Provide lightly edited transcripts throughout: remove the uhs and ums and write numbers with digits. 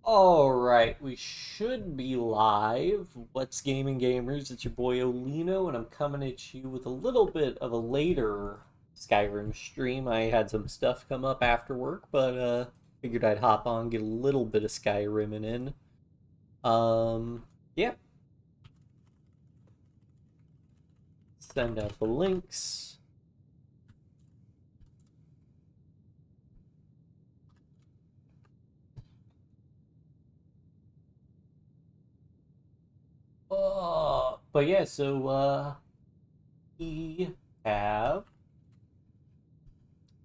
Alright, we should be live. What's gaming gamers? It's your boy Olino, and I'm coming at you with a little bit of a later Skyrim stream. I had some stuff come up after work, but figured I'd hop on, get a little bit of Skyrimming in. Yeah. Send out the links. But yeah, so we have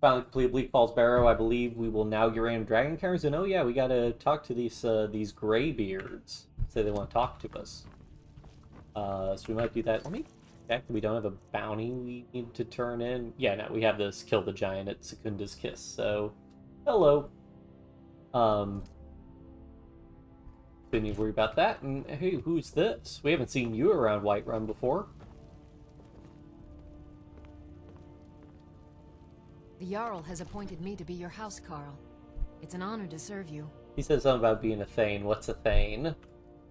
finally completed Bleak Falls Barrow. I believe we will now get random dragon encounters. And oh yeah, we gotta talk to these graybeards. Say they want to talk to us. So we might do that. Let me check. We don't have a bounty we need to turn in. Yeah, no, we have this kill the giant at Secunda's Kiss. So hello. Don't need to worry about that. And hey, who's this? We haven't seen you around Whiterun before. The Jarl has appointed me to be your housecarl. It's an honor to serve you. He said something about being a Thane. What's a Thane?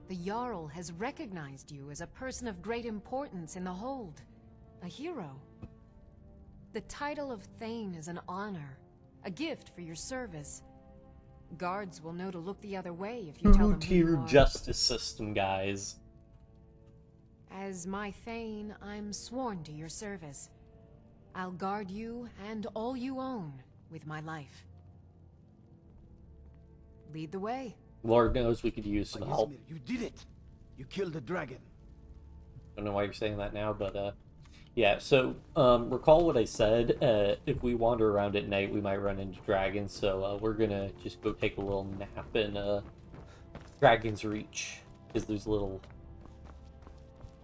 The Jarl has recognized you as a person of great importance in the Hold. A hero. The title of Thane is an honor. A gift for your service. Guards will know to look the other way if you tell them who you Two-tier are. justice system, guys. As my Thane, I'm sworn to your service. I'll guard you and all you own with my life. Lead the way. Lord knows we could use some help. You did it! You killed the dragon. Don't know why you're saying that now, but yeah, so recall what I said. If we wander around at night, we might run into dragons, so we're gonna just go take a little nap in Dragon's Reach, because there's little...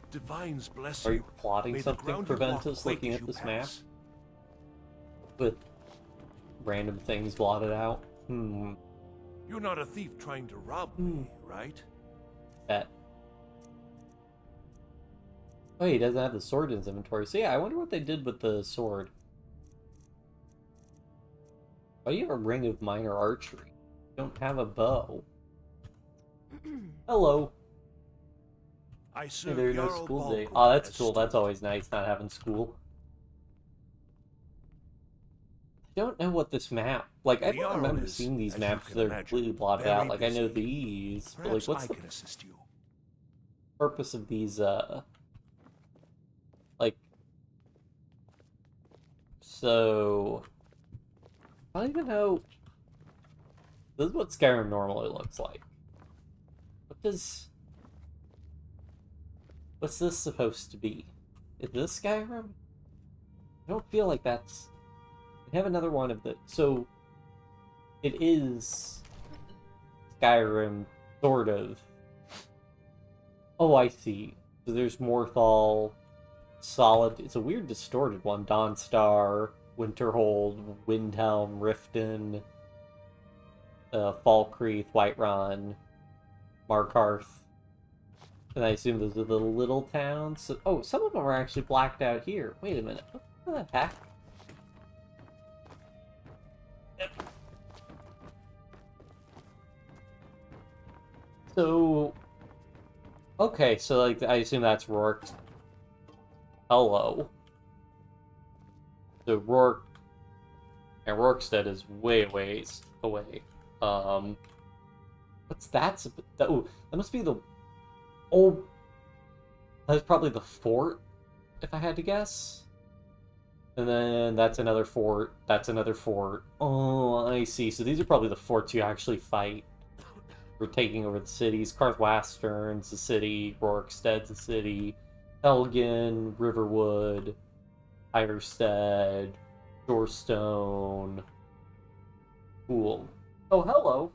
Divines bless Are you. you plotting May the something to ground you prevent walk us quake looking as at you this map? pass. With random things blotted out? You're not a thief trying to rob me, right? Bet. Oh, he doesn't have the sword in his inventory. So yeah, I wonder what they did with the sword. Why do you have a ring of minor archery? You don't have a bow. Hello. I Hey, serve there's no Jarl school day. Balgruuf Oh, that's as cool. That's student. always nice, not having school. I don't know what this map... Like, I The don't Jarl remember is, seeing these as you maps. can They're imagine, completely blotted very out. Like, I know busy. these, but like, Perhaps what's I the can assist you. purpose of these, like... So... I don't even know... This is what Skyrim normally looks like. What does... What's this supposed to be? Is this Skyrim? I don't feel like that's... We have another one of the... So... It is... Skyrim, sort of. Oh, I see. So there's Morthal, Solid... It's a weird distorted one. Dawnstar, Winterhold, Windhelm, Riften, Falkreath, Whiterun, Markarth. And I assume those are the little towns. So, oh, some of them are actually blacked out here. Wait a minute. What the heck? So... Okay, so, like, I assume that's Rourke. Hello. So, Rourke... And Rourkestead is way ways away. What's that? Oh, that must be the... Oh... That's probably the fort, if I had to guess. And then that's another fort. That's another fort. Oh, I see. So these are probably the forts you actually fight. We're taking over the cities. Karthwastern's the city. Rorikstead's the city. Helgen, Riverwood, Iverstead, Shorestone. Cool. Oh, hello.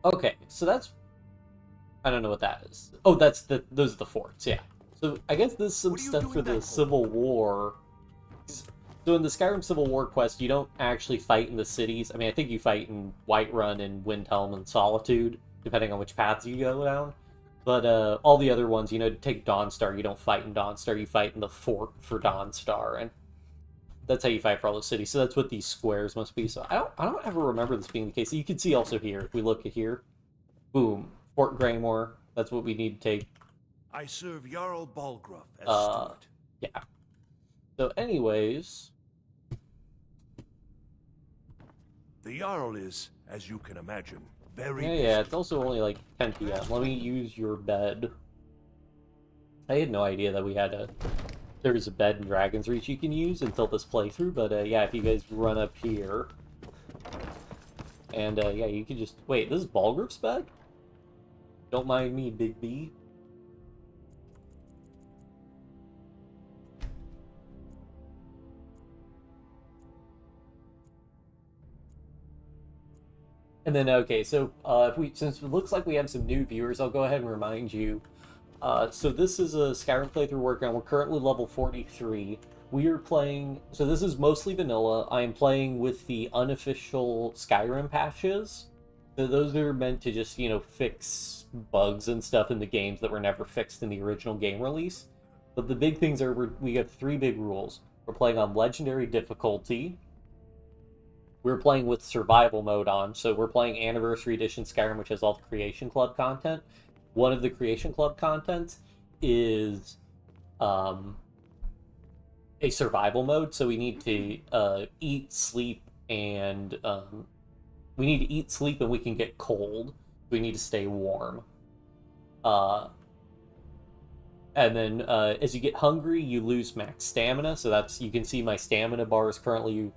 Okay, so that's... I don't know what that is. Oh, that's the... Those are the forts, yeah. So I guess this is some What are you stuff doing for the that for? Civil War. So in the Skyrim Civil War quest, you don't actually fight in the cities. I mean, I think you fight in Whiterun and Windhelm and Solitude, depending on which paths you go down. But all the other ones, you know, to take Dawnstar, you don't fight in Dawnstar, you fight in the fort for Dawnstar. And that's how you fight for all those cities. So that's what these squares must be. So I don't ever remember this being the case. You can see also here, if we look at here, boom, Fort Graymore. That's what we need to take. I serve Jarl Balgruuf as steward. Yeah. So anyways, The Jarl is, as you can imagine, very yeah, busy. it's also only like 10 p.m. Let me use your bed. I had no idea that we had there was a bed in Dragon's Reach you can use until this playthrough, but yeah, if you guys run up here, and yeah, you can just, wait, this is Balgruuf's bed? Don't mind me, Big B. And then, okay, so since it looks like we have some new viewers, I'll go ahead and remind you. So this is a Skyrim playthrough working on. We're currently level 43. We are playing, so this is mostly vanilla. I am playing with the unofficial Skyrim patches. So those are meant to just, you know, fix bugs and stuff in the games that were never fixed in the original game release. But the big things are, we have 3 big rules. We're playing on legendary difficulty. We're playing with survival mode on, so we're playing Anniversary Edition Skyrim, which has all the Creation Club content. One of the Creation Club contents is a survival mode, so we need to eat, sleep, and we need to eat, sleep, and we can get cold. We need to stay warm. And then as you get hungry, you lose max stamina, so that's, you can see my stamina bar is currently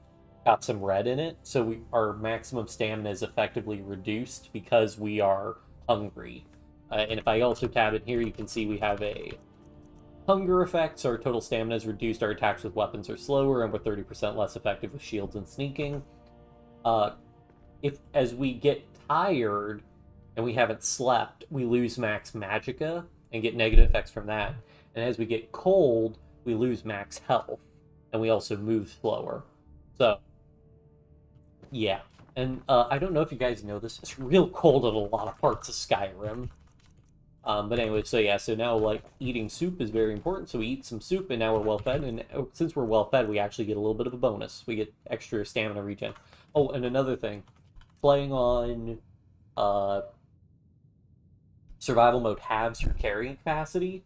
got some red in it, so our maximum stamina is effectively reduced because we are hungry. And if I also tab in here, you can see we have a hunger effect, so our total stamina is reduced, our attacks with weapons are slower, and we're 30% less effective with shields and sneaking. As we get tired and we haven't slept, we lose max magicka and get negative effects from that. And as we get cold, we lose max health, and we also move slower. So, yeah. And I don't know if you guys know this, it's real cold in a lot of parts of Skyrim. But anyway, so yeah, so now, like, eating soup is very important, so we eat some soup, and now we're well-fed, and since we're well-fed, we actually get a little bit of a bonus. We get extra stamina regen. Oh, and another thing, playing on survival mode halves your carrying capacity.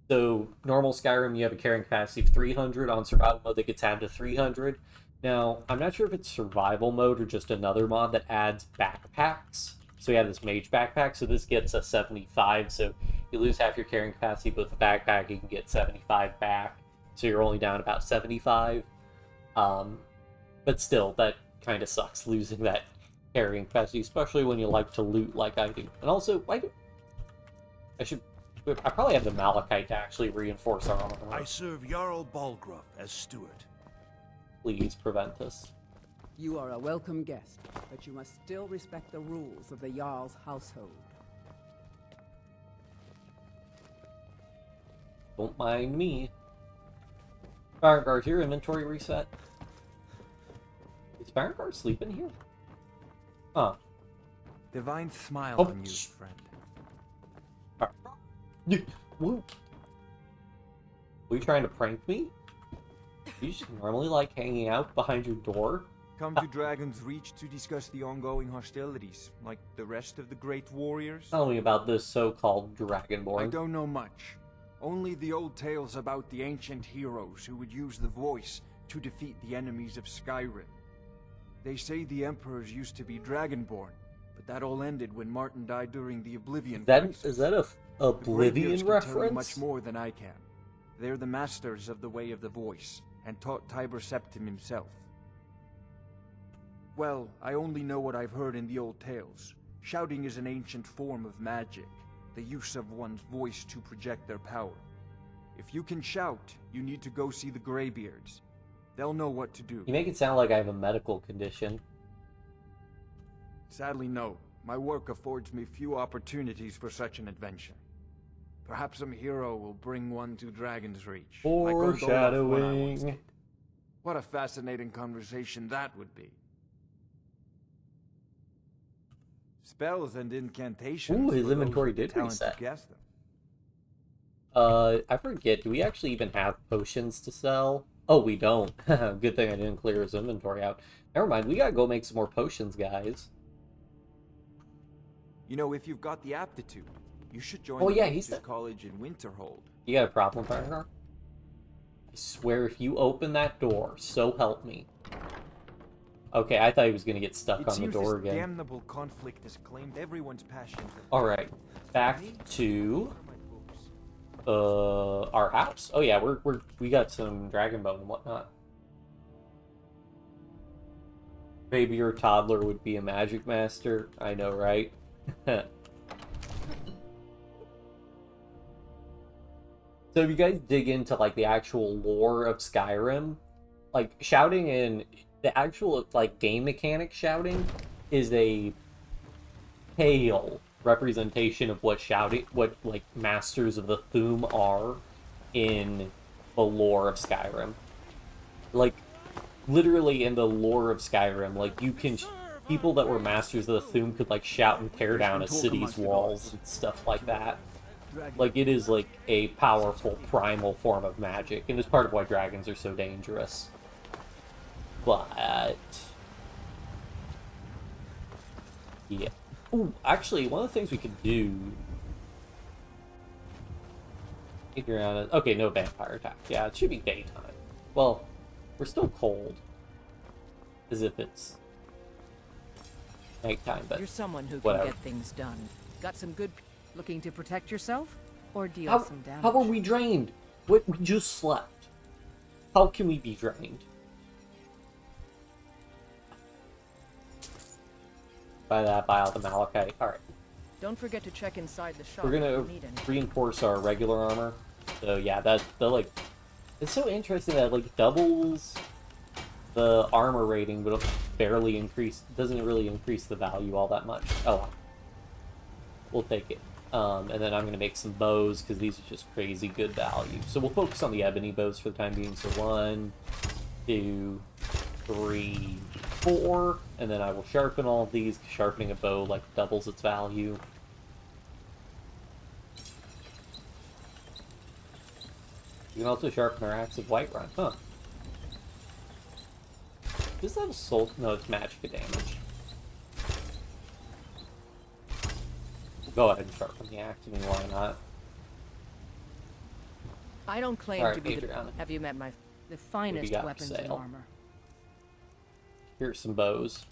So, normal Skyrim, you have a carrying capacity of 300, on survival mode that gets halved to 300. Now, I'm not sure if it's survival mode or just another mod that adds backpacks. So we have this mage backpack, so this gets a 75, so you lose half your carrying capacity, but with the backpack you can get 75 back, so you're only down about 75. But still, that kind of sucks, losing that carrying capacity, especially when you like to loot like I do. And also, I probably have the Malachite to actually reinforce our armor. I serve Jarl Balgruuf as steward. Please prevent us. You are a welcome guest, but you must still respect the rules of the Jarl's household. Don't mind me. Barangard, your inventory reset. Is Barangard sleeping here? Huh. Divine smile Oh, on you, friend. Were you trying to prank me? You just normally like hanging out behind your door? Come to Dragon's Reach to discuss the ongoing hostilities, like the rest of the great warriors? Tell me about this so-called I Dragonborn. don't know much. Only the old tales about the ancient heroes who would use the voice to defeat the enemies of Skyrim. They say the emperors used to be Dragonborn, but that all ended when Martin died during the Oblivion Crisis. Is that a The Oblivion Greybeards can tell you reference? much more than I can. They're the masters of the way of the voice, and taught Tiber Septim himself. Well, I only know what I've heard in the old tales. Shouting is an ancient form of magic, the use of one's voice to project their power. If you can shout, you need to go see the Greybeards. They'll know what to do. You make it sound like I have a medical condition. Sadly, no. My work affords me few opportunities for such an adventure. Perhaps some hero will bring one to Dragon's Reach. like old Olaf when I once Foreshadowing. did. What a fascinating conversation that would be. Spells and incantations. Ooh, his for those inventory with the did talent to reset. guess them. I forget, do we actually even have potions to sell? Oh, we don't. Good thing I didn't clear his inventory out. Never mind, we gotta go make some more potions, guys. You know, if you've got the aptitude, you should join Oh, the yeah, Mage's he's college in Winterhold. You got a problem, partner? I swear if you open that door, so help me. Okay, I thought he was gonna get stuck on the door this again. damnable conflict has claimed everyone's passions. Alright, back to our house. Oh yeah, we got some dragon bone and whatnot. Maybe your toddler would be a magic master. I know, right? So if you guys dig into like the actual lore of Skyrim, like shouting and the actual like game mechanic shouting is a pale representation of what like masters of the Thu'um are in the lore of Skyrim. Like literally in the lore of Skyrim, like you can people that were masters of the Thu'um could like shout and tear down a city's walls and stuff like that. Like, it is, like, a powerful, primal form of magic, and it's part of why dragons are so dangerous. But... yeah. Ooh, actually, one of the things we could do... figure out... okay, no vampire attack. Yeah, it should be daytime. Well, we're still cold. As if it's... nighttime, but You're someone who whatever. can get things done. Got some good... Looking to protect yourself? Or deal some damage? How are we drained? We just slept. How can we be drained? By that, by all the malachite. Alright. Don't forget to check inside the shop. We're gonna if you need anything. reinforce our regular armor. So yeah, that like it's so interesting that it, like doubles the armor rating, but it barely doesn't really increase the value all that much. Oh well. We'll take it. And then I'm going to make some bows, because these are just crazy good value. So we'll focus on the ebony bows for the time being. So 1, 2, 3, 4. And then I will sharpen all of these. Sharpening a bow, like, doubles its value. You can also sharpen our axe of Whiterun. Huh. Does that have soul? No, it's magic damage. Go ahead and sharpen the axe. I mean, why not? I don't claim Alright, to be Adriana. Have you met the finest got for weapons and sale? armor? Here's some bows.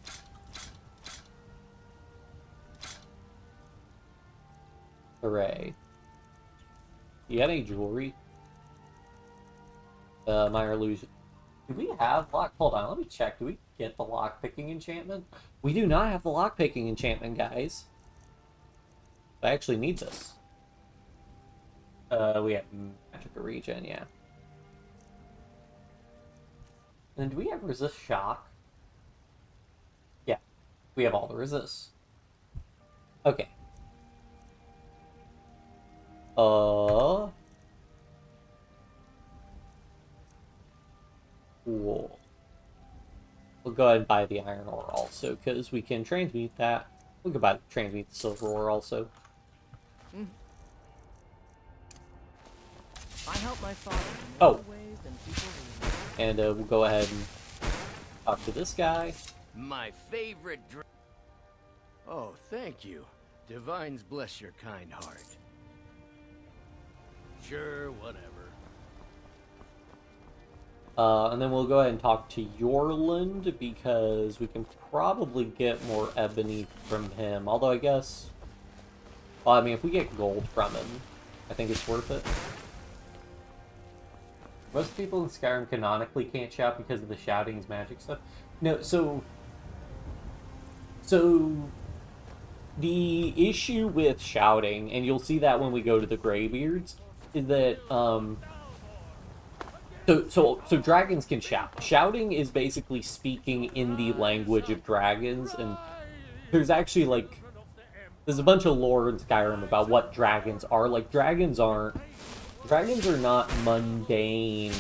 Hooray. You got any jewelry? Minor illusion. Do we have lock? Hold on, let me check. Do we get the lock-picking enchantment? We do not have the lock-picking enchantment, guys. I actually need this. We have magic regen, yeah. And do we have resist shock? Yeah, we have all the resists. Okay. Cool. We'll go ahead and buy the iron ore also, because we can transmute that. We can transmute the silver ore also. I help my father in Oh. more ways than people realize. And we'll go ahead and talk to this guy. My favorite drink. Oh, thank you. Divines bless your kind heart. Sure, whatever. And then we'll go ahead and talk to Yorland, because we can probably get more ebony from him. Although I guess... well, I mean, if we get gold from him, I think it's worth it. Most people in Skyrim canonically can't shout because of the shouting's magic stuff. No, so the issue with shouting, and you'll see that when we go to the Greybeards, is that so dragons can shout. Shouting is basically speaking in the language of dragons, and there's actually like there's a bunch of lore in Skyrim about what dragons are. Like dragons are not mundane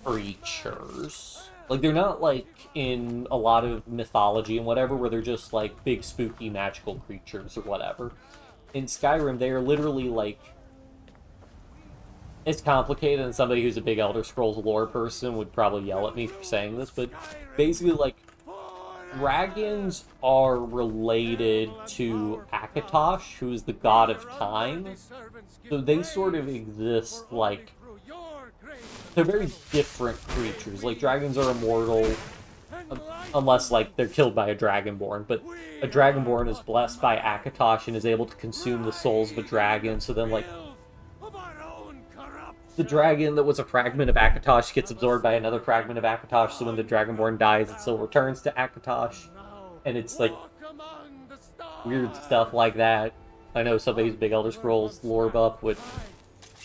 creatures. Like, they're not like in a lot of mythology and whatever, where they're just like big spooky magical creatures or whatever. In Skyrim, they are literally like it's complicated, and somebody who's a big Elder Scrolls lore person would probably yell at me for saying this, but basically, like, dragons are related to Akatosh, who is the god of time. So they sort of exist like... They're very different creatures. Like, dragons are immortal, unless, like, they're killed by a Dragonborn. But a Dragonborn is blessed by Akatosh and is able to consume the souls of a dragon. So then, like, the dragon that was a fragment of Akatosh gets absorbed by another fragment of Akatosh. So when the Dragonborn dies, it still returns to Akatosh. And it's, like, weird stuff like that. I know somebody's big Elder Scrolls lore buff would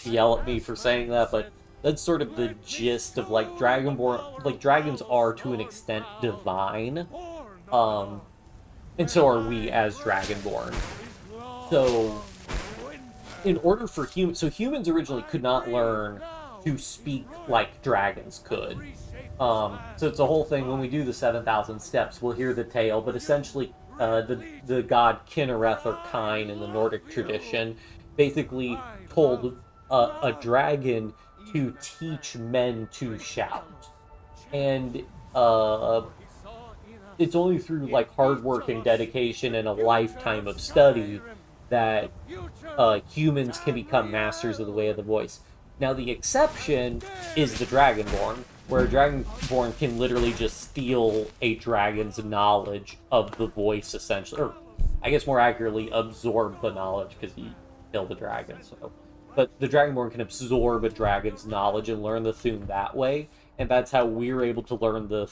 yell at me for saying that, but that's sort of the gist of, like, Dragonborn. Like, dragons are, to an extent, divine. And so are we as Dragonborn. So, in order for humans... So humans originally could not learn to speak like dragons could. So it's a whole thing. When we do the 7,000 steps, we'll hear the tale, but essentially, the god Kinnereth, or Kine in the Nordic tradition, basically told a dragon to teach men to shout. And it's only through, like, hard work and dedication and a lifetime of study that humans can become masters of the way of the voice. Now, the exception is the Dragonborn, where a Dragonborn can literally just steal a dragon's knowledge of the voice, essentially. Or, I guess more accurately, absorb the knowledge, because he killed the dragon, so... But the Dragonborn can absorb a dragon's knowledge and learn the Thune that way, and that's how we were able to learn to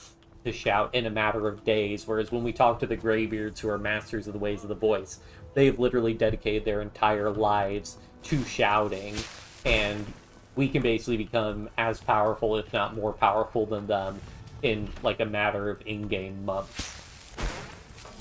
shout in a matter of days, whereas when we talk to the Greybeards, who are masters of the ways of the voice, they've literally dedicated their entire lives to shouting, and we can basically become as powerful, if not more powerful than them, in, like, a matter of in-game months.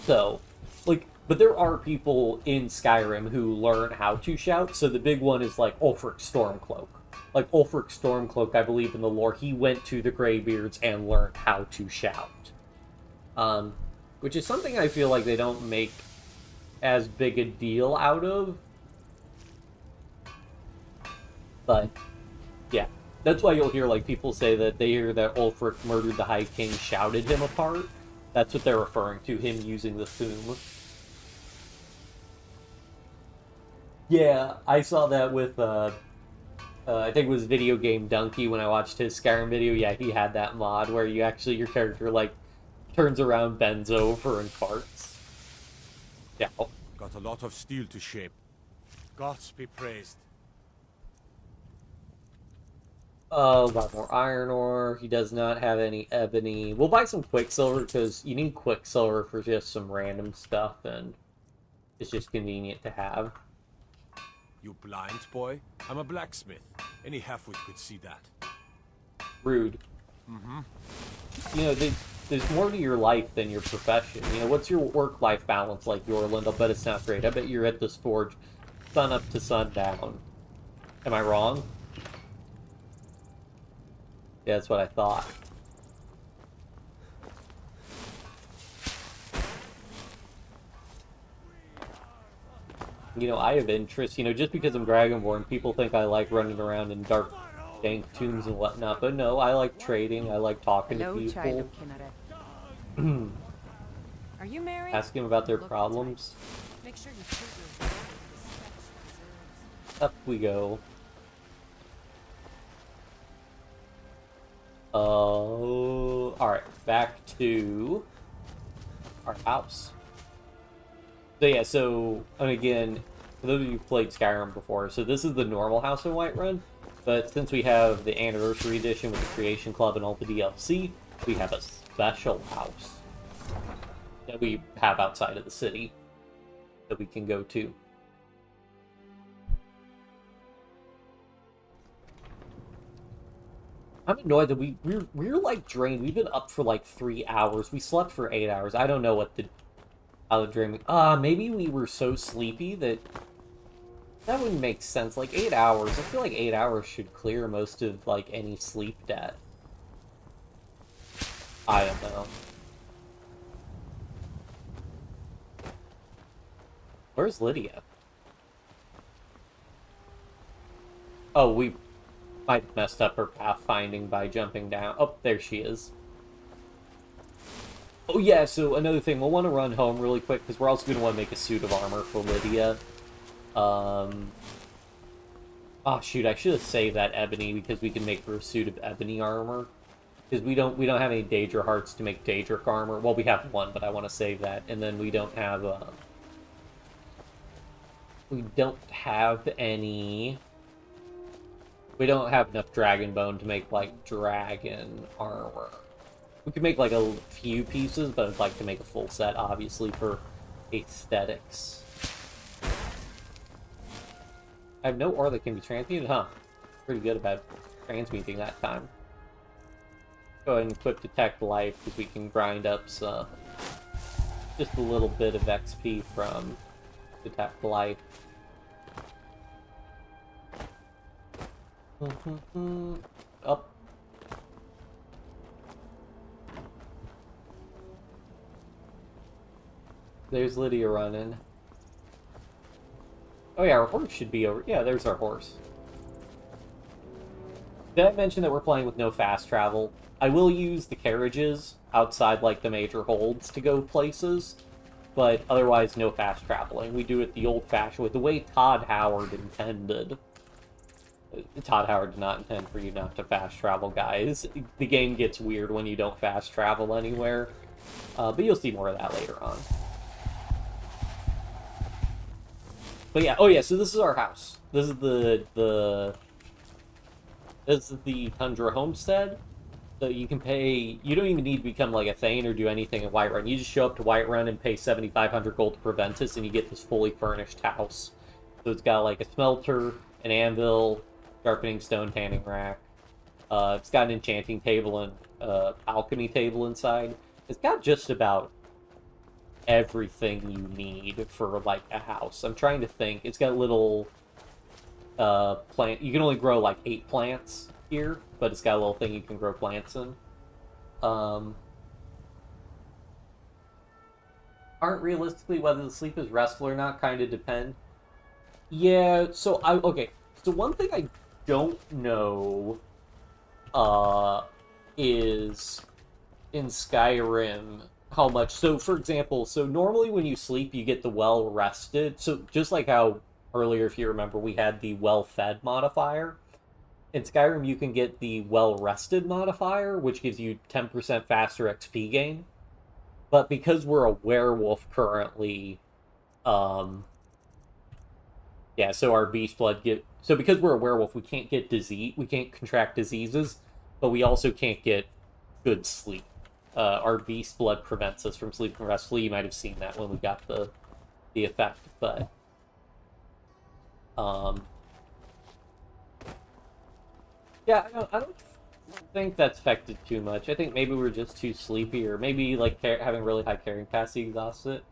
So, like, but there are people in Skyrim who learn how to shout, so the big one is, like, Ulfric Stormcloak. Like, Ulfric Stormcloak, I believe in the lore, he went to the Greybeards and learned how to shout. Which is something I feel like they don't make as big a deal out of. But, yeah. That's why you'll hear, like, people say that they hear that Ulfric murdered the High King, shouted him apart. That's what they're referring to, him using the Thune. Yeah, I saw that with, I think it was Video Game Donkey when I watched his Skyrim video. Yeah, he had that mod where you actually, your character, like, turns around, bends over, and farts. Yeah. Got a lot of steel to shape. Gods be praised. A lot more iron ore. He does not have any ebony. We'll buy some quicksilver, because you need quicksilver for just some random stuff, and it's just convenient to have. You blind, boy? I'm a blacksmith. Any halfwit could see that. Rude. You know, there's more to your life than your profession. You know, what's your work-life balance like, Yorland? I'll bet it's not great. I bet you're at this forge sun up to sundown. Am I wrong? Yeah, that's what I thought. You know, I have interest, you know, just because I'm Dragonborn, people think I like running around in dark, dank tombs and whatnot, but no, I like trading, I like talking to people. Child of Kinnereth. Are you married? Asking about their problems. Make sure you treat your wife with the respect she deserves. Up we go. Oh, alright, back to our house. So yeah, and again, for those of you who've played Skyrim before, so this is the normal house in Whiterun, but since we have the Anniversary Edition with the Creation Club and all the DLC, we have a special house that we have outside of the city that we can go to. I'm annoyed that we're like drained. We've been up for like 3 hours. We slept for 8 hours. I don't know what the dreaming. Maybe we were so sleepy that wouldn't make sense. Like 8 hours. I feel like 8 hours should clear most of like any sleep debt. I don't know. Where's Lydia? Oh, Might have messed up her pathfinding by jumping down. Oh, there she is. Oh yeah, so another thing, we'll want to run home really quick, because we're also going to want to make a suit of armor for Lydia. Oh shoot, I should have saved that ebony, because we can make her a suit of ebony armor. Because we don't have any Daedra hearts to make Daedric armor. Well, we have one, but I want to save that. And then we don't have any... We don't have enough dragon bone to make, like, dragon armor. We could make, like, a few pieces, but I'd like to make a full set, obviously, for aesthetics. I have no ore that can be transmuted, huh? Pretty good about transmuting that time. Go ahead and equip Detect Life, because we can grind up some... just a little bit of XP from Detect Life. Up. There's Lydia running. Oh yeah, our horse should be over. Yeah, there's our horse. Did I mention that we're playing with no fast travel? I will use the carriages outside, like, the major holds to go places, but otherwise no fast traveling. We do it the old-fashioned way, the way Todd Howard intended. Todd Howard did not intend for you not to fast travel, guys. The game gets weird when you don't fast travel anywhere. But you'll see more of that later on. But yeah, oh yeah, so this is our house. This is this is the Tundra Homestead. So you can pay, you don't even need to become like a Thane or do anything in Whiterun. You just show up to Whiterun and pay 7,500 gold to Proventus and you get this fully furnished house. So it's got like a smelter, an anvil, sharpening stone tanning rack. It's got an enchanting table and alchemy table inside. It's got just about everything you need for like a house. I'm trying to think. It's got little plant. You can only grow like 8 plants here, but it's got a little thing you can grow plants in. Aren't realistically whether the sleep is restful or not kind of depend. Yeah, so okay. So one thing I don't know is in Skyrim how much. So for example, so normally when you sleep you get the well rested. So just like how earlier, if you remember, we had the well fed modifier. In Skyrim you can get the well rested modifier, which gives you 10% faster XP gain. But because we're a werewolf currently, yeah, so our beast blood so because we're a werewolf, we can't get disease, we can't contract diseases, but we also can't get good sleep. Our beast blood prevents us from sleeping restfully. You might have seen that when we got the effect, but yeah, I don't think that's affected too much. I think maybe we're just too sleepy, or maybe like having really high carrying capacity exhausts it.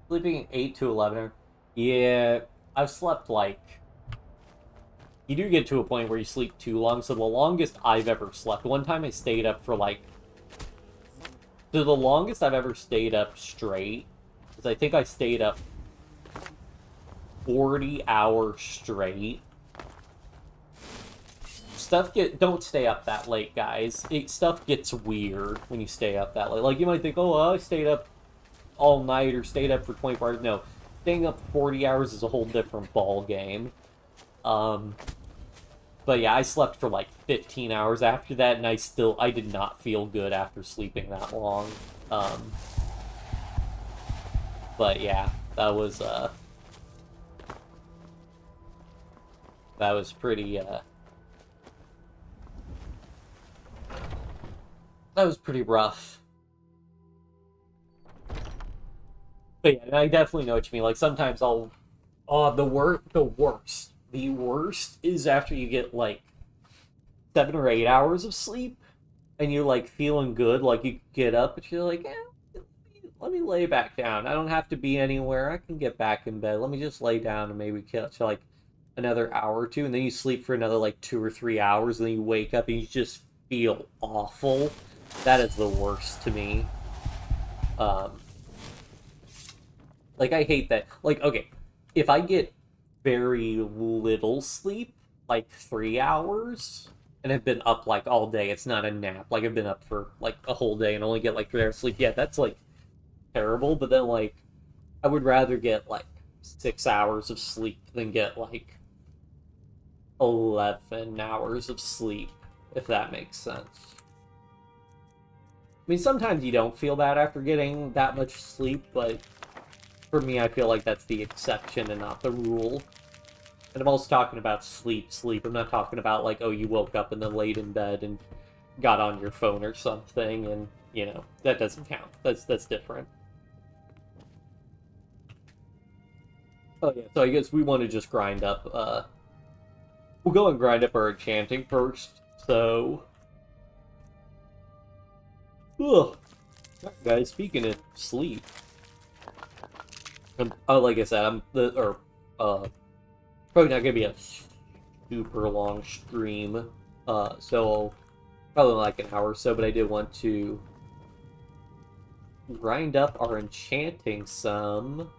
Sleeping 8 to 11. Yeah, I've slept like... You do get to a point where you sleep too long, so the longest I've ever slept... One time I stayed up for like... So the longest I've ever stayed up straight is I think I stayed up 40 hours straight. Don't stay up that late, guys. Stuff gets weird when you stay up that late. Like, you might think, oh, I stayed up all night or stayed up for 24 hours. No. Staying up 40 hours is a whole different ball game. But yeah, I slept for like 15 hours after that, and I did not feel good after sleeping that long. But yeah, that was pretty, that was pretty rough. But yeah, I definitely know what you mean. Like, sometimes I'll... the worst is after you get, like, 7 or 8 hours of sleep, and you're, like, feeling good, like, you get up, but you're like, let me lay back down. I don't have to be anywhere. I can get back in bed. Let me just lay down and maybe catch, like, another hour or two, and then you sleep for another, like, 2 or 3 hours, and then you wake up and you just feel awful. That is the worst to me. Like, I hate that. Like, okay, if I get very little sleep, like 3 hours and have been up like all day. It's not a nap. Like I've been up for like a whole day and only get like 3 hours sleep. Yeah, that's like terrible. But then like I would rather get like 6 hours of sleep than get like 11 hours of sleep, if that makes sense. I mean, sometimes you don't feel bad after getting that much sleep, but for me, I feel like that's the exception and not the rule. And I'm also talking about sleep. I'm not talking about, like, oh, you woke up and then laid in bed and got on your phone or something, and, you know, that doesn't count. That's different. Oh, yeah, so I guess we want to just grind up, we'll go and grind up our enchanting first, so... Ugh. Guys, speaking of sleep... like I said, probably not gonna be a super long stream, so probably like an hour or so, but I did want to grind up our enchanting some.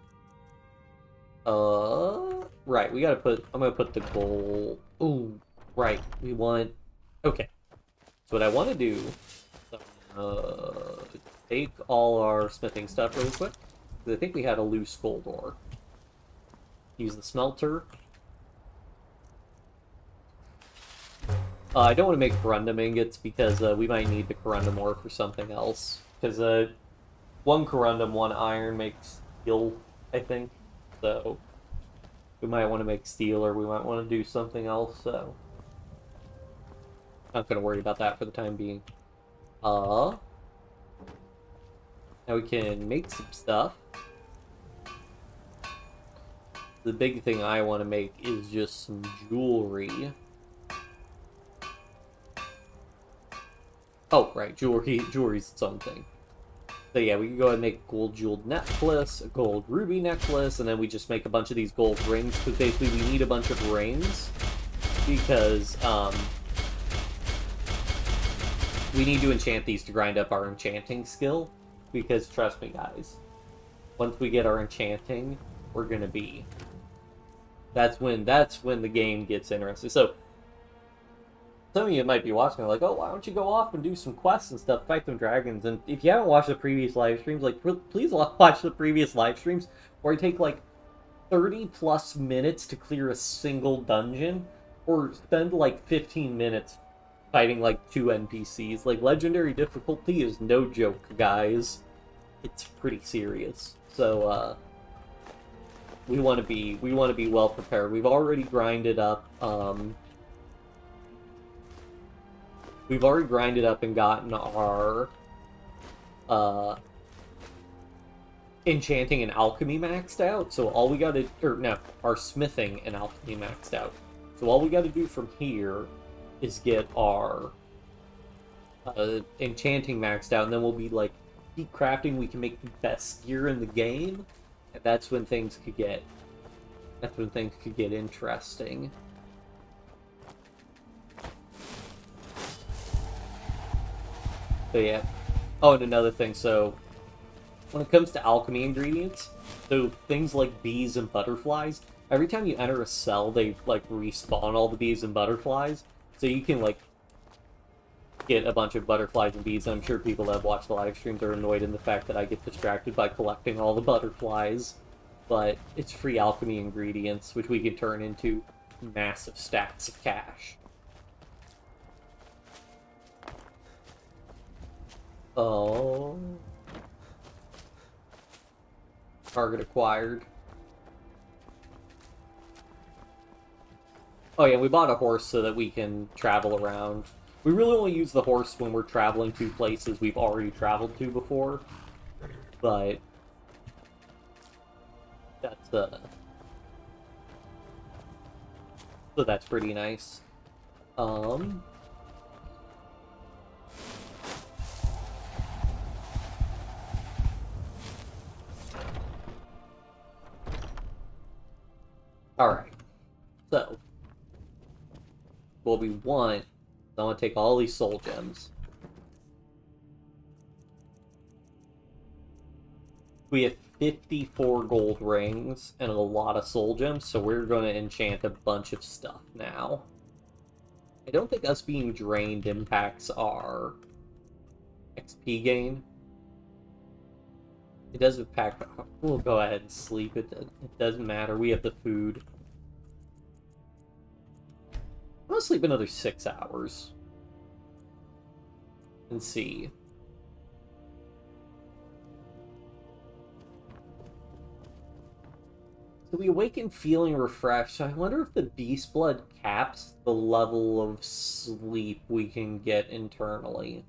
Right, we gotta put, I'm gonna put the gold, ooh, right, we want, okay, so what I want to do, take all our smithing stuff really quick, because I think we had a loose gold ore. Use the smelter. I don't want to make corundum ingots because we might need the corundum ore for something else. Because one corundum, one iron makes steel, I think. So we might want to make steel, or we might want to do something else. So not going to worry about that for the time being. Now we can make some stuff. The big thing I want to make is just some jewelry. Oh, right, jewelry's its own thing. So yeah, we can go ahead and make a gold jeweled necklace, a gold ruby necklace, and then we just make a bunch of these gold rings, because basically we need a bunch of rings, because, we need to enchant these to grind up our enchanting skill, because trust me guys, once we get our enchanting, we're gonna be... That's when the game gets interesting. So, some of you might be watching like, oh, why don't you go off and do some quests and stuff, fight some dragons, and if you haven't watched the previous live streams, like, please watch the previous live streams, where I take, like, 30 plus minutes to clear a single dungeon, or spend, like, 15 minutes fighting, like, 2 NPCs. Like, legendary difficulty is no joke, guys. It's pretty serious. So, we want to be well prepared. We've already grinded up, and gotten our, enchanting and alchemy maxed out, so all we gotta, our smithing and alchemy maxed out. So all we gotta do from here is get our, enchanting maxed out, and then we'll be, like, keep crafting, we can make the best gear in the game, and that's when things could get interesting. So yeah. Oh, and another thing, so when it comes to alchemy ingredients, so things like bees and butterflies, every time you enter a cell, they, like, respawn all the bees and butterflies, so you can, like, get a bunch of butterflies and bees. I'm sure people that have watched the live streams are annoyed in the fact that I get distracted by collecting all the butterflies, but it's free alchemy ingredients, which we can turn into massive stacks of cash. Oh. Target acquired. Oh yeah, we bought a horse so that we can travel around. We really only use the horse when we're traveling to places we've already traveled to before. But that's so that's pretty nice. Alright, so, what we want, I want to take all these soul gems. We have 54 gold rings and a lot of soul gems, so we're going to enchant a bunch of stuff now. I don't think us being drained impacts our XP gain. It does impact... We'll go ahead and sleep. It doesn't matter. We have the food. I'm gonna sleep another 6 hours. And see. So we awaken feeling refreshed. So I wonder if the beast blood caps the level of sleep we can get internally.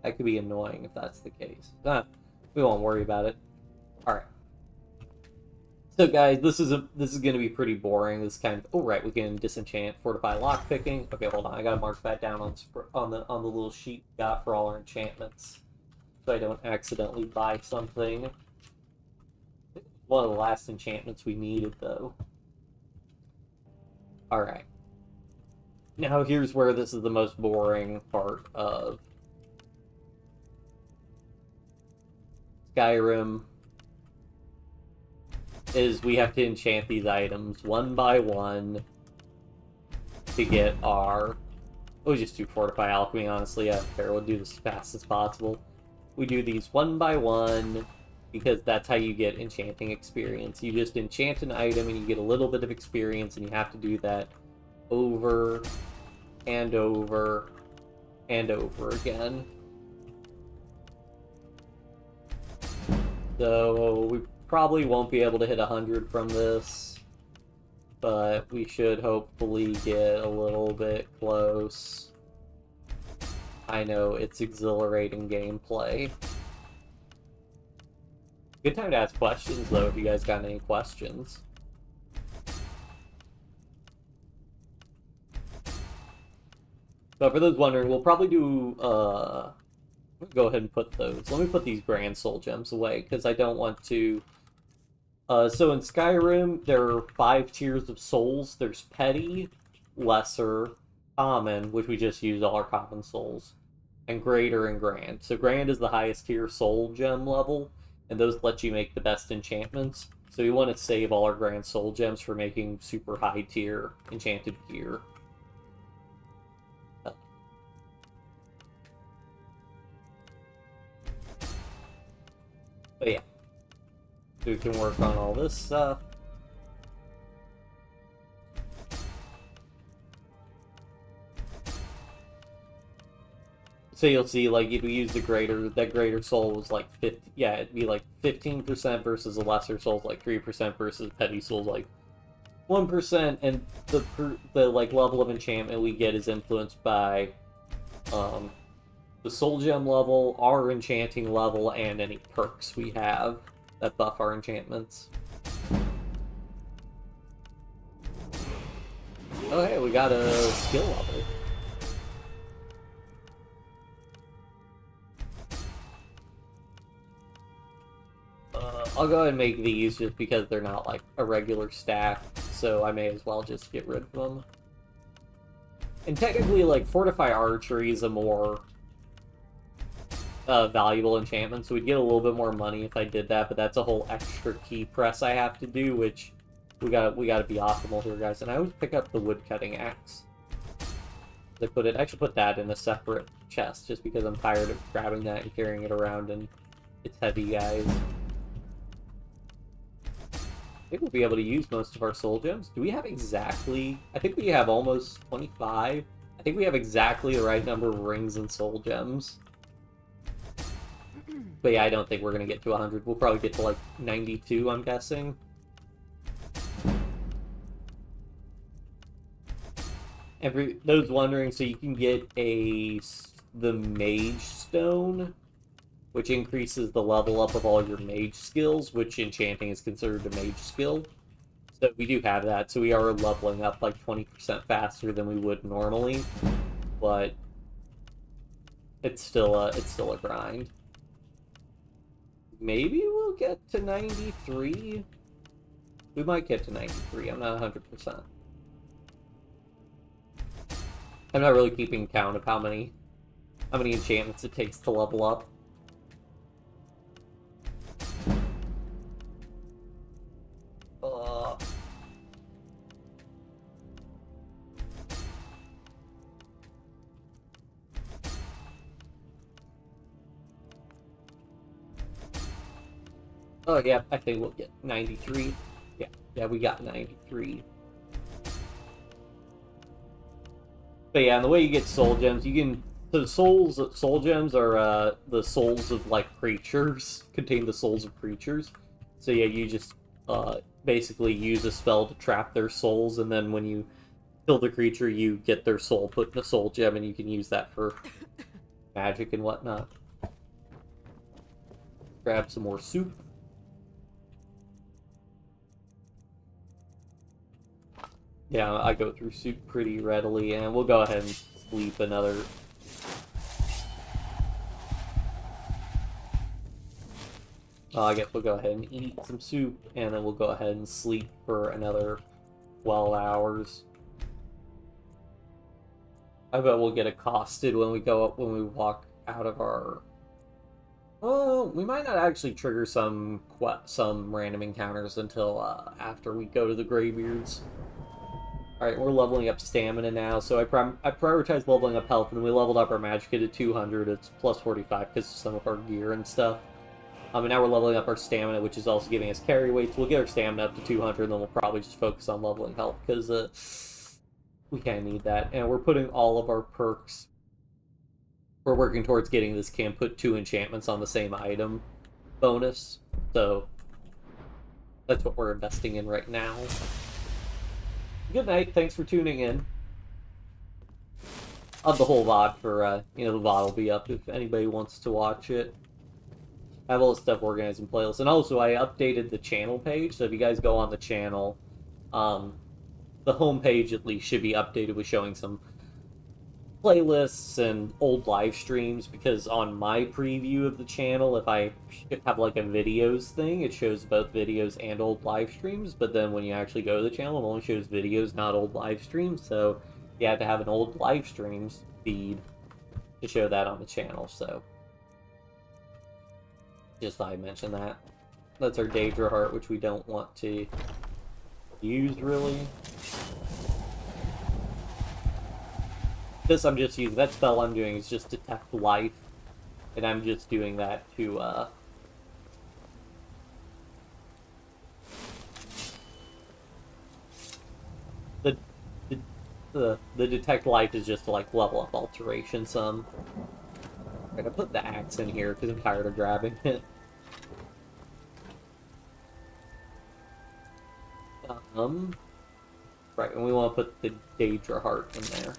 That could be annoying if that's the case. We won't worry about it. Alright. So guys, this is gonna be pretty boring. This kind of... Oh right, we can disenchant, fortify, lockpicking. Okay, hold on. I gotta mark that down on the little sheet we got for all our enchantments, so I don't accidentally buy something. One of the last enchantments we needed, though. Alright. Now here's where this is the most boring part of Skyrim, is we have to enchant these items one by one to get our... We'll just do Fortify Alchemy, honestly. I don't care. We'll do this as fast as possible. We do these one by one because that's how you get enchanting experience. You just enchant an item and you get a little bit of experience, and you have to do that over and over and over again. So we probably won't be able to hit 100 from this, but we should hopefully get a little bit close. I know, it's exhilarating gameplay. Good time to ask questions, though, if you guys got any questions. So for those wondering, we'll probably do, go ahead and put those. Let me put these Grand Soul Gems away, because I don't want to... so in Skyrim, there are 5 tiers of souls. There's Petty, Lesser, Common, which we just use all our Common Souls, and Greater and Grand. So Grand is the highest tier soul gem level, and those let you make the best enchantments. So we want to save all our Grand Soul Gems for making super high tier enchanted gear. But yeah, so we can work on all this stuff. So you'll see, like, if we use the greater, that greater soul was like 50, yeah, it'd be like 15% versus the lesser soul's like 3% versus petty soul's like 1%, and the like level of enchantment we get is influenced by the soul gem level, our enchanting level, and any perks we have that buff our enchantments. Oh hey, we got a skill level. I'll go ahead and make these just because they're not like a regular stack, so I may as well just get rid of them. And technically, like, Fortify Archery is a more valuable enchantment, so we'd get a little bit more money if I did that, but that's a whole extra key press I have to do, which we gotta be optimal here, guys. And I always pick up the woodcutting axe. I should put that in a separate chest, just because I'm tired of grabbing that and carrying it around, and it's heavy, guys. I think we'll be able to use most of our soul gems. Do we have exactly... I think we have almost 25. I think we have exactly the right number of rings and soul gems. But yeah, I don't think we're going to get to 100. We'll probably get to like 92, I'm guessing. And those wondering, so you can get the Mage Stone, which increases the level up of all your mage skills, which enchanting is considered a mage skill. So we do have that, so we are leveling up like 20% faster than we would normally, but it's still a grind. Maybe we'll get to 93? We might get to 93, I'm not 100%. I'm not really keeping count of how many enchantments it takes to level up. Oh yeah, I think we'll get 93. Yeah, we got 93. But yeah, and the way you get soul gems, you can... So soul gems are the souls of, like, creatures. Contain the souls of creatures. So yeah, you just basically use a spell to trap their souls, and then when you kill the creature, you get their soul put in a soul gem, and you can use that for magic and whatnot. Grab some more soup. Yeah, I go through soup pretty readily, and we'll go ahead and sleep another... I guess we'll go ahead and eat some soup, and then we'll go ahead and sleep for another 12 hours. I bet we'll get accosted when we go up, when we walk out of our... Oh, we might not actually trigger some random encounters until after we go to the Greybeards. Alright, we're leveling up stamina now, so I prioritize leveling up health, and we leveled up our magic kit to 200, it's plus 45 because of some of our gear and stuff. And now we're leveling up our stamina, which is also giving us carry weights. We'll get our stamina up to 200, and then we'll probably just focus on leveling health, because we kind of need that. And we're putting all of our perks... We're working towards getting this camp put 2 enchantments on the same item bonus, so that's what we're investing in right now. Good night, thanks for tuning in. I'll have the whole VOD for, the VOD will be up if anybody wants to watch it. I have all this stuff organized in playlists. And also, I updated the channel page, so if you guys go on the channel, the homepage at least should be updated with showing some playlists and old live streams, because on my preview of the channel, if I have like a videos thing, it shows both videos and old live streams, but then when you actually go to the channel, it only shows videos, not old live streams, so you have to have an old live streams feed to show that on the channel, so just thought I'd mention that. That's our Daedra Heart, which we don't want to use, really. This I'm just using, that spell I'm doing is just Detect Life, and I'm just doing that to, the Detect Life is just to, like, level up Alteration some. I'm gonna put the axe in here, because I'm tired of grabbing it. Right, and we want to put the Daedra Heart in there.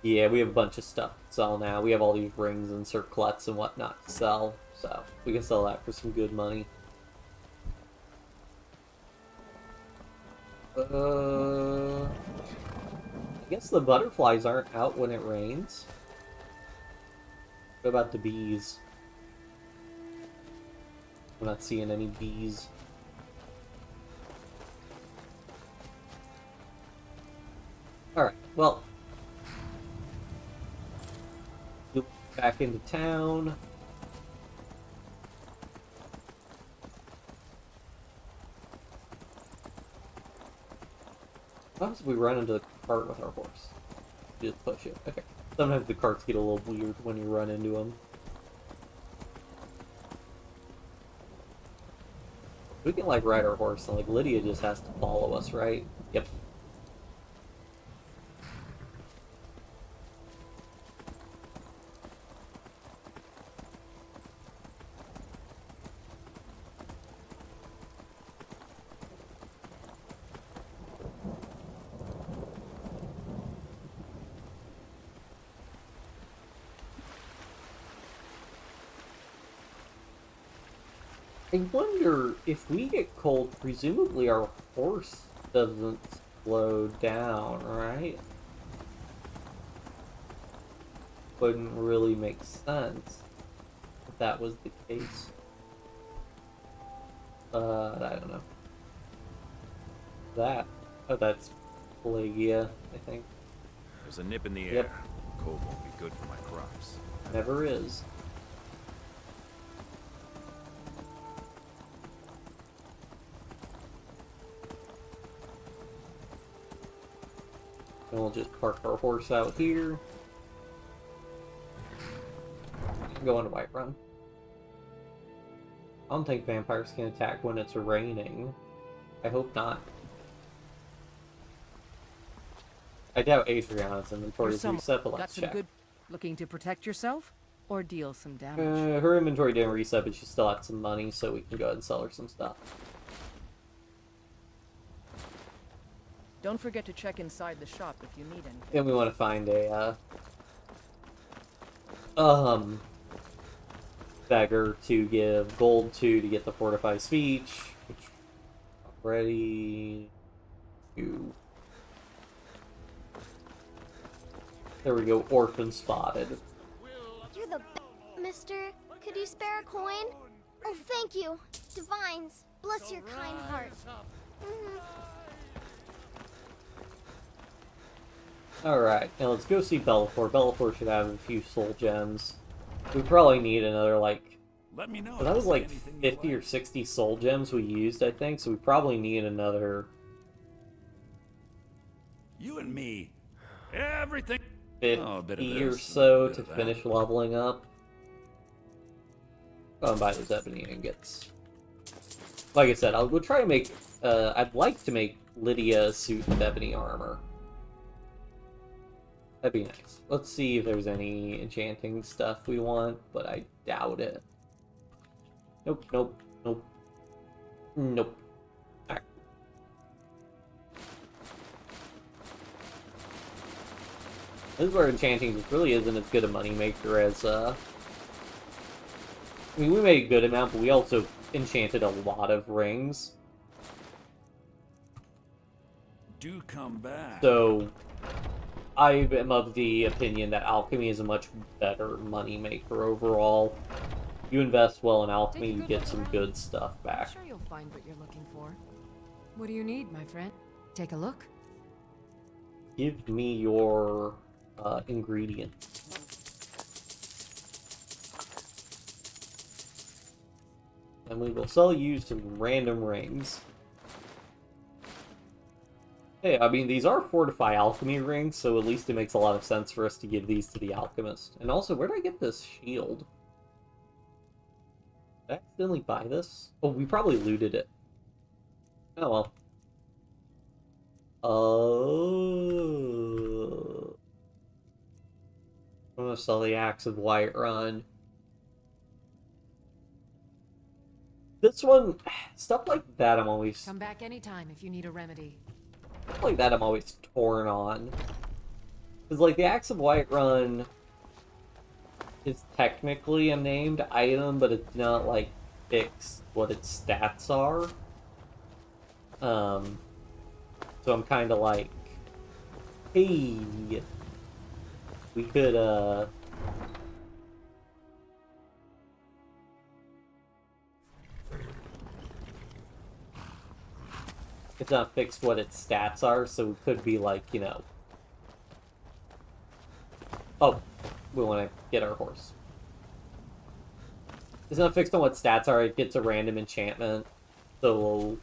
Yeah, we have a bunch of stuff to sell now. We have all these rings and circlets and whatnot to sell, so we can sell that for some good money. I guess the butterflies aren't out when it rains. What about the bees? I'm not seeing any bees. Alright, well. Back into town. What happens if we run into the cart with our horse? Just push it. Okay. Sometimes the carts get a little weird when you run into them. We can, like, ride our horse, and, like, Lydia just has to follow us, right? Yep. I wonder if we get cold, presumably our horse doesn't slow down, right? Wouldn't really make sense if that was the case. I don't know. Oh, that's Pelagia, I think. There's a nip in the air. Yep. Cold won't be good for my crops. Never is. And we'll just park our horse out here. go into Whiterun. I don't think vampires can attack when it's raining. I hope not. I doubt Adriana's inventory is reset, but Got let's some check. good looking to protect yourself or deal some damage. Her inventory didn't reset, but she still had some money, so we can go ahead and sell her some stuff. Don't forget to check inside the shop if you need anything. And we want to find a beggar to give gold to get the fortified speech, which already do. There we go, orphan spotted. You're the mister. Could you spare a coin? Oh, thank you. Divines, bless your kind heart. Alright, now let's go see Bellafor. Bellafor should have a few soul gems. We probably need another, like... Let me know. That was like 50 or 60 soul gems we used, I think, so we probably need another... You and me. Everything. 50 or so to finish leveling up. Go and buy those ebony ingots. Like I said, we'll try to make... I'd like to make Lydia a suit with ebony armor. That'd be nice. Let's see if there's any enchanting stuff we want, but I doubt it. Nope, nope, nope. Nope. Alright. This is where enchanting just really isn't as good a moneymaker as, I mean, we made a good amount, but we also enchanted a lot of rings. Do come back. So... I am of the opinion that alchemy is a much better moneymaker overall. You invest well in alchemy, you get some good stuff back. I'm sure you'll find what you're looking for. What do you need, my friend? Take a look. Give me your ingredients. And we will sell you some random rings. Hey, I mean, these are Fortify Alchemy rings, so at least it makes a lot of sense for us to give these to the Alchemist. And also, where did I get this shield? Did I accidentally buy this? Oh, we probably looted it. Oh, well. Oh. I'm gonna sell the Axe of Whiterun. This one, stuff like that I'm always... Come back anytime if you need a remedy. Stuff like that I'm always torn on. Because, like, the Axe of Whiterun is technically a named item, but it's not, like, fixed what its stats are. So I'm kind of like, hey, we could, it's not fixed what its stats are, so it could be like, you know... Oh, we want to get our horse. It's not fixed on what stats are, it gets a random enchantment. So,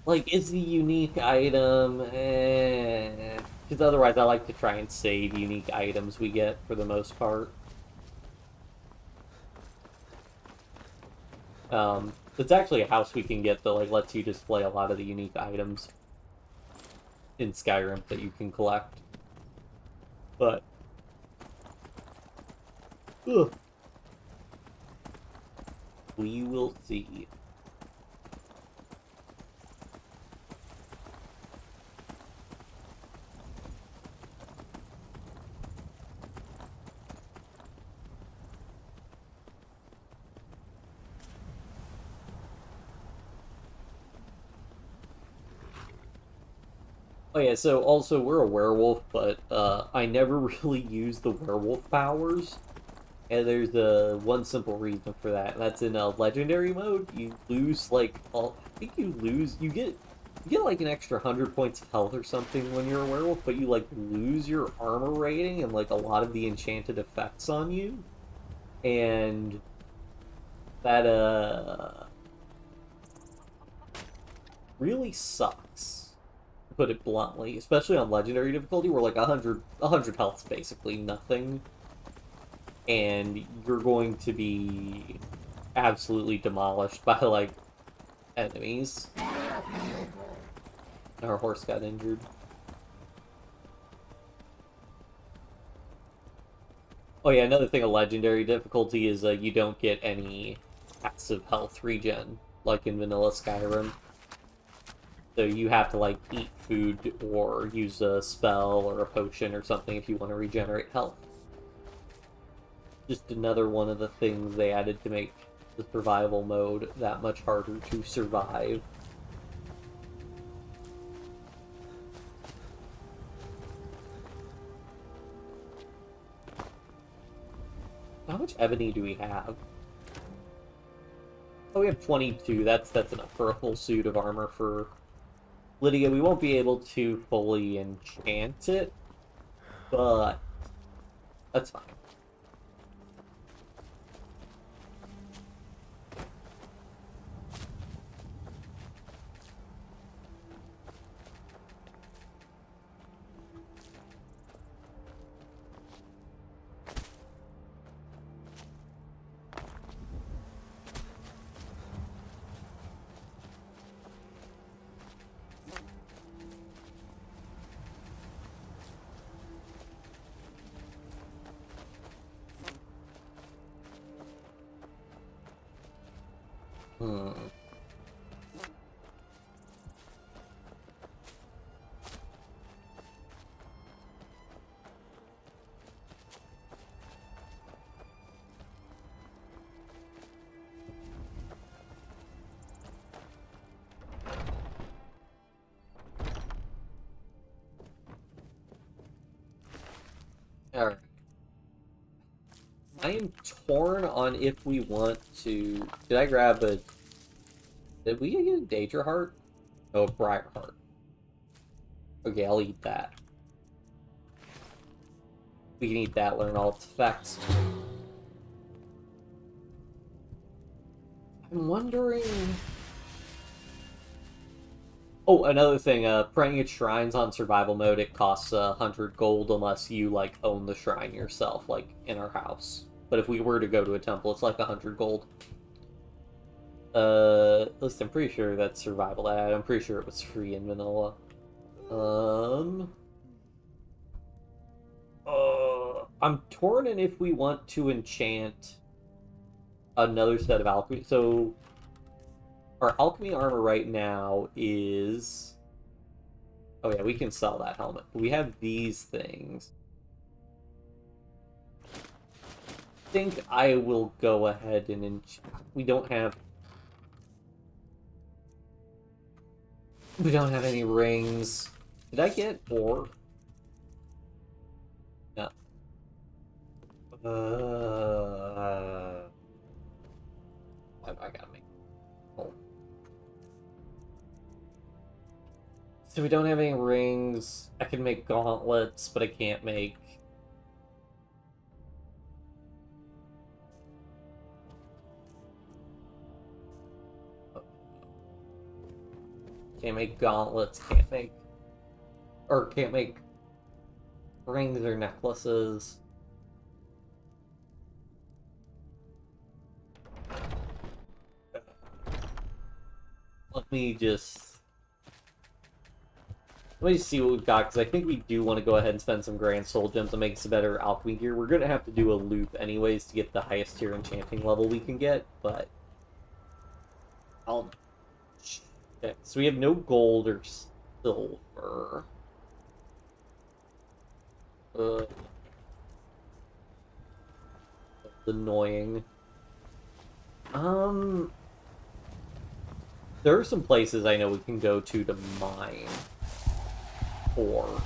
like, is the unique item... Because otherwise I like to try and save unique items we get for the most part. It's actually a house we can get that, like, lets you display a lot of the unique items in Skyrim that you can collect. But... Ugh. We will see. Oh yeah, so also we're a werewolf, but I never really use the werewolf powers. And there's one simple reason for that, and that's in a legendary mode. You lose, like, I think you get like an extra 100 points of health or something when you're a werewolf, but you, like, lose your armor rating and, like, a lot of the enchanted effects on you. And that, really sucks, to put it bluntly, especially on legendary difficulty, where, like, 100 health's basically nothing. and you're going to be absolutely demolished by, like, enemies. Our horse got injured. Oh yeah, another thing of legendary difficulty is you don't get any passive health regen, like in vanilla Skyrim. So you have to, like, eat food or use a spell or a potion or something if you want to regenerate health. Just another one of the things they added to make the survival mode that much harder to survive. How much ebony do we have? Oh, we have 22. That's enough for a full suit of armor for Lydia. We won't be able to fully enchant it, but that's fine. Alright. I am torn on if we want to... Did I grab a... Did we get a Daedra Heart? Oh, a Briar Heart. Okay, I'll eat that. We can eat that, learn all its effects. I'm wondering... Oh, another thing, praying at shrines on survival mode, it costs 100 gold unless you, like, own the shrine yourself, like, in our house. But if we were to go to a temple, it's like 100 gold. At least I'm pretty sure that's survival ad. I'm pretty sure it was free in vanilla. I'm torn in if we want to enchant another set of alchemy. So, our alchemy armor right now is... Oh yeah, we can sell that helmet. We have these things. I think I will go ahead and enchant... We don't have any rings. Did I get ore? No. Why do I gotta make... Oh. So we don't have any rings. I can make gauntlets, but I can't make... Can't make gauntlets, can't make rings or necklaces. Let me see what we've got, because I think we do want to go ahead and spend some grand soul gems to make some better alchemy gear. We're going to have to do a loop anyways to get the highest tier enchanting level we can get, but I'll check. So we have no gold or silver. That's annoying. There are some places I know we can go to mine ore.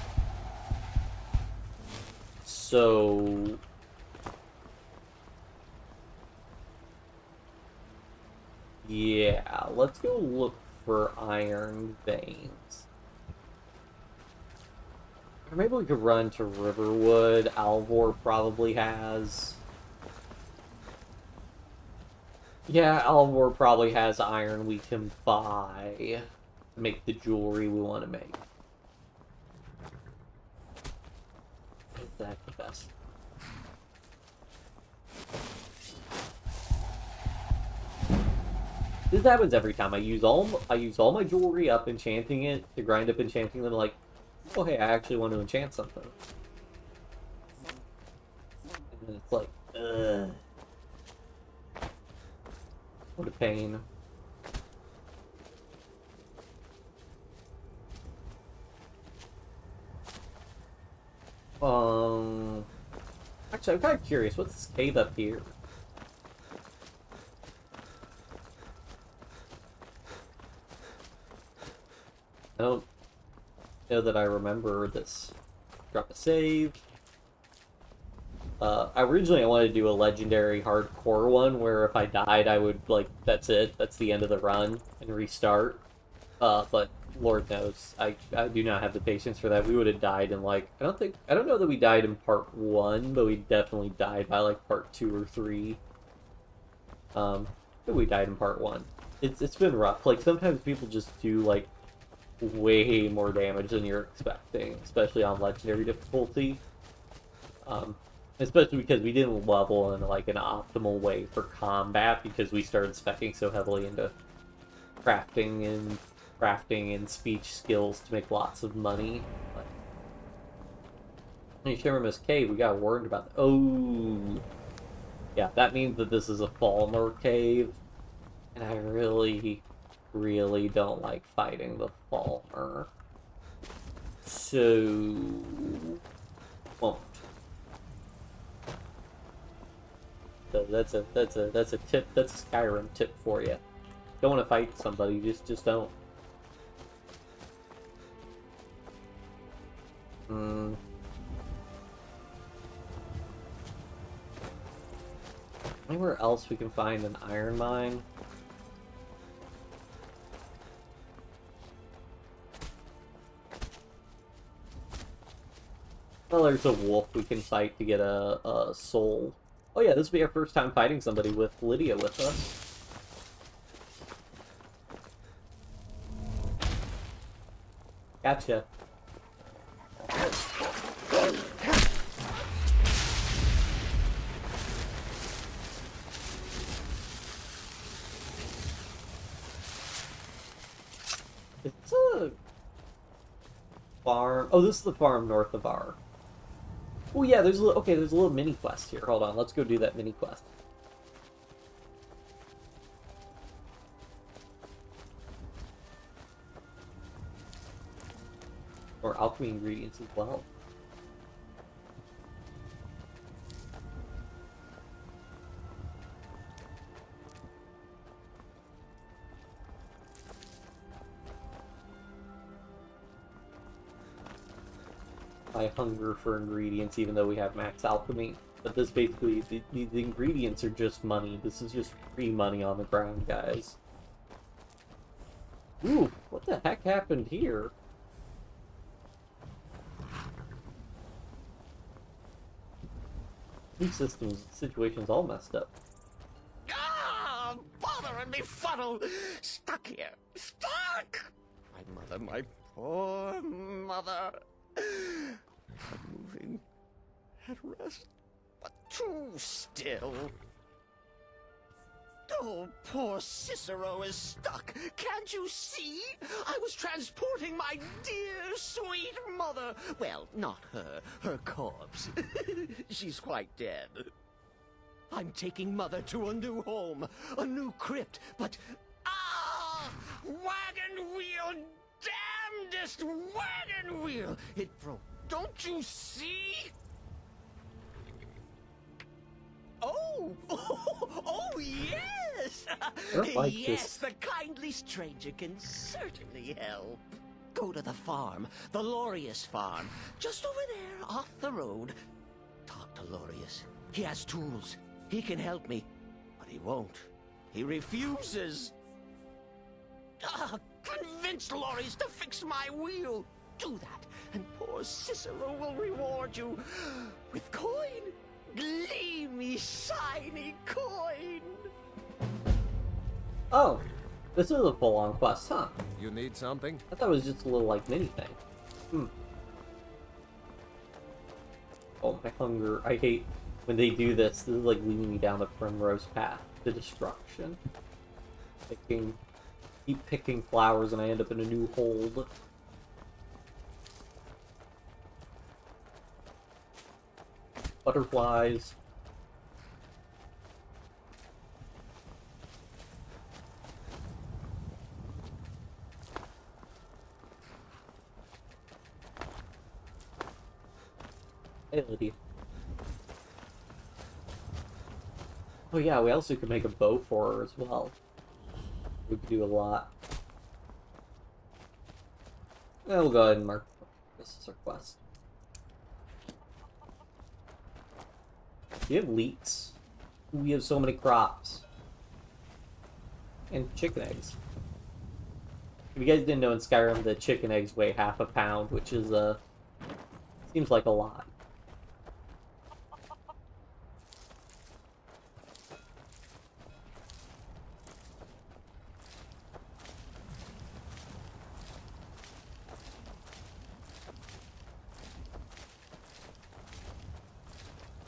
So... yeah, let's go look for iron veins. Or maybe we could run to Riverwood. Alvor probably has... yeah, Alvor probably has iron we can buy to make the jewelry we want to make. Is that the best? This happens every time. I use all my jewelry up, enchanting it, to grind up enchanting them, like, oh hey, I actually want to enchant something. And then it's like, ugh. What a pain. Actually, I'm kind of curious. What's this cave up here? I don't know that I remember this. Drop a save. Originally I wanted to do a legendary hardcore one where if I died I would, like, that's it. That's the end of the run and restart. But Lord knows, I do not have the patience for that. We would have died in, like, I don't know that we died in part 1, but we definitely died by, like, part 2 or 3. I think we died in part 1. It's been rough. Like, sometimes people just do, like, way more damage than you're expecting, especially on legendary difficulty. Especially because we didn't level in, like, an optimal way for combat because we started specking so heavily into crafting and speech skills to make lots of money. But in Shimmerman's Cave, we got warned about oh, yeah, that means that this is a Thalmor cave, and I really don't like fighting the Thalmor, so won't. So that's a tip. That's a Skyrim tip for you. Don't want to fight somebody, just don't. Anywhere else we can find an iron mine? Well, there's a wolf we can fight to get a soul. Oh yeah, this will be our first time fighting somebody with Lydia with us. Gotcha. It's a farm. Oh, this is the farm north of our. Oh yeah, there's a little mini quest here. Hold on, let's go do that mini quest. Or alchemy ingredients as well. I hunger for ingredients even though we have max alchemy. But this basically, the ingredients are just money. This is just free money on the ground, guys. Ooh, what the heck happened here? These situation's all messed up. Ah, bothering me funnel! Stuck here! Stuck! My poor mother. Moving at rest, but too still. Oh, poor Cicero is stuck. Can't you see? I was transporting my dear, sweet mother. Well, not her corpse. She's quite dead. I'm taking Mother to a new home, a new crypt, but... Ah! Wagon wheel! Damnedest wagon wheel! It broke. Don't you see? Oh! Oh, yes! Like Yes, this. the kindly stranger can certainly help. Go to the farm, the Lorius farm, just over there, off the road. Talk to Lorius. He has tools. He can help me. But he won't. He refuses. Convince Lorius to fix my wheel. Do that, and poor Cicero will reward you with coin. Gleamy, shiny coin. Oh, this is a full-on quest, huh? You need something? I thought it was just a little, like, mini thing. Oh, my hunger. I hate when they do this. This is like leading me down the primrose path to destruction. keep picking flowers, and I end up in a new hold. Butterflies. Hey, Lydia. Oh yeah, we also could make a boat for her as well. We could do a lot. We'll go ahead and mark this as our quest. Do you have leeks? We have so many crops. And chicken eggs. If you guys didn't know, in Skyrim the chicken eggs weigh half a pound, which is seems like a lot.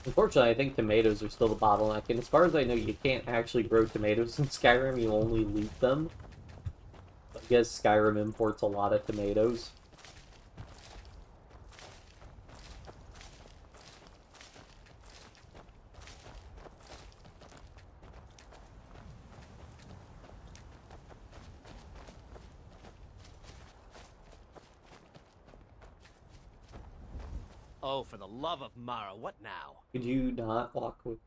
Unfortunately, I think tomatoes are still the bottleneck, and as far as I know, you can't actually grow tomatoes in Skyrim, you only loot them. I guess Skyrim imports a lot of tomatoes. Oh, for the love of Mara, what now? Could you not walk with...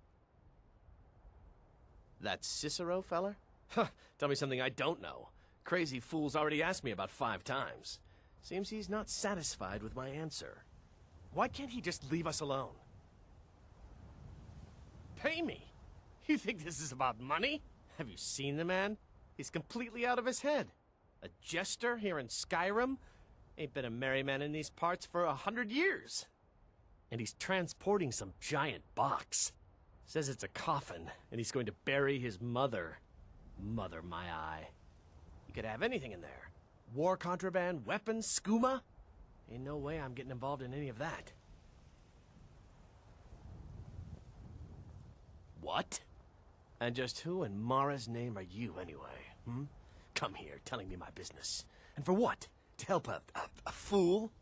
That Cicero feller? Huh, tell me something I don't know. Crazy fool's already asked me about 5 times. Seems he's not satisfied with my answer. Why can't he just leave us alone? Pay me? You think this is about money? Have you seen the man? He's completely out of his head. A jester here in Skyrim? Ain't been a merry man in these parts for 100 years. And he's transporting some giant box. Says it's a coffin, and he's going to bury his mother. Mother, my eye. You could have anything in there. War contraband, weapons, skooma. Ain't no way I'm getting involved in any of that. What? And just who in Mara's name are you, anyway? Hmm? Come here, telling me my business. And for what? To help a fool?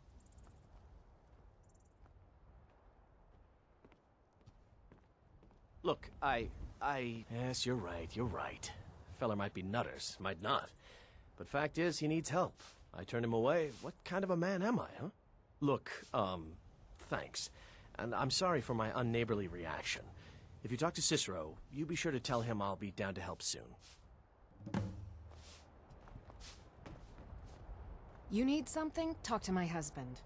Look, Yes, you're right. Feller might be nutters, might not. But fact is, he needs help. I turned him away. What kind of a man am I, huh? Look, thanks. And I'm sorry for my unneighborly reaction. If you talk to Cicero, you be sure to tell him I'll be down to help soon. You need something? Talk to my husband,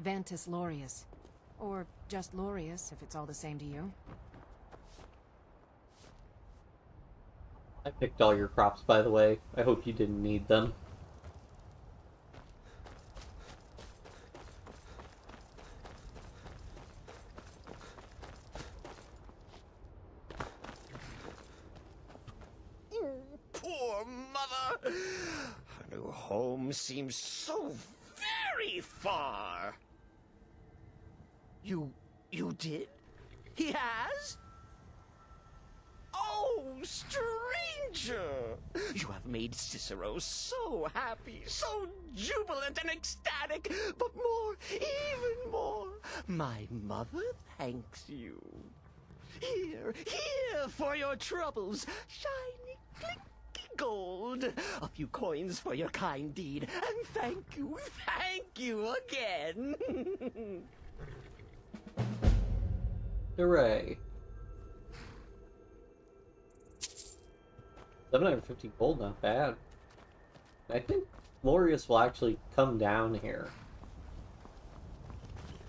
Vantus Lorius. Or just Lorius, if it's all the same to you. I picked all your crops, by the way. I hope you didn't need them. Poor mother! Her new home seems so very far. You did? He has? Oh, stranger! You have made Cicero so happy, so jubilant and ecstatic, but more, even more, my mother thanks you. Here for your troubles, shiny, clinky gold, a few coins for your kind deed, and thank you again. Hooray. 750 gold, not bad. I think Glorious will actually come down here.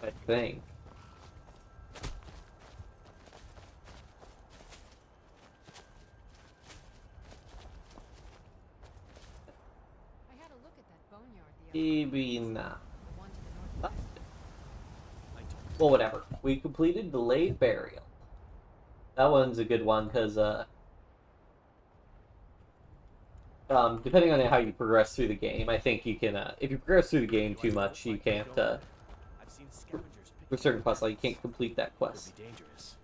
I think. I had a look at that boneyard the other Maybe not. the one to the northwest. Well, whatever. We completed Delayed Burial. That one's a good one, because, depending on how you progress through the game, I think you can, if you progress through the game too much, you can't, I've seen scavengers pick for certain quests, like, you can't complete that could quest. be dangerous.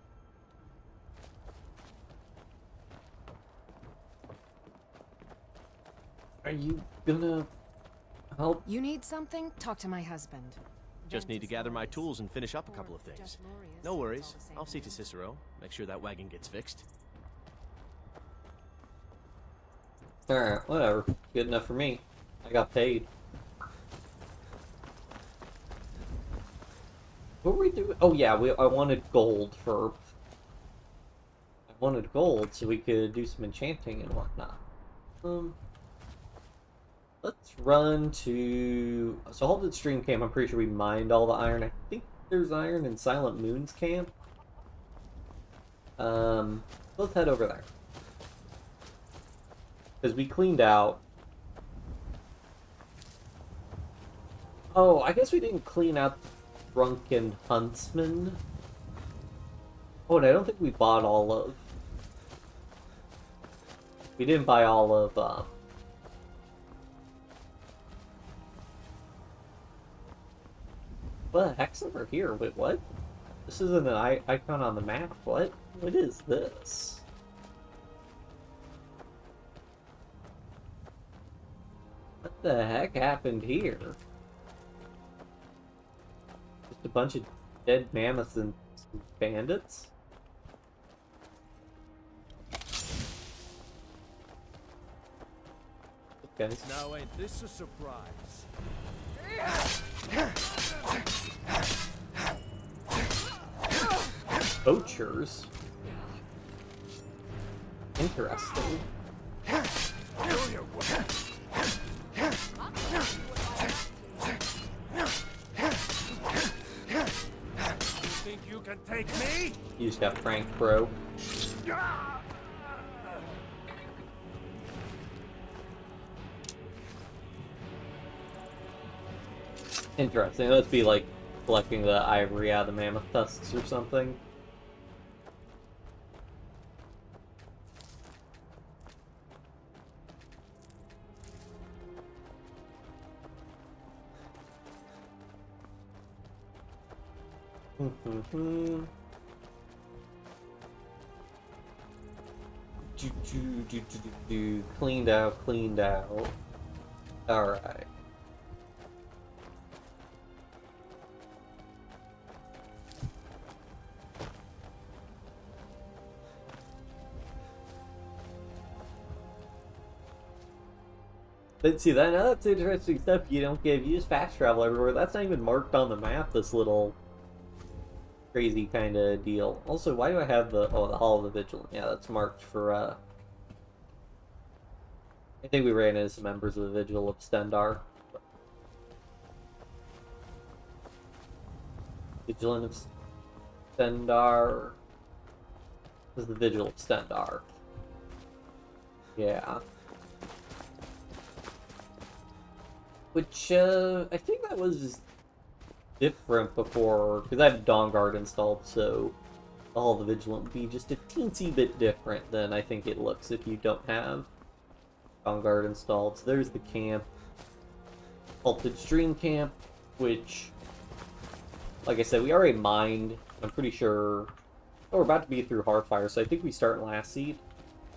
Are you gonna help? You need something? Talk to my husband. Just need to gather my tools and finish up a couple of Or things. just Lorius, No it's worries. all the same I'll see to to me. Cicero. Make sure that wagon gets fixed. Alright, whatever. Good enough for me. I got paid. What were we doing? Oh yeah, I wanted gold for... I wanted gold so we could do some enchanting and whatnot. Let's run to... So Halted Stream Camp, I'm pretty sure we mined all the iron. I think there's iron in Silent Moon's camp. Let's head over there. Because we cleaned out... Oh, I guess we didn't clean out Drunken Huntsman. Oh, and I don't think we bought all of... We didn't buy all of, What the heck's over here? Wait, what? This isn't an icon on the map. What? What is this? What the heck happened here? Just a bunch of dead mammoths and some bandits? Okay. Now ain't this a surprise? Poachers? Interesting. Think you can take me? You just got pranked, bro. Interesting. Let's be like collecting the ivory out of the mammoth tusks or something. Cleaned out, cleaned out. Alright. But see, that's interesting stuff. You don't get, you just fast travel everywhere. That's not even marked on the map, this little crazy kind of deal. Also, why do I have the Hall of the Vigilant? Yeah, that's marked for, I think we ran into some members of the Vigil of Stendar. Vigilant of Stendar... This is the Vigil of Stendar. Yeah. Which, I think that was different before, because I have Dawnguard installed, so all the Vigilant would be just a teensy bit different than I think it looks if you don't have Dawnguard installed. So there's the camp. Halted Stream Camp, which, like I said, we already mined. I'm pretty sure... Oh, we're about to be through Hearthfire, so I think we start in last seed.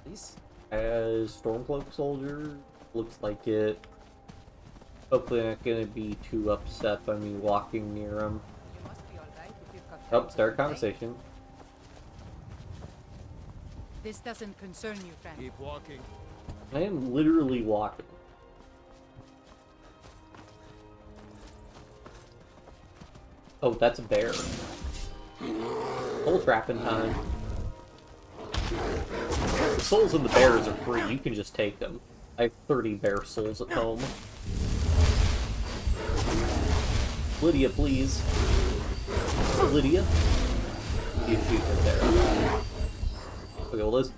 At least as Stormcloak Soldier. Looks like it. Hopefully not gonna be too upset by me walking near him. Oh, start conversation. This doesn't concern you, friend. Keep walking. I am literally walking. Oh, that's a bear. Soul trapping time. The souls in the bears are free, you can just take them. I have 30 bear souls at home. Lydia, please. Lydia. You shoot her there. Okay, well this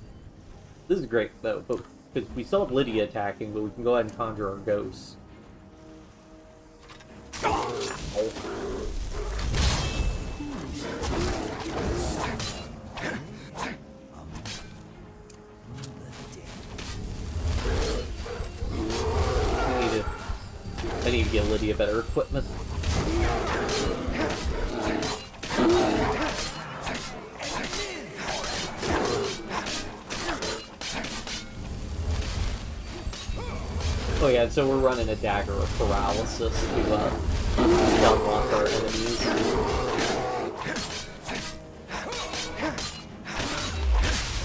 is great though, but because we still have Lydia attacking, but we can go ahead and conjure our ghosts. Oh. I need to get Lydia better equipment. Oh yeah, so we're running a dagger of paralysis to unlock our enemies.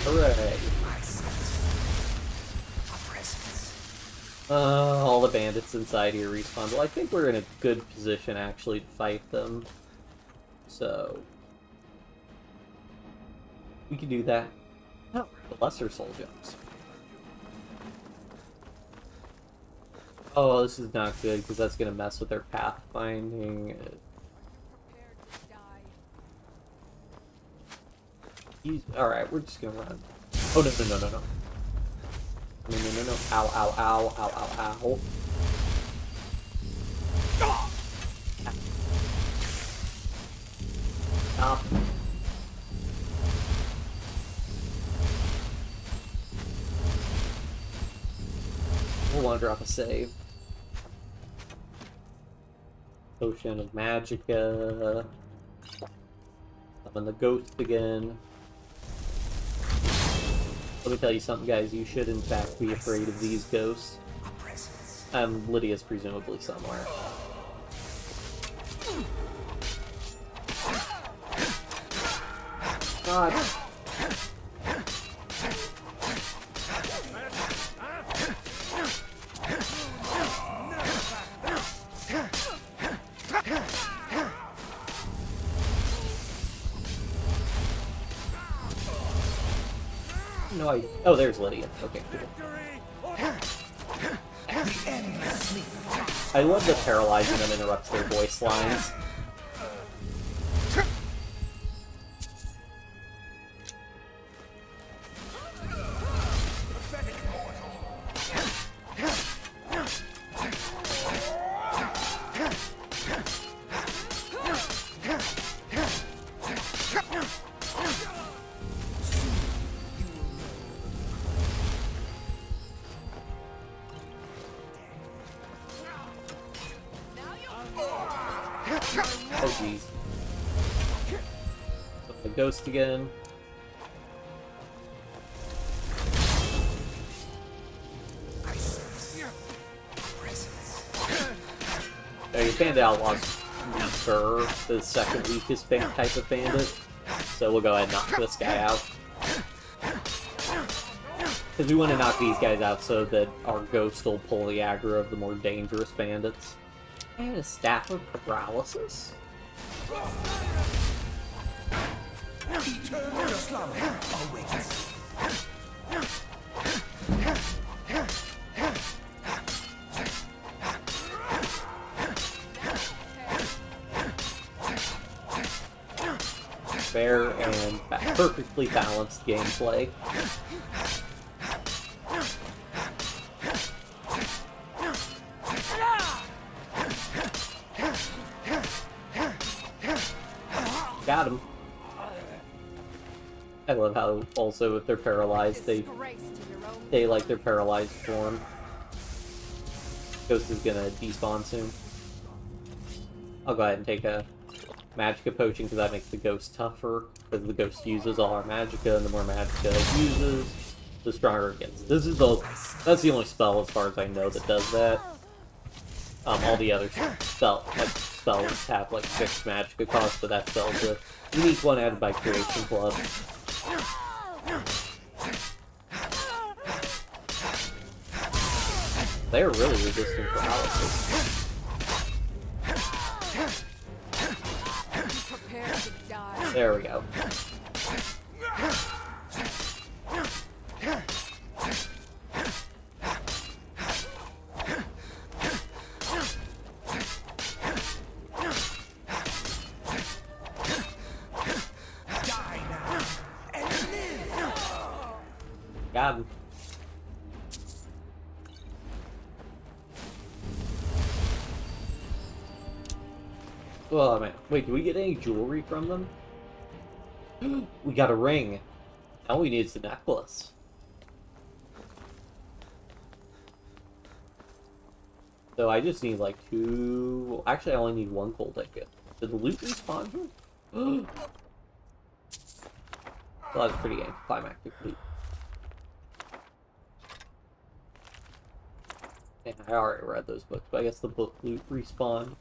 Hooray! All the bandits inside here respawn. Well, I think we're in a good position actually to fight them. So we can do that. Oh, the lesser soul gems. Oh, this is not good because that's gonna mess with their pathfinding. Alright, we're just gonna run. Oh, no. No. Ow, ow, ow, ow, ow, ow. Stop. We'll want to drop a save. Potion of Magicka. Summon the ghost again. Let me tell you something, guys. You should, in fact, be afraid of these ghosts. Lydia's presumably somewhere. God. No, oh, there's Lydia. Okay, cool. I love that paralyzing them interrupts their voice lines. Oh jeez. The ghost again. These bandit outlaws prefer the second weakest type of bandit, so we'll go ahead and knock this guy out. Because we want to knock these guys out so that our ghost will pull the aggro of the more dangerous bandits. And a staff of paralysis? Eternal slumber awaits. Fair and perfectly balanced gameplay. Got him. I love how also if they're paralyzed, they like their paralyzed form. Ghost is gonna despawn soon. I'll go ahead and take a Magicka potion because that makes the ghost tougher. Because the ghost uses all our Magicka, and the more Magicka it uses, the stronger it gets. That's the only spell, as far as I know, that does that. All the other spells have like fixed Magicka cost, but that spell's a unique one added by Creation Club. They are really resistant paralysis. There we go. Got him. Oh man, wait, do we get any jewelry from them? We got a ring. All we need is the necklace. So I just need like 2... Actually, I only need 1 gold ticket. Did the loot respawn here? Well, that's pretty anticlimactic loot. Yeah, I already read those books, but I guess the book loot respawned.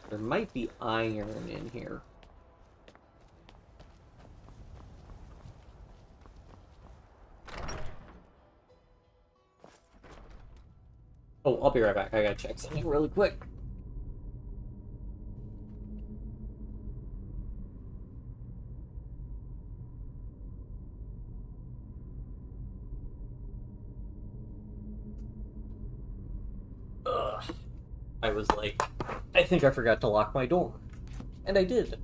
There might be iron in here. Oh, I'll be right back. I gotta check something really quick. Ugh. I was like, I think I forgot to lock my door. And I did.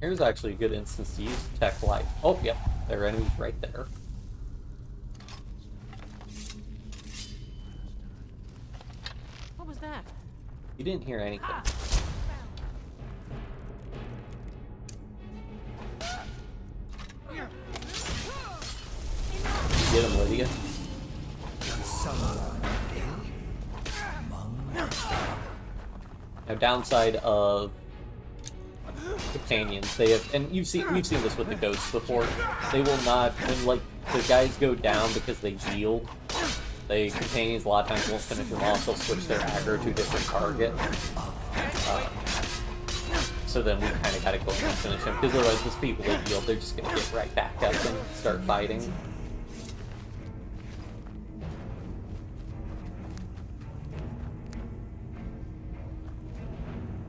Here's actually a good instance to use Tech Light. Oh, yep, there are enemies right there. What was that? You didn't hear anything. Get him, Lydia. Now, downside of companions, they have, and we've seen this with the ghosts before. They will not, when like the guys go down because they yield. The companions a lot of times won't finish them off. They'll switch their aggro to a different target. So then we kind of gotta go and finish them, because otherwise, those people that yield, they're just gonna get right back up and start fighting.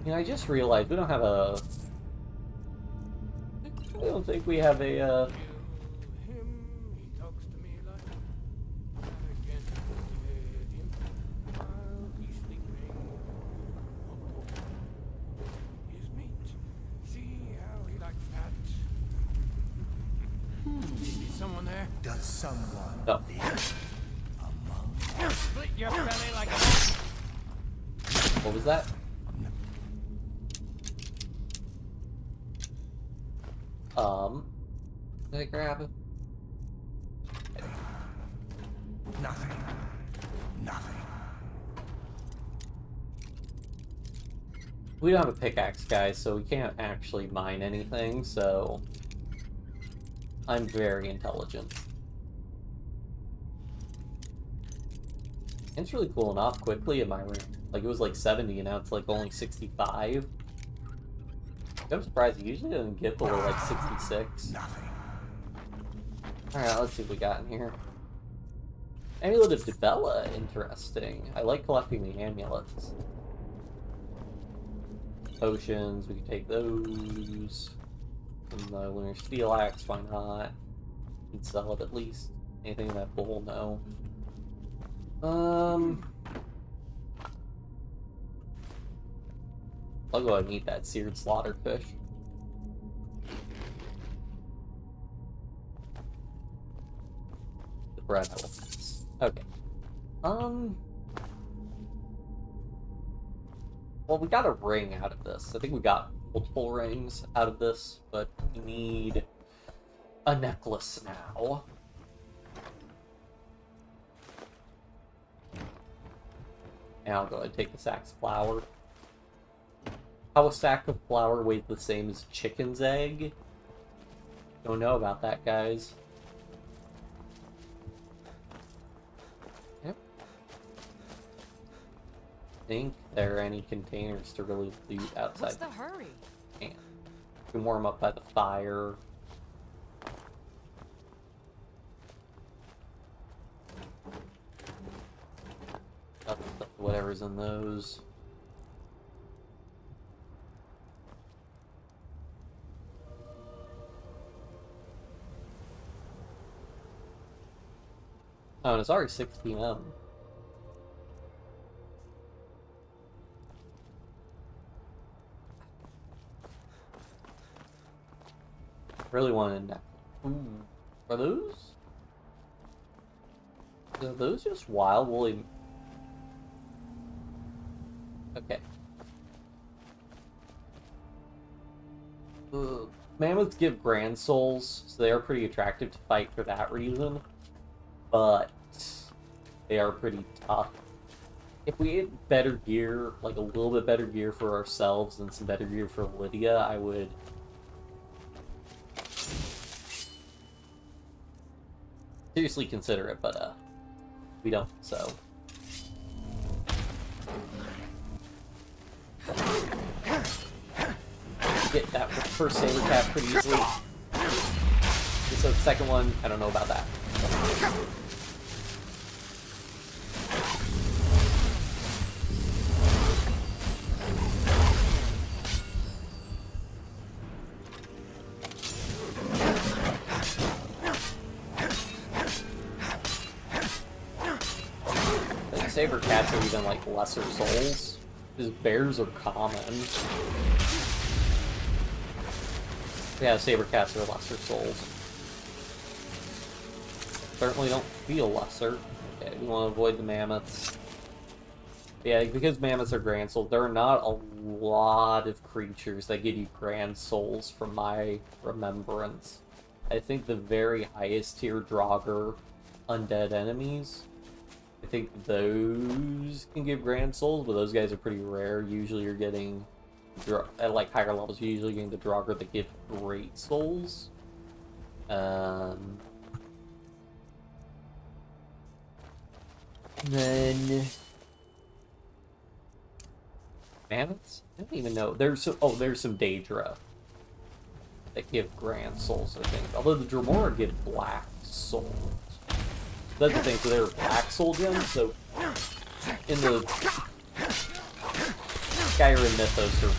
You know, I just realized we don't have a. I don't think we have a. Someone there? Does someone No. Split your belly like a... What was that? Did I grab it? Nothing. Nothing. We don't have a pickaxe, guys, so we can't actually mine anything, so I'm very intelligent. It's really cooling off quickly in my room. Like, it was like 70, and now it's like only 65. I'm surprised it usually doesn't get below like 66. Nothing. Alright, let's see what we got in here. Amulet of Debella, interesting. I like collecting the amulets. Potions, we can take those. And the Lunar Steel Axe, why not? We can sell it at least. Anything in that bowl, no. I'll go ahead and eat that seared slaughtered fish. The bread I will pass. Okay. Well, we got a ring out of this. I think we got multiple rings out of this, but we need a necklace now. And I'll go ahead and take the sack's flour. How a sack of flour weighs the same as a chicken's egg? Don't know about that, guys. Yep. Think there are any containers to really loot outside. What's the hurry? And we can warm up by the fire. Whatever's in those. Oh, and it's already 6 p.m. Really wanted that. Ooh. Are those? Are those just wild woolly? Okay. Mammoths give grand souls, so they are pretty attractive to fight for that reason. But they are pretty tough. If we had better gear, like a little bit better gear for ourselves and some better gear for Lydia, I would seriously consider it, but we don't, so. Get that first saber cap pretty easily. So the second one, I don't know about that. Saber cats are even like lesser souls, because bears are common. Yeah, saber cats are lesser souls. Certainly don't feel lesser. Okay, we want to avoid the mammoths. Yeah, because mammoths are grand souls, there are not a lot of creatures that give you grand souls from my remembrance. I think the very highest tier Draugr undead enemies, I think those can give grand souls, but those guys are pretty rare. Usually you're getting, at like higher levels, you're usually getting the Draugr that give great souls. Then mammoths? I don't even know. There's some, there's some Daedra that give grand souls, I think. Although the Dremora give black souls. That's the thing, so they're black soul gems, so in the Skyrim mythos or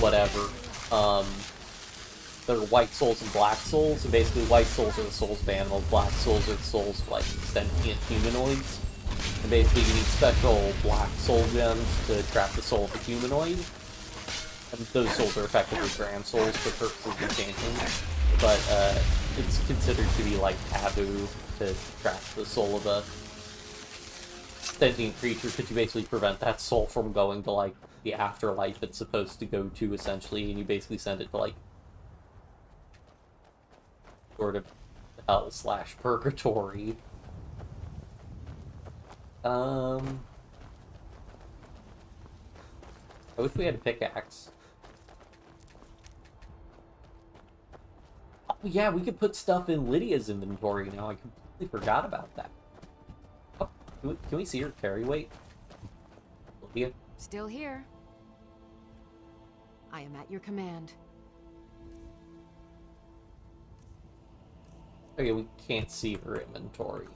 whatever, there are white souls and black souls, and basically white souls are the souls of animals, black souls are the souls of like sentient humanoids, and basically you need special black soul gems to trap the soul of a humanoid, and those souls are effectively grand souls for purposes of enchanting, but it's considered to be like taboo to trap the soul of a sentient creature, because you basically prevent that soul from going to like the afterlife it's supposed to go to, essentially, and you basically send it to like sort of hell / purgatory. I wish we had a pickaxe. Oh yeah, we could put stuff in Lydia's inventory now. I completely forgot about that. Oh, can we see her carry weight? Lydia? Still here. I am at your command. Okay, we can't see her inventory.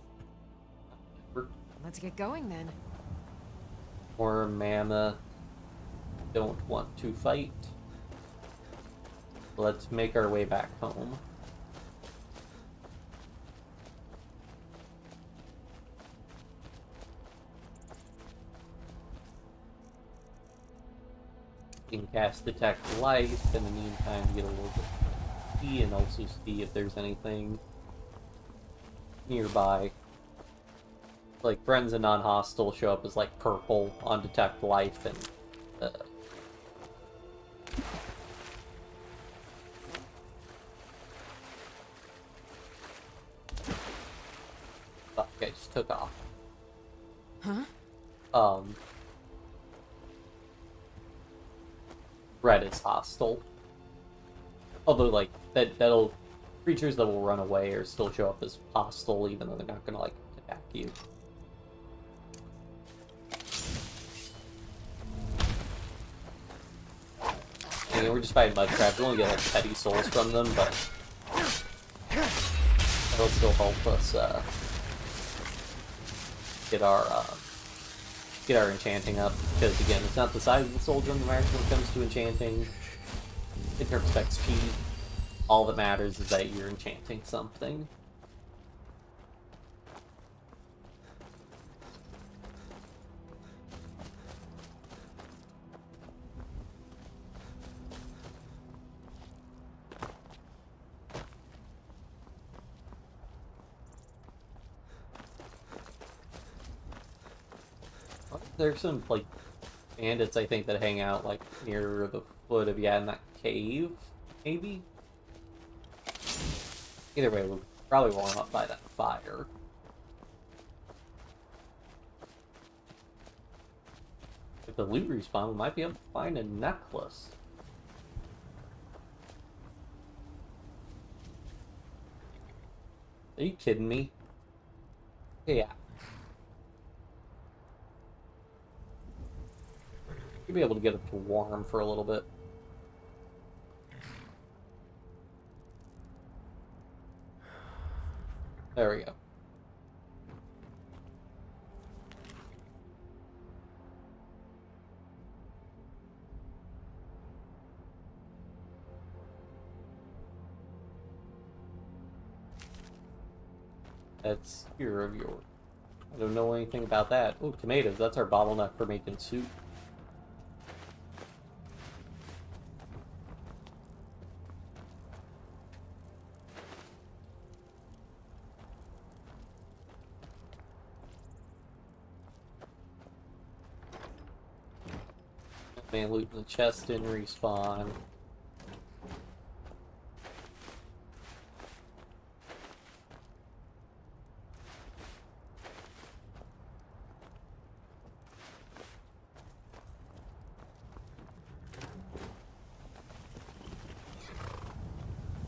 Let's get going then. Or mammoth. Don't want to fight. Let's make our way back home. You can cast Detect Life in the meantime to get a little bit of key and also see if there's anything nearby. Like friends and non-hostile show up as like purple on Detect Life, and okay, just took off. Huh? Red is hostile. Although, like, that'll... creatures that will run away or still show up as hostile, even though they're not gonna, like, attack you. I mean, we're just fighting mud crabs. We only get, like, petty souls from them, but... that'll still help us, get our enchanting up, because again, it's not the size of the soul gem that matters when it comes to enchanting. In terms of XP, all that matters is that you're enchanting something. There's some, like, bandits, I think, that hang out, like, near the foot of, in that cave. maybe? Either way, we'll probably warm up by that fire. If the loot respawn, we might be able to find a necklace. Are you kidding me? Yeah. You'll be able to get it to warm for a little bit. There we go. That's spear of yours. I don't know anything about that. Oh, tomatoes. That's our bottleneck for making soup. Man, loot in the chest didn't respawn.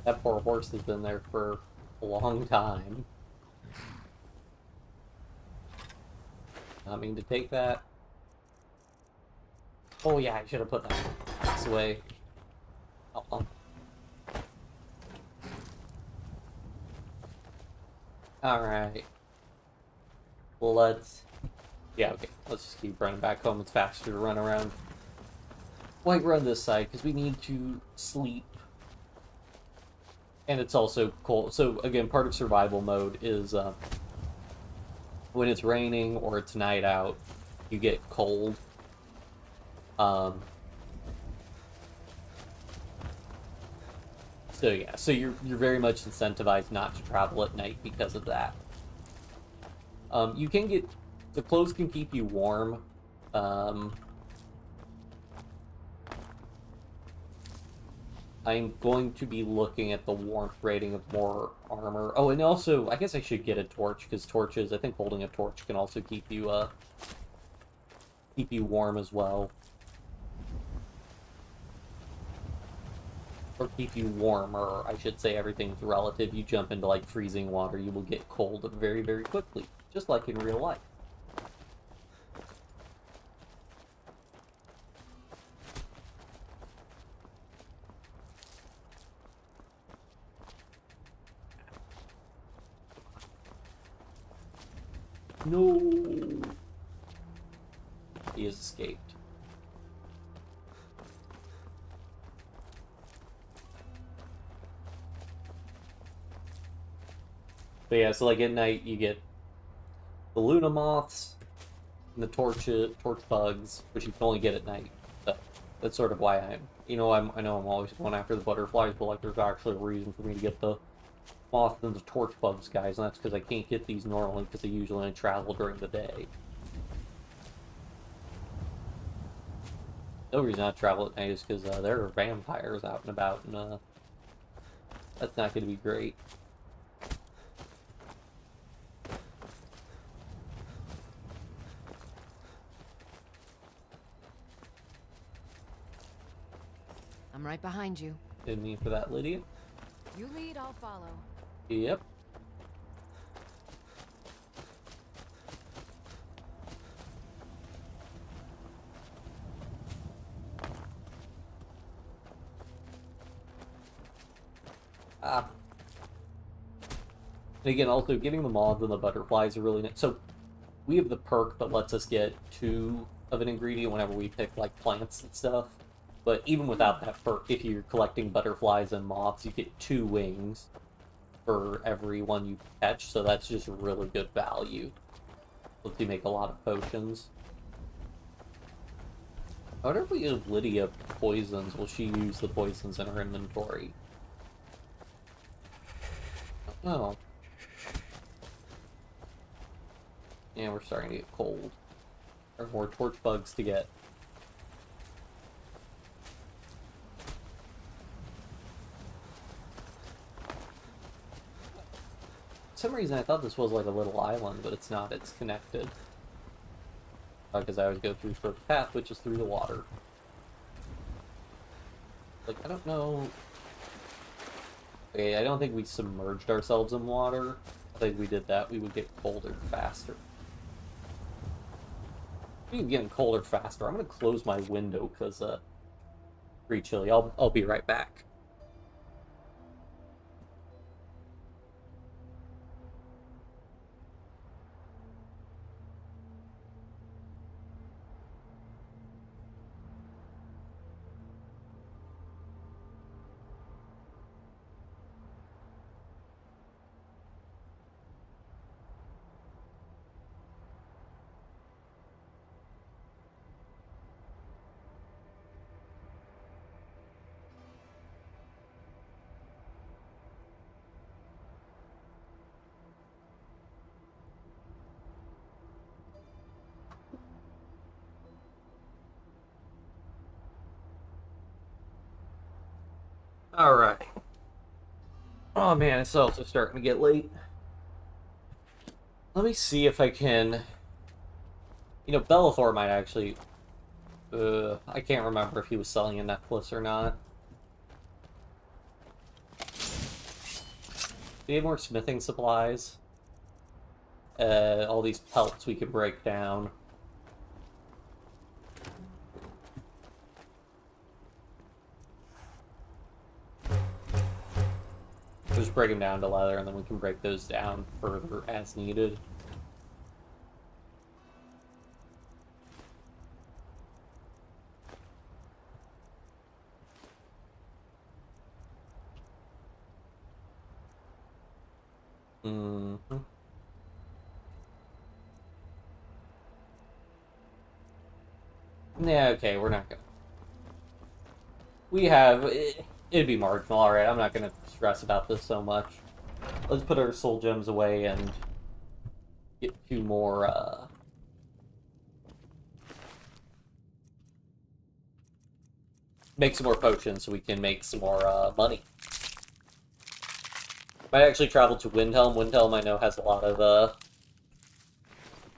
That poor horse has been there for a long time. Not mean to take that. Oh yeah, I should have put that away. Oh. Alright. Well, let's... Yeah, okay. Let's just keep running back home. It's faster to run around. White run this side, because we need to sleep. And it's also cold. So, again, part of survival mode is when it's raining or it's night out, you get cold. So yeah, so you're very much incentivized not to travel at night because of that. You can get... The clothes can keep you warm. I'm going to be looking at the warmth rating of more armor. Oh, and also, I guess I should get a torch, because torches, I think holding a torch can also keep you warm as well. Or keep you warmer, I should say. Everything's relative. You jump into, like, freezing water, you will get cold very, very quickly. Just like in real life. No! He has escaped. But yeah, so like at night you get the Luna moths and the torch bugs, which you can only get at night. So that's sort of why I know I'm always going after the butterflies, but like there's actually a reason for me to get the moths and the torch bugs, guys, and that's because I can't get these normally because they usually only travel during the day. No reason not to travel at night is because there are vampires out and about, and that's not going to be great. I'm right behind you. Didn't mean for that, Lydia. You lead, I'll follow. Yep. And again, also getting the moths and the butterflies are really nice. So we have the perk that lets us get 2 of an ingredient whenever we pick like plants and stuff. But even without that perk, if you're collecting butterflies and moths, you get 2 wings for every one you catch, so that's just really good value. Lets you make a lot of potions. I wonder if we give Lydia poisons, will she use the poisons in her inventory? Oh. Yeah, we're starting to get cold. There are more torch bugs to get. some reason I thought this was like a little island, but it's not. It's connected. Because I always go through the first path, which is through the water. Like, I don't know... Okay, I don't think we submerged ourselves in water. I think we did that, we would get colder faster. Speaking of getting colder faster, I'm gonna close my window because pretty chilly. I'll be right back. Alright. Oh man, it's also starting to get late. Let me see if I can... You know, Bellathor might actually... I can't remember if he was selling a necklace or not. Do you have more smithing supplies? All these pelts we could break down. Just break them down to leather, and then we can break those down further as needed. Yeah, okay, we're not gonna... We have... It'd be marginal, alright, I'm not gonna stress about this so much. Let's put our soul gems away and get 2 more, make some more potions so we can make some more, money. Might actually travel to Windhelm. Windhelm, I know, has a lot of,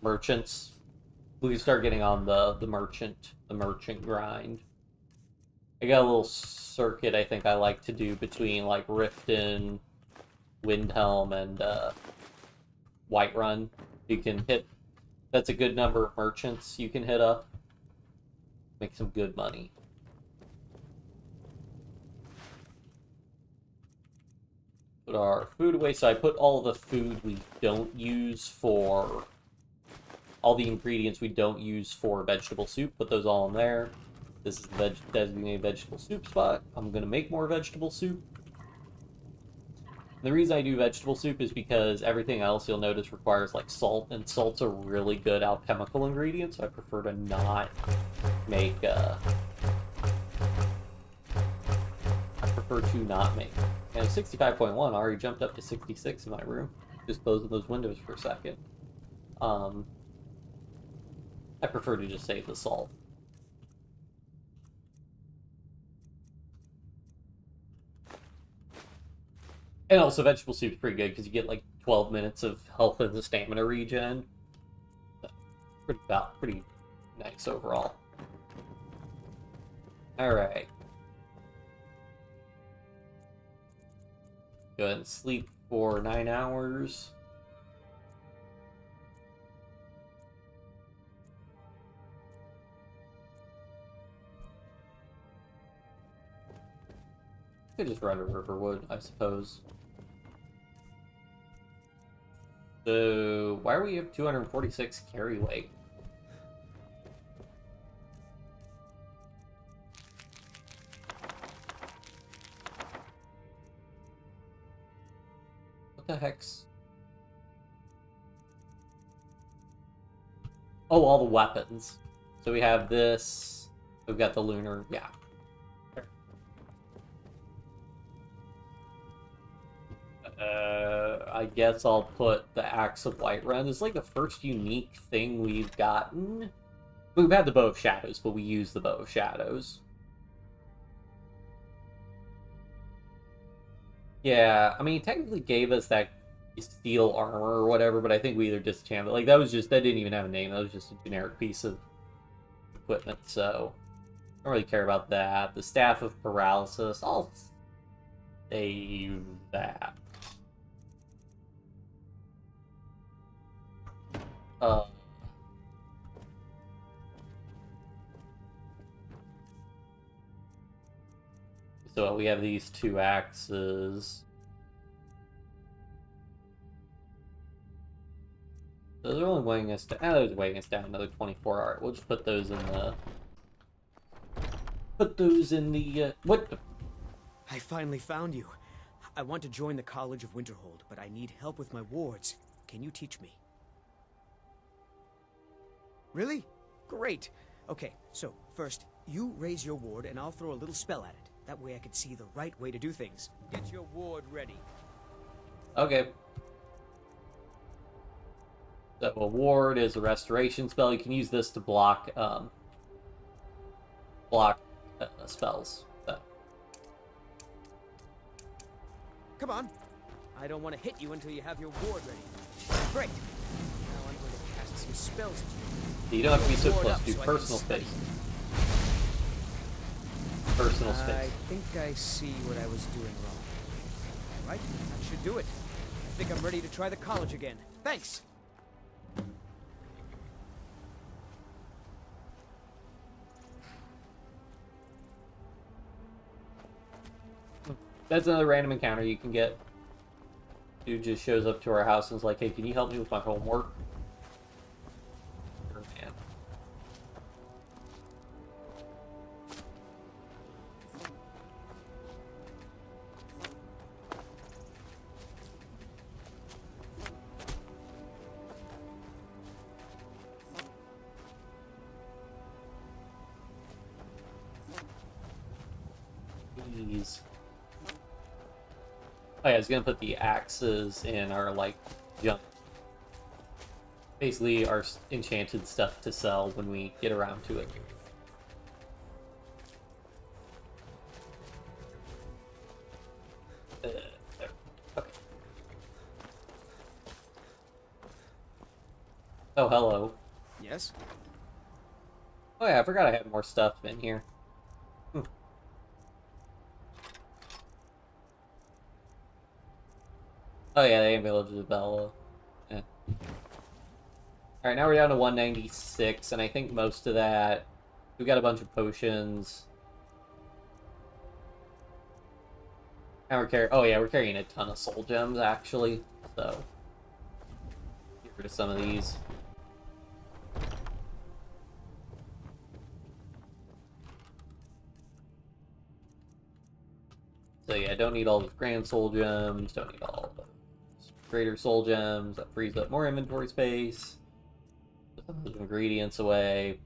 merchants. We can start getting on the merchant grind. I got a little circuit I think I like to do between, like, Riften, Windhelm, and, Whiterun. You can hit... That's a good number of merchants you can hit up. Make some good money. Put our food away. So I put all the food we don't use for... All the ingredients we don't use for vegetable soup. Put those all in there. This is the designated vegetable soup spot. I'm going to make more vegetable soup. The reason I do vegetable soup is because everything else you'll notice requires like salt, and salt's a really good alchemical ingredient, so I prefer to not make, I prefer to not make. And 65.1 already jumped up to 66 in my room. Just closing those windows for a second. I prefer to just save the salt. And also, vegetable soup's pretty good because you get like 12 minutes of health and the stamina regen. Pretty nice overall. Alright. Go ahead and sleep for 9 hours. Could just run to Riverwood, I suppose. So, why are we at 246 carry weight? What the heck's... Oh, all the weapons. So we have this. We've got the lunar. Yeah. I guess I'll put the Axe of Whiterun. It's like the first unique thing we've gotten. We've had the Bow of Shadows, but we use the Bow of Shadows. Yeah, I mean, he technically gave us that... steel armor or whatever, but I think we either disenchanted. Like, that didn't even have a name. That was just a generic piece of equipment, so I don't really care about that. The Staff of Paralysis, I'll save that. So we have these 2 axes. So they're only weighing us down. They're weighing us down another 24. Alright, we'll just put those in the... what? I finally found you. I want to join the College of Winterhold, but I need help with my wards. Can you teach me? Really? Great. Okay, so first, you raise your ward and I'll throw a little spell at it. That way I can see the right way to do things. Get your ward ready. Okay. So a ward is a restoration spell. You can use this to block spells. So. Come on. I don't want to hit you until you have your ward ready. Great. Now I'm going to cast some spells at you. You don't have to be so close to personal space. Personal space. I think I see what I was doing wrong. All right, that should do it. I think I'm ready to try the college again. Thanks. That's another random encounter you can get. Dude just shows up to our house and is like, hey, can you help me with my homework? Sure, man. Please. Oh yeah, I was gonna put the axes in our, like, junk. Basically, our enchanted stuff to sell when we get around to it. There. Okay. Oh, hello. Yes? Oh yeah, I forgot I had more stuff in here. Oh yeah, the Ambulance of Bella. Yeah. Alright, now we're down to 196, and I think most of that... We've got a bunch of potions. And we're carrying... Oh yeah, we're carrying a ton of soul gems, actually. So... Get rid of some of these. So yeah, don't need all the grand soul gems, don't need all the greater soul gems, that frees up more inventory space. Put some of those ingredients away.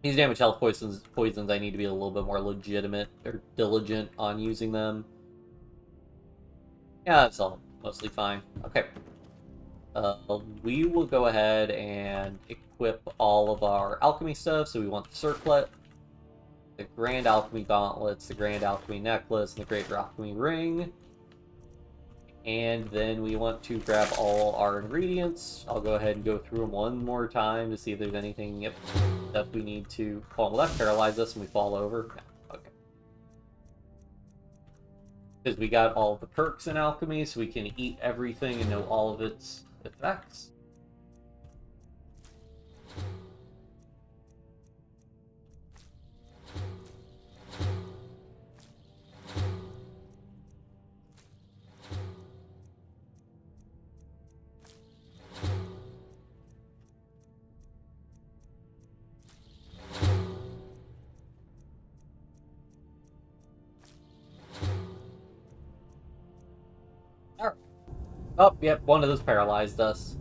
These damage health poisons I need to be a little bit more legitimate or diligent on using them. Yeah, that's all mostly fine. Okay. We will go ahead and equip all of our alchemy stuff. So we want the circlet, the Grand Alchemy Gauntlets, the Grand Alchemy Necklace, and the Greater Alchemy Ring. And then we want to grab all our ingredients. I'll go ahead and go through them one more time to see if there's anything that we need to... Oh, well, that paralyzed us and we fall over. No. Okay. Because we got all the perks in alchemy, so we can eat everything and know all of its effects. Oh, yep, one of those paralyzed us.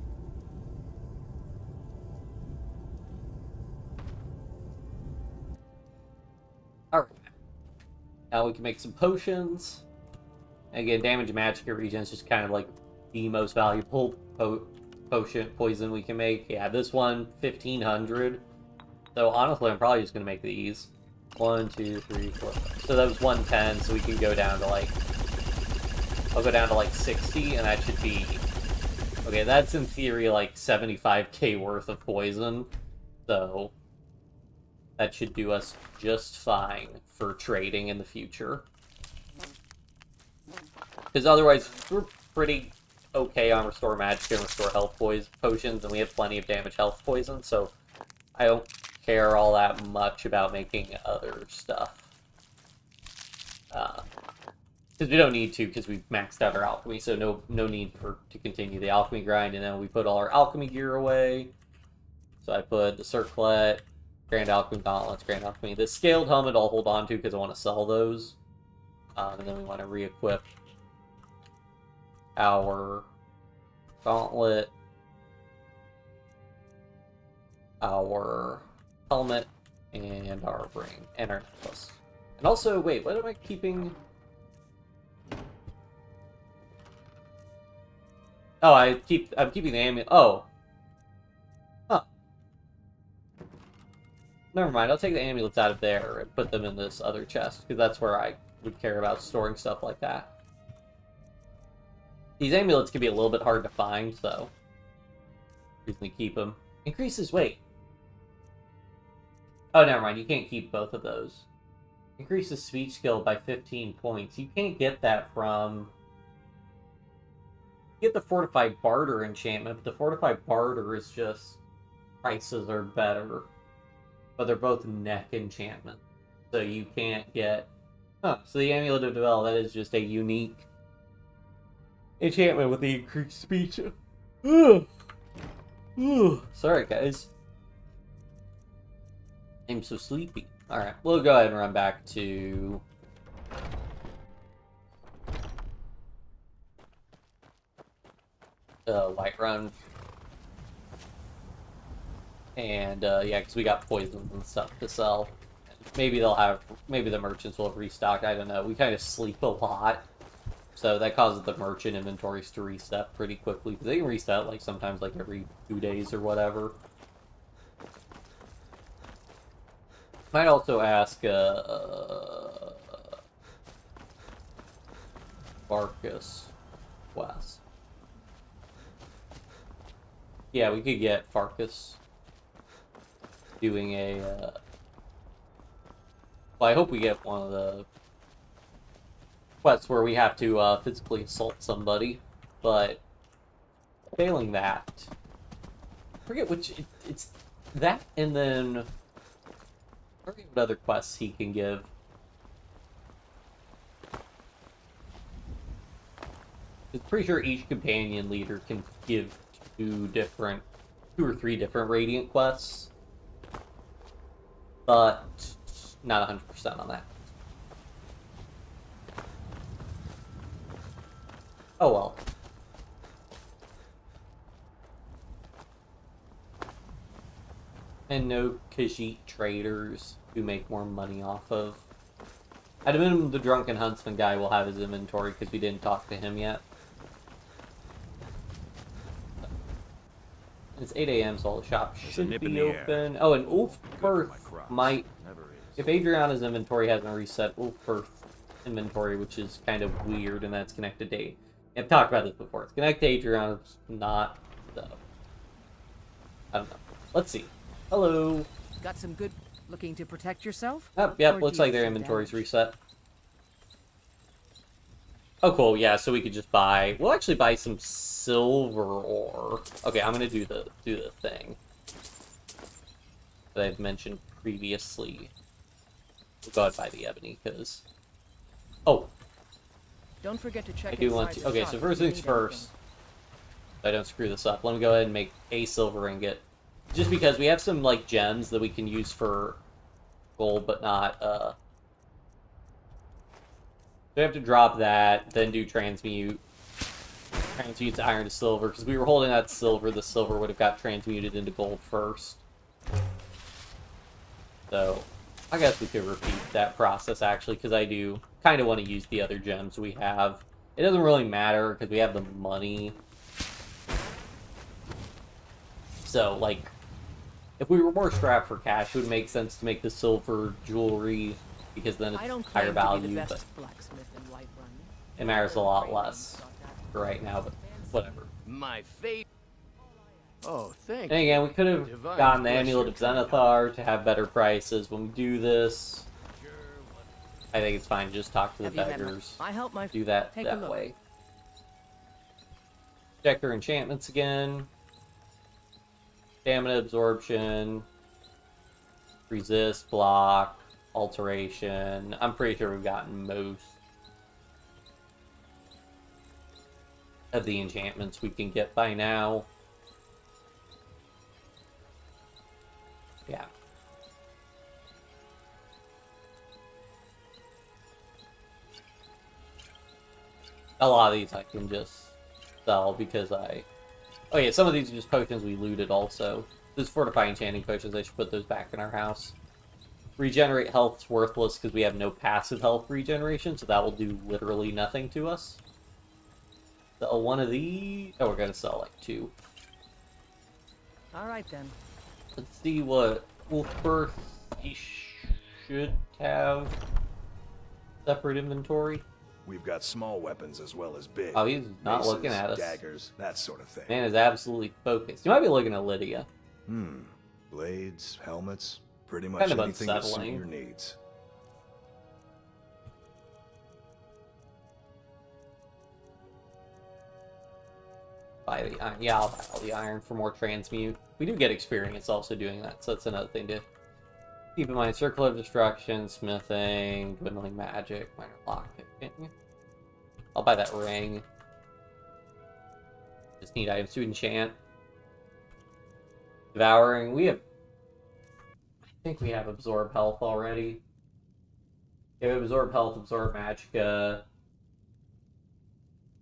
Alright. Now we can make some potions. Again, damage and magic regen is just kind of like the most valuable poison we can make. Yeah, this one, 1500. So honestly, I'm probably just going to make these. 1, 2, 3, 4. So that was 110, so we can go down to like I'll go down to like 60, and that should be... Okay, that's in theory like 75k worth of poison, so that should do us just fine for trading in the future. Because otherwise, we're pretty okay on Restore Magic and Restore Health potions, and we have plenty of damage health poison, so I don't care all that much about making other stuff. Because we don't need to, because we've maxed out our alchemy, so no need to continue the alchemy grind, and then we put all our alchemy gear away. So I put the circlet, Grand Alchemy Gauntlets, Grand Alchemy. The Scaled Helmet I'll hold on to because I want to sell those. And then we want to re-equip our Gauntlet, our helmet, and our ring, and our necklace. And also, wait, what am I keeping? Oh, I'm keeping the amulet. Oh. Huh. Never mind, I'll take the amulets out of there and put them in this other chest, because that's where I would care about storing stuff like that. These amulets can be a little bit hard to find, so reason to keep them. Increases weight. Oh, never mind, you can't keep both of those. Increases speech skill by 15 points. You can't get that from... You get the Fortified Barter enchantment, but the Fortified Barter is just... Prices are better. But they're both neck enchantment. So you can't get... Huh, so the Amulet of Development, that is just a unique enchantment with the increased speech. Ugh. Ugh. Sorry, guys. I'm so sleepy. Alright, we'll go ahead and run back to... Whiterun. And, yeah, because we got poisons and stuff to sell. Maybe maybe the merchants will have restocked, I don't know. We kind of sleep a lot. So that causes the merchant inventories to reset pretty quickly. Because they can reset, like, sometimes, like, every 2 days or whatever. Might also ask, Farkas West. Yeah, we could get Farkas doing a, well, I hope we get one of the quests where we have to, physically assault somebody, but failing that, I forget which, it's that, and then, I forget what other quests he can give. I'm pretty sure each companion leader can give two or three different Radiant quests, but not 100% on that. Oh well. And no Khajiit traders who make more money off of. At a minimum, the Drunken Huntsman guy will have his inventory because we didn't talk to him yet. It's 8 a.m., so all the shops should be open. Oh, and Ulfberth might... If Adriana's inventory hasn't reset, Ulfberth's inventory, which is kind of weird, and that's connected to... I've talked about this before. It's connected to Adriana's, not... So, I don't know. Let's see. Hello. Got some good... Looking to protect yourself? Oh, yep, looks like their inventory's reset. Oh, cool, yeah, so we could just buy... We'll actually buy some silver ore. Okay, I'm gonna do the thing that I've mentioned previously. We'll go ahead and buy the ebony, because... Oh! Don't forget to check. I do want to... Okay, so first things first. So I don't screw this up. Let me go ahead and make a silver ingot. Just because we have some, like, gems that we can use for gold, but not, we have to drop that, then do transmute. Transmute to iron to silver, because we were holding that silver, the silver would have got transmuted into gold first. So, I guess we could repeat that process, actually, because I do kind of want to use the other gems we have. It doesn't really matter, because we have the money. So, like, if we were more strapped for cash, it would make sense to make the silver jewelry, because then it's higher value. But... It matters a lot less for right now, but whatever. My fate. Oh, thank And again, we could have Divine gotten the bless Amulet your of kind Zenithar to have better prices when we do this. I think it's fine to just talk to the beggars. I help my Do that Take a that look. way. Check her enchantments again. Stamina absorption. Resist, block, alteration. I'm pretty sure we've gotten most of the enchantments we can get by now. Yeah. A lot of these I can just sell because oh yeah, some of these are just potions we looted also. Those fortifying enchanting potions, I should put those back in our house. Regenerate health's worthless because we have no passive health regeneration, so that will do literally nothing to us. Sell one of these. Oh, we're gonna sell like 2. Alright then. Let's see what Wolfbirth he should have. Separate inventory. We've got small weapons as well as big. Oh, he's not Maces, looking at us. Daggers, that sort of thing. Man is absolutely focused. You might be looking at Lydia. Blades, helmets, pretty much Kind of anything to suit unsettling. your needs. Buy the iron. Yeah, I'll buy all the iron for more transmute. We do get experience also doing that, so that's another thing to keep in mind. Circle of Destruction, smithing, dwindling magic, minor lockpicking. I'll buy that ring. Just need items to enchant. Devouring. I think we have absorb health already. We have absorb health, absorb magicka.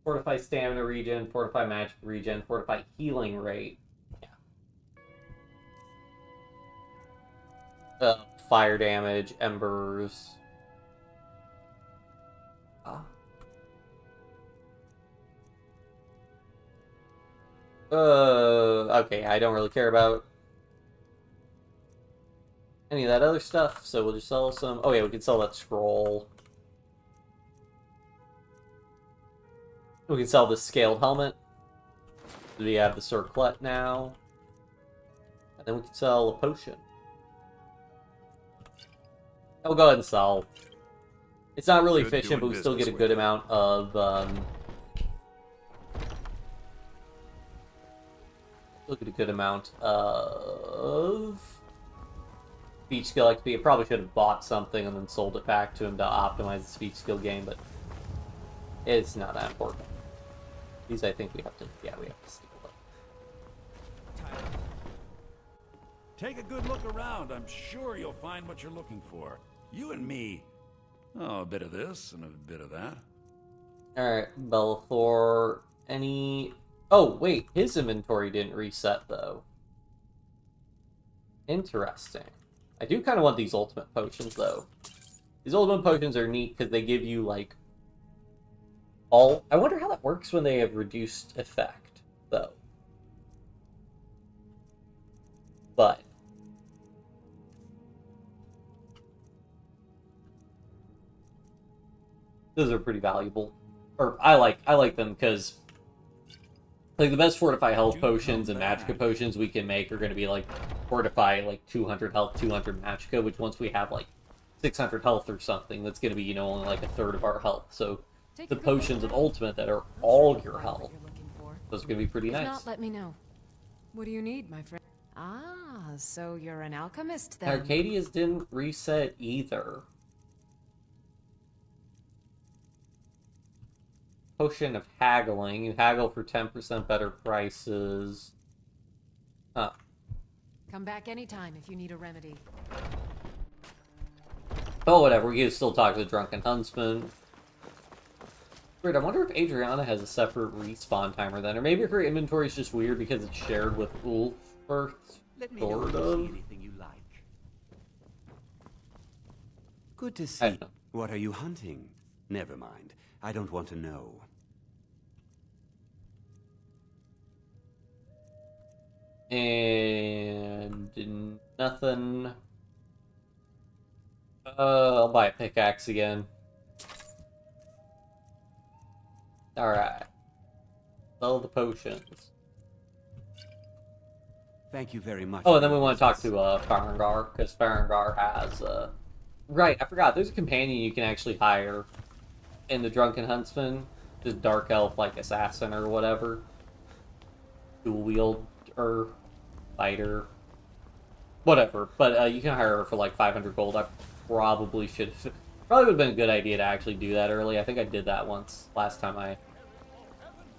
Fortify stamina regen, fortify magic regen, fortify healing rate. Yeah. Fire damage, embers. Okay, I don't really care about any of that other stuff, so we'll just sell some. Oh yeah, we can sell that scroll. We can sell this scaled helmet. We have the circlet now. And then we can sell a potion. We'll go ahead and sell. It's not really Good efficient, but doing we still get a business good with amount of speech skill XP. I probably should have bought something and then sold it back to him to optimize the speech skill game, but it's not that important. These I think we have to steal it. Take a good look around. I'm sure you'll find what you're looking for. You and me. Oh, a bit of this and a bit of that. Alright, Bellathor. Any... Oh, wait. His inventory didn't reset, though. Interesting. I do kind of want these ultimate potions, though. These ultimate potions are neat because they give you, like, all... I wonder how that works when they have reduced effect, though. But... those are pretty valuable. Or, I like them because... like, the best Fortify health potions and Magicka potions we can make are going to be, like, Fortify, like, 200 health, 200 Magicka, which once we have, like, 600 health or something, that's going to be, you know, only, like, a third of our health. So, the potions of Ultimate that are all your health, those are going to be pretty If nice. not, let me know. What do you need, my friend? Ah, so you're an alchemist then. Arcadia's didn't reset either. Potion of Haggling. You haggle for 10% better prices. Huh. Come back anytime if you need a remedy. Oh, whatever. We can still talk to the Drunken Huntsman. Weird, I wonder if Adriana has a separate respawn timer then. Or maybe her inventory is just weird because it's shared with Ulfbirth. Let me know if you see anything you like. Good to see. What are you hunting? Never mind. I don't want to know. And nothing. I'll buy a pickaxe again. Alright. Sell the potions. Thank you very much. Oh, and then we want to talk to Farengar, because Farengar has right, I forgot, there's a companion you can actually hire in the Drunken Huntsman. Just dark elf like assassin or whatever. Dual wield or fighter. Whatever. But you can hire her for like 500 gold. I probably should probably would have been a good idea to actually do that early. I think I did that once last time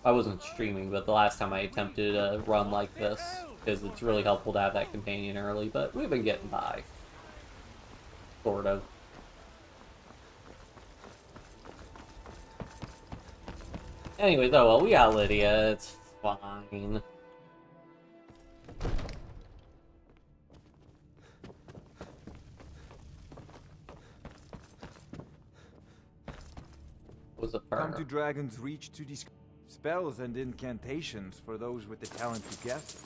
I wasn't streaming, but the last time I attempted a run like this, because it's really helpful to have that companion early, but we've been getting by. Sort of. Anyway, though, well, we got Lydia, it's fine. What's up, Come to Dragon's Reach to discover spells and incantations for those with the talent to guess.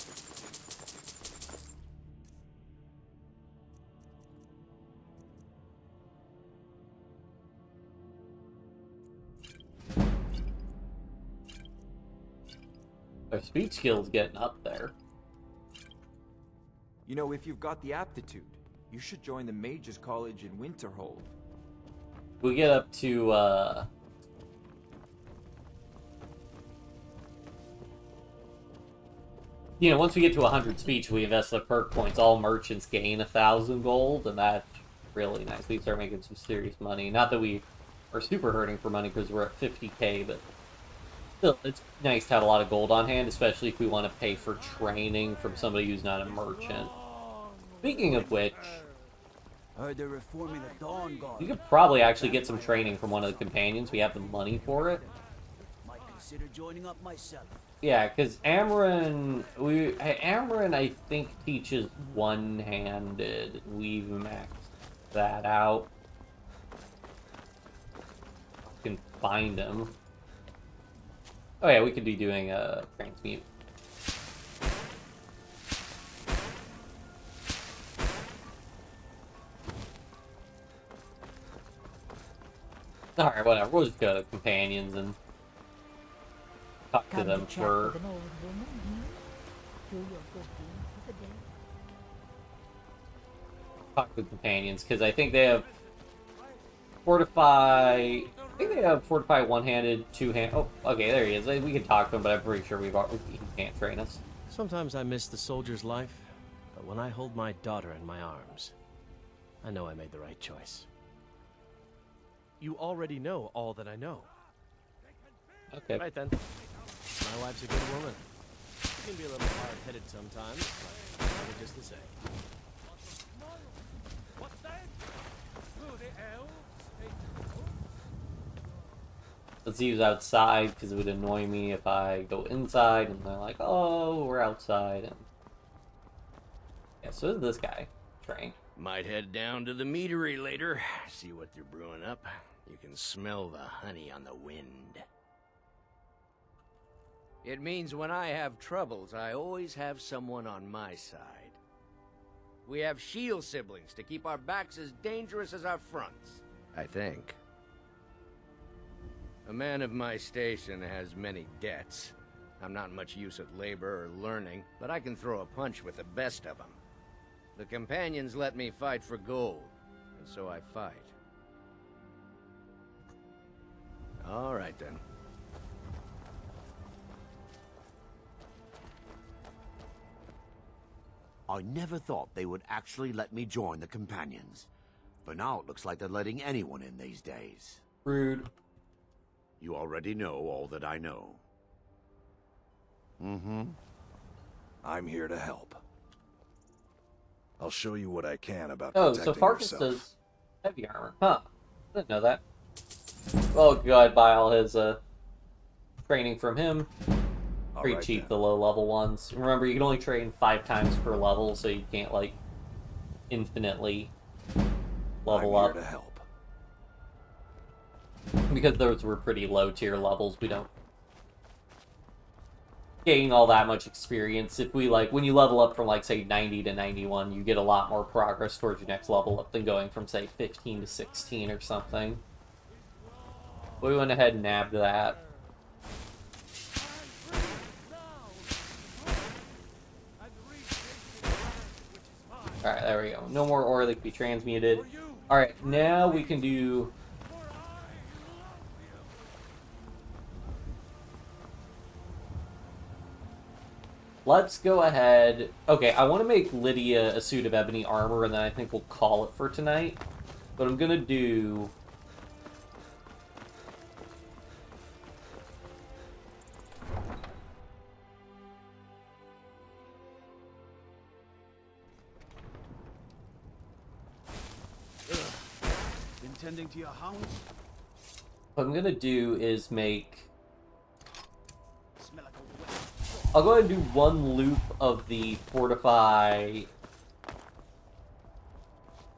Their speech skill's getting up there. You know, if you've got the aptitude, you should join the Mages College in Winterhold. We get up to, you know, once we get to 100 speech, we invest the perk points. All merchants gain 1,000 gold, and that's really nice. We start making some serious money. Not that we are super hurting for money because we're at 50k, but still, it's nice to have a lot of gold on hand, especially if we want to pay for training from somebody who's not a merchant. Speaking of which, you could probably actually get some training from one of the companions. We have the money for it. Might consider joining up myself. Yeah, because Amarin, I think, teaches one-handed. We've maxed that out. You can find him. Oh yeah, we could be doing a transmute. Alright, whatever. We'll just go to companions and talk to them for... Talk to companions, because I think they have Fortify... I think they have Fortify one-handed, two-hand... Oh, okay, there he is. We can talk to him, but I'm pretty sure he can't train us. Sometimes I miss the soldier's life, but when I hold my daughter in my arms, I know I made the right choice. You already know all that I know. Okay. Right then. My wife's a good woman. She can be a little hard-headed sometimes, but I love her just the same. Let's use outside, because it would annoy me if I go inside and they're like, oh, we're outside. And yeah, so is this guy. Train. Might head down to the meadery later, see what they're brewing up. You can smell the honey on the wind. It means when I have troubles, I always have someone on my side. We have shield siblings to keep our backs as dangerous as our fronts, I think. A man of my station has many debts. I'm not much use at labor or learning, but I can throw a punch with the best of them. The companions let me fight for gold, and so I fight. All right, then. I never thought they would actually let me join the companions. But now it looks like they're letting anyone in these days. Rude. You already know all that I know. Mm-hmm. I'm here to help. I'll show you what I can about protecting so Farkas yourself. does heavy armor. Huh. Didn't know that. Well, God, buy all his training from him. Pretty cheap, then. the low-level ones. Remember, you can only train 5 times per level, so you can't, like, infinitely level I'm up. here to help. Because those were pretty low-tier levels, we don't gain all that much experience. If we, like, when you level up from, like, say, 90 to 91, you get a lot more progress towards your next level up than going from, say, 15 to 16 or something. We went ahead and nabbed that. Alright, there we go. No more ore that can be transmuted. Alright, now we can do... Let's go ahead... Okay, I want to make Lydia a suit of ebony armor, and then I think we'll call it for tonight. But I'm gonna do... Intending to your hounds? What I'm gonna do is make... I'll go ahead and do one loop of the Fortify...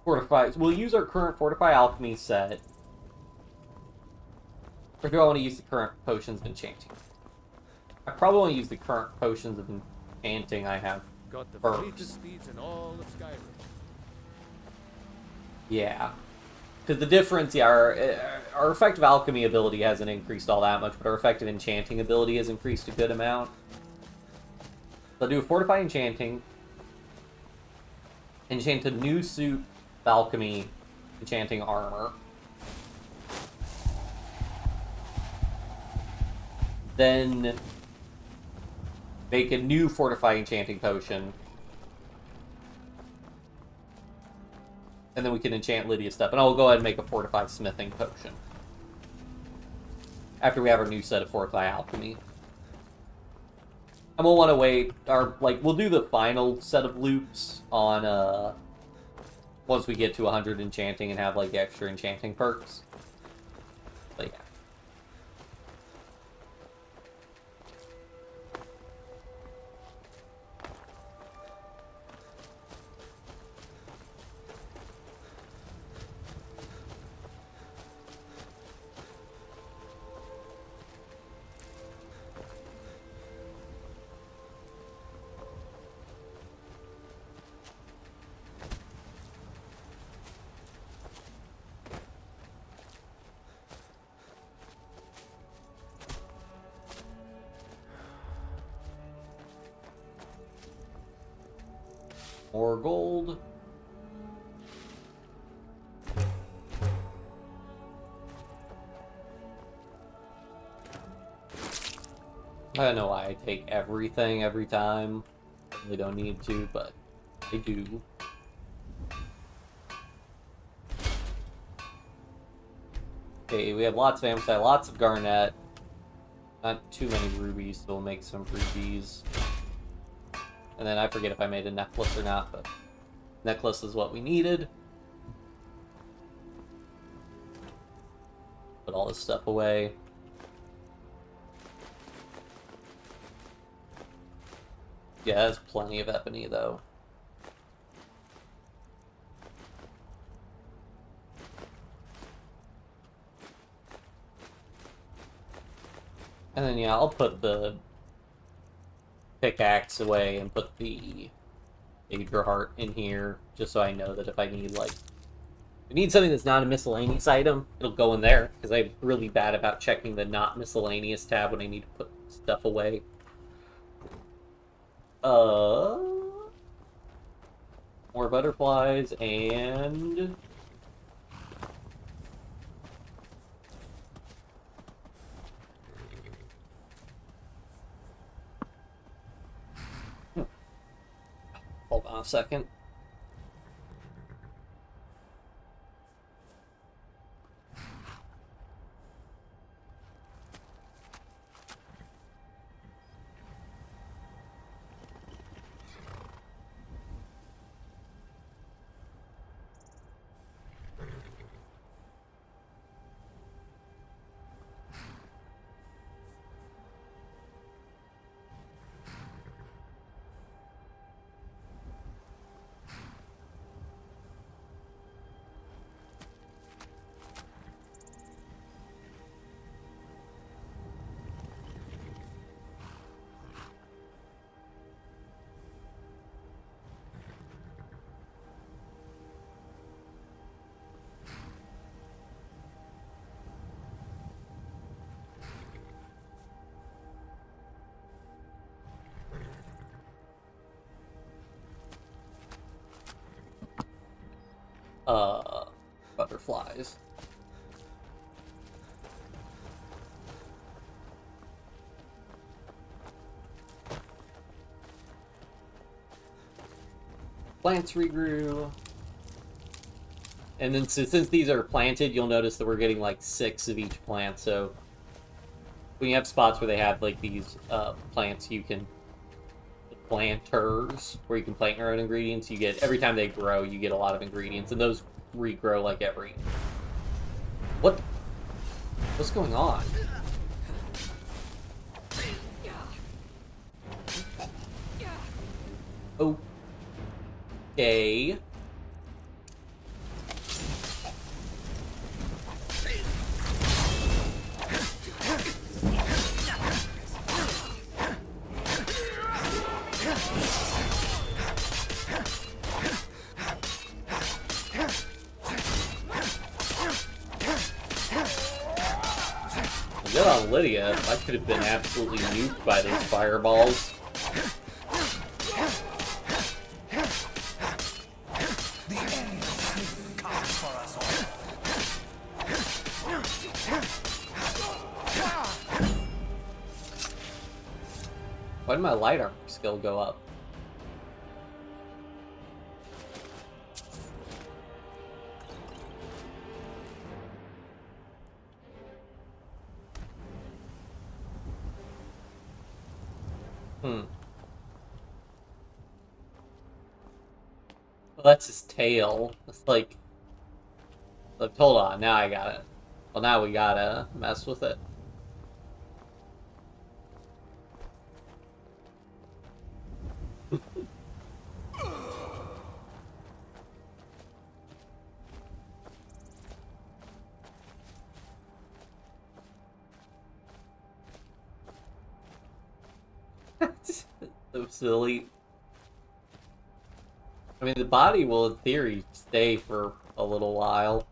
We'll use our current Fortify Alchemy set. Or do I want to use the current Potions of Enchanting? I probably want to use the current Potions of Enchanting I have Got the first. fleetest steeds in all of Skyrim. Yeah. Because the difference, yeah, our effective alchemy ability hasn't increased all that much, but our effective enchanting ability has increased a good amount. So I'll do a Fortify Enchanting, enchant a new suit of alchemy, enchanting armor. Then make a new Fortify Enchanting Potion. And then we can enchant Lydia's stuff. And I'll go ahead and make a Fortify Smithing Potion. After we have our new set of Fortify Alchemy. And we'll want to wait, we'll do the final set of loops on, once we get to 100 enchanting and have, like, extra enchanting perks. But, yeah. More gold. I don't know why I take everything every time. Really don't need to, but I do. Okay, we have lots of amphite, lots of garnet. Not too many rubies, so we'll make some rubies. And then I forget if I made a necklace or not, but necklace is what we needed. Put all this stuff away. Yeah, there's plenty of ebony, though. And then, yeah, I'll put the pickaxe away and put the Adra Heart in here, just so I know that if I need, like, if I need something that's not a miscellaneous item, it'll go in there, because I'm really bad about checking the not miscellaneous tab when I need to put stuff away. More butterflies, and... Hold on a second. butterflies. Plants regrew. And then since these are planted, you'll notice that we're getting like 6 of each plant. So when you have spots where they have like these plants, you can planters where you can plant your own ingredients. You get every time they grow, you get a lot of ingredients, and those regrow like every. What's going on? Okay. Good on Lydia. I could have been absolutely nuked by those fireballs. Why did my light armor skill go up? Well, that's his tail. It's like... Look, hold on, now I got it. Well, now we gotta mess with it. So silly. I mean, the body will, in theory, stay for a little while.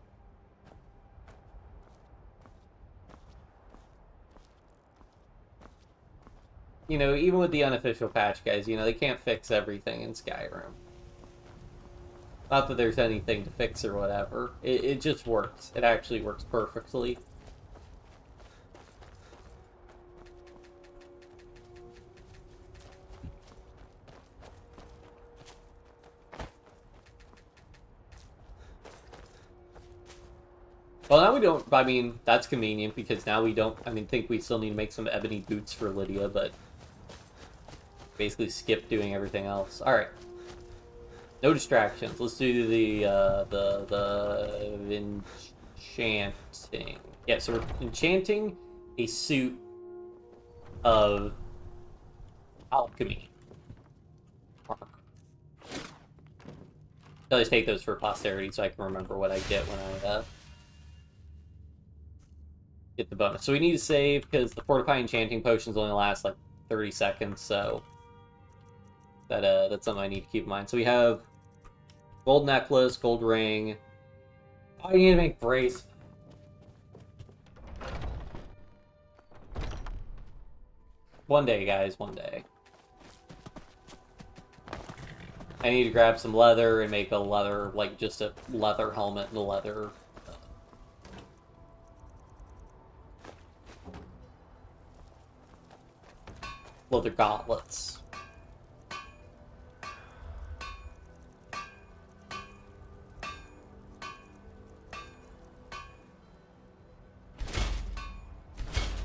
You know, even with the unofficial patch, guys, you know, they can't fix everything in Skyrim. Not that there's anything to fix or whatever. It just works. It actually works perfectly. Well, now we don't, I mean, that's convenient because now we don't, I mean, think we still need to make some ebony boots for Lydia, but basically skip doing everything else. Alright. No distractions. Let's do the enchanting. Yeah, so we're enchanting a suit of alchemy. I'll just take those for posterity so I can remember what I get when I, get the bonus. So we need to save because the fortifying enchanting potions only last like 30 seconds, so that's something I need to keep in mind. So we have gold necklace, gold ring. Oh, I need to make brace. One day, guys, one day. I need to grab some leather and make a leather, like just a leather helmet and a leather leather gauntlets.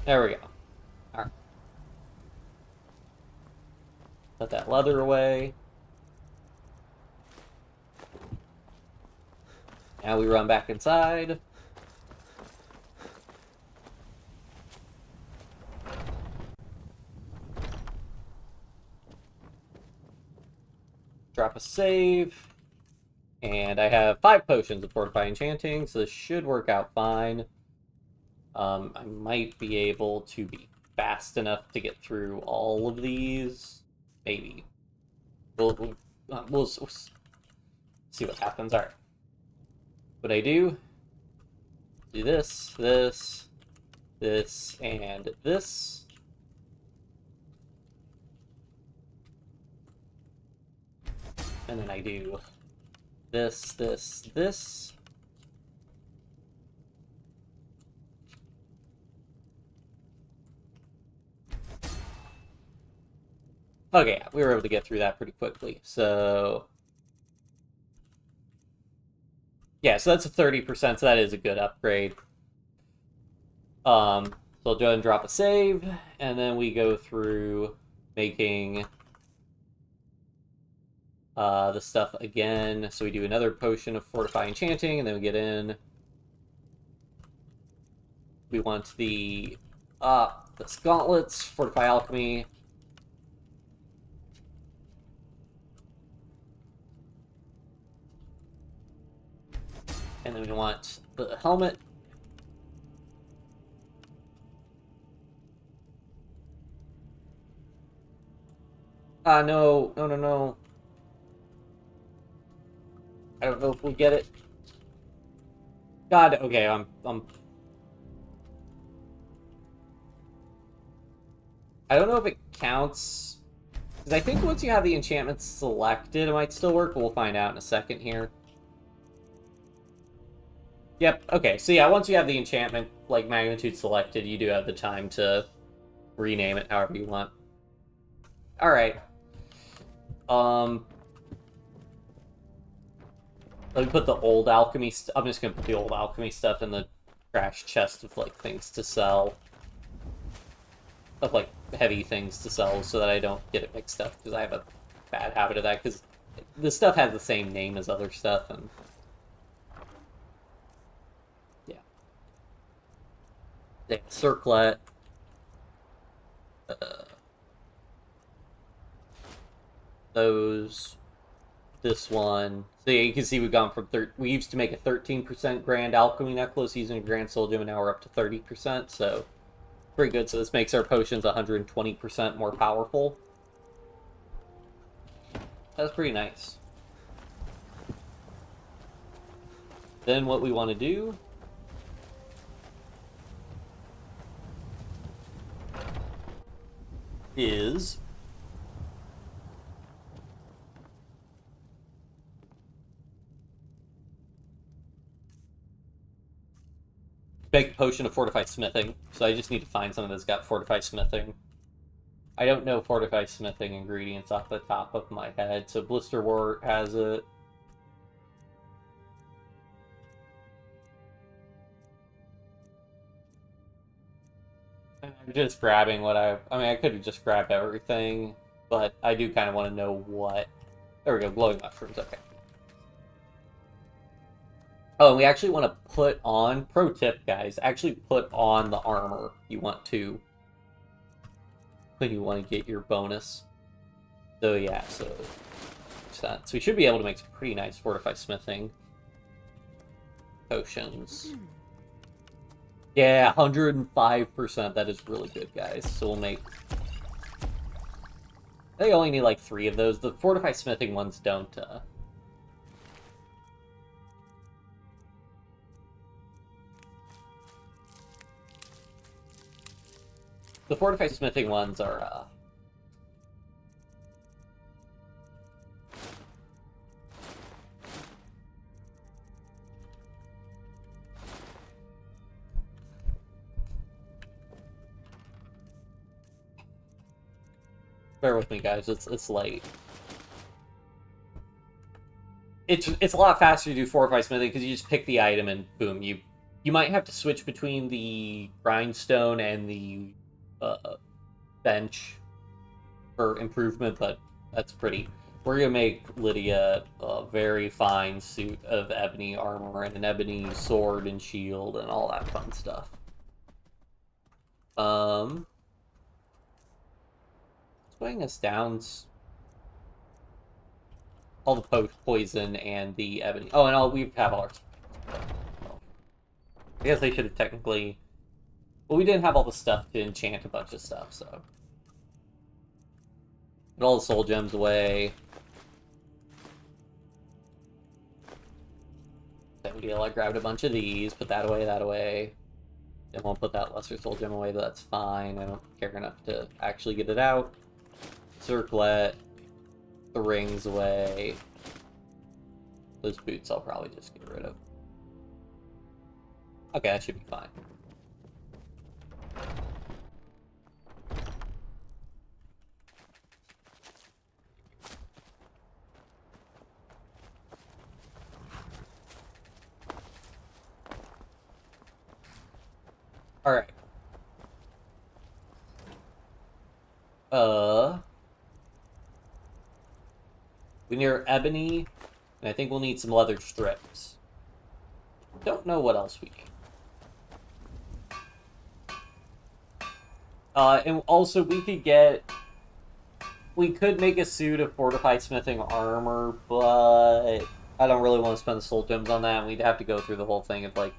There we go. Alright. Put that leather away. Now we run back inside. Drop a save. And I have 5 potions of Fortify Enchanting, so this should work out fine. I might be able to be fast enough to get through all of these. Maybe. We'll see what happens. Alright. What I do this, this, this, and this. And then I do this. Okay, yeah, we were able to get through that pretty quickly. So yeah, so that's a 30%, so that is a good upgrade. So I'll go ahead and drop a save, and then we go through making the stuff again. So we do another potion of Fortify Enchanting, and then we get in. We want the gauntlets, Fortify Alchemy. And then we want the helmet. No. I don't know if we'll get it. God, okay, I'm... I don't know if it counts. Because I think once you have the enchantment selected, it might still work, but we'll find out in a second here. Yep, okay, so yeah, once you have the enchantment, like, magnitude selected, you do have the time to rename it however you want. Alright. Let me put the old alchemy I'm just gonna put the old alchemy stuff in the trash chest of, like, things to sell. Of, like, heavy things to sell so that I don't get it mixed up, because I have a bad habit of that, because this stuff has the same name as other stuff, and... yeah. Circlet. Those. This one. So yeah, you can see we've gone from we used to make a 13% Grand Alchemy Necklace using a Grand Soul Gem, and now we're up to 30%, so pretty good. So this makes our potions 120% more powerful. That's pretty nice. Then what we want to do is make a potion of Fortified Smithing. So I just need to find something that's got Fortified Smithing. I don't know Fortified Smithing ingredients off the top of my head, so Blisterwort has it. I'm just grabbing what I mean, I could have just grabbed everything, but I do kind of want to know what... There we go, glowing mushrooms, okay. Oh, and we actually want to put on, pro tip guys, actually put on the armor you want to, when you want to get your bonus. So yeah, so we should be able to make some pretty nice Fortified Smithing potions. Yeah, 105%, that is really good, guys. So we'll make... I think I only need like 3 of those. The Fortified Smithing ones don't, The Fortified Smithing ones are, bear with me, guys. It's late. It's a lot faster to do Fortified Smithing because you just pick the item and boom, you might have to switch between the grindstone and the bench for improvement, but that's pretty. We're gonna make Lydia a very fine suit of ebony armor and an ebony sword and shield and all that fun stuff. Weighing us down all the poison and the ebony. Oh, and we have all our... I guess they should have technically... Well, we didn't have all the stuff to enchant a bunch of stuff, so... Put all the soul gems away. Same deal, I grabbed a bunch of these, put that away, that away. Then we'll put that lesser soul gem away, but that's fine. I don't care enough to actually get it out. Circlet, the rings away. Those boots I'll probably just get rid of. Okay, that should be fine. Alright. We near ebony, and I think we'll need some leather strips. Don't know what else we need. And also we could make a suit of fortified smithing armor, but I don't really want to spend the soul gems on that, and we'd have to go through the whole thing of, like,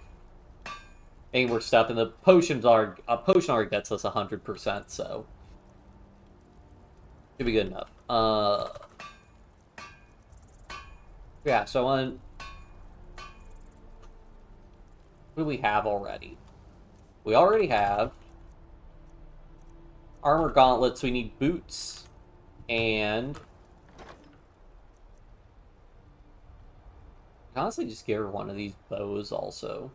any more stuff, and the potions are, a potion already gets us 100%, so should be good enough. Yeah, so what do we have already? We already have armor gauntlets, we need boots, and I can honestly just give her one of these bows also.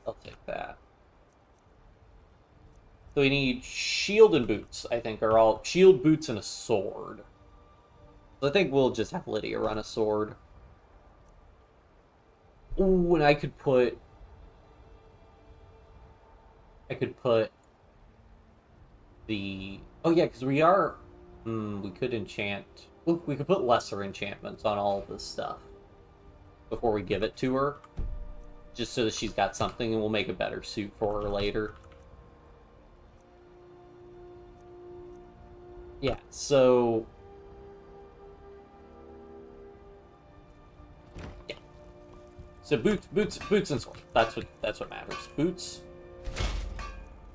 I'll take that. So we need shield and boots, I think, are all shield, boots, and a sword. So I think we'll just have Lydia run a sword. Ooh, and I could put the... Oh yeah, because we are... we could enchant... Look, we could put lesser enchantments on all of this stuff before we give it to her. Just so that she's got something, and we'll make a better suit for her later. Yeah, so... Yeah. So boots and sword. That's what matters. Boots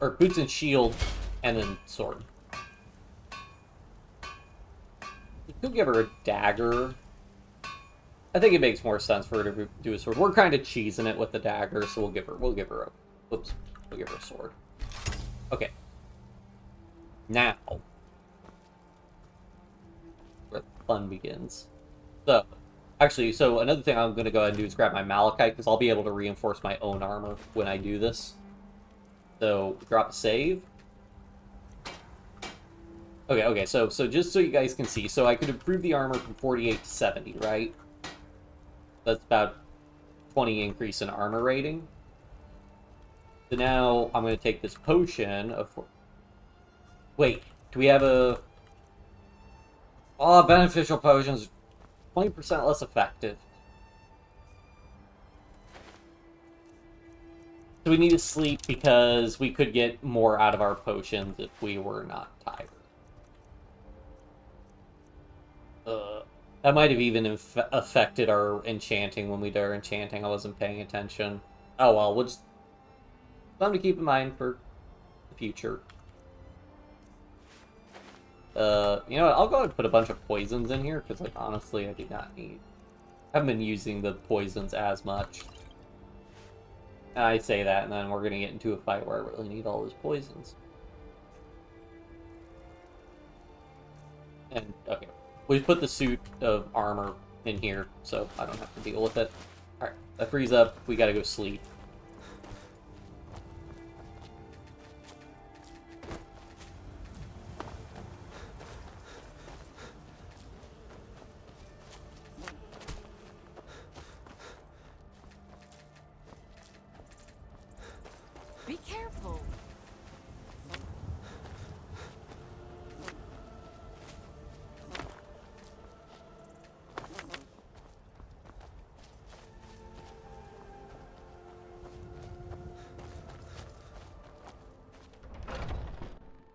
and shield, and then sword. You could give her a dagger. I think it makes more sense for her to do a sword. We're kind of cheesing it with the dagger, so we'll give her a sword. Okay. Now, where the fun begins. So, actually, another thing I'm going to go ahead and do is grab my malachite, because I'll be able to reinforce my own armor when I do this. So, drop a save. Okay, so just so you guys can see, so I could improve the armor from 48 to 70, right? That's about 20 increase in armor rating. So now I'm going to take this potion of... Wait, do we have a... Oh, beneficial potions. 20% less effective. So we need to sleep because we could get more out of our potions if we were not tired. That might have even affected our enchanting when we did our enchanting. I wasn't paying attention. Oh well, we'll just... something to keep in mind for the future. You know what? I'll go ahead and put a bunch of poisons in here, because, like, honestly, I do not need... I haven't been using the poisons as much. And I say that, and then we're going to get into a fight where I really need all those poisons. And, okay. We put the suit of armor in here, so I don't have to deal with it. Alright, that frees up. We gotta go sleep. Be careful.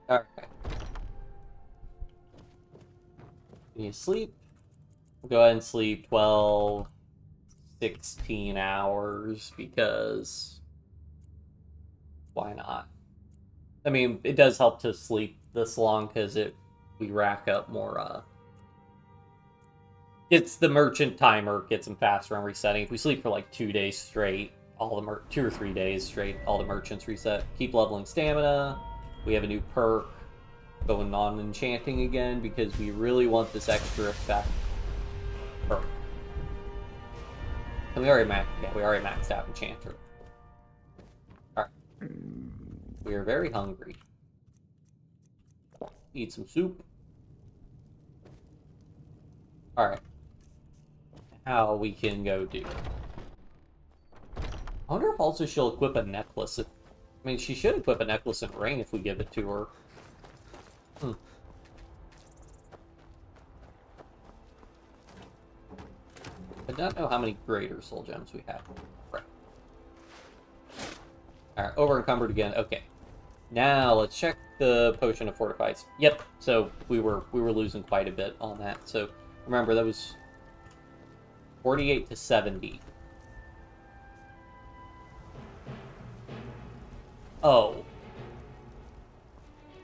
Alright. You sleep? We'll go ahead and sleep 12, 16 hours, because why not? I mean, it does help to sleep this long, because we rack up more, it's the merchant timer gets them faster on resetting. If we sleep for like 2 days straight, 2 or 3 days straight, all the merchants reset. Keep leveling stamina. We have a new perk. going non-enchanting again because we really want this extra effect. Or, and we already maxed out Enchanter. Alright. We are very hungry. Eat some soup. Alright. How we can go do. I wonder if also she'll equip a necklace. I mean, she should equip a necklace and ring if we give it to her. I don't know how many greater soul gems we have. Right. Alright, over encumbered again. Okay. Now let's check the potion of fortifies. Yep, so we were losing quite a bit on that. So remember that was 48 to 70. Oh.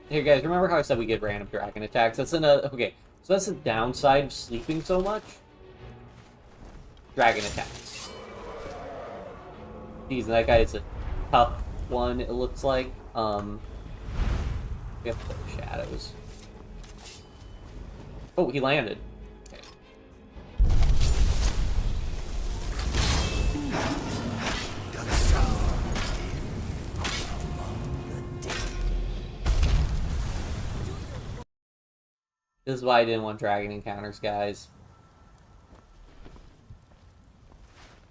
Here guys, remember how I said we get random dragon attacks? That's okay. So that's the downside of sleeping so much. Dragon attacks. Jeez, that guy is a tough one, it looks like. We have to play the shadows. Oh, he landed. Okay. This is why I didn't want dragon encounters, guys.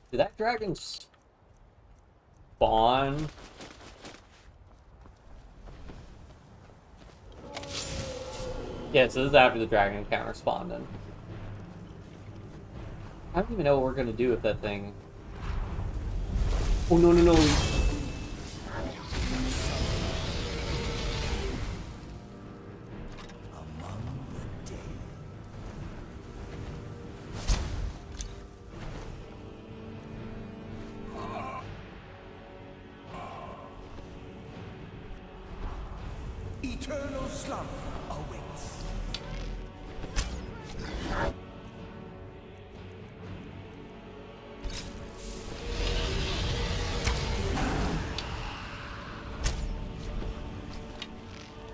Did that dragon spawn? Yeah, so this is after the dragon encounter spawned in. I don't even know what we're gonna do with that thing. Oh, no, no, no. Eternal slumber awaits.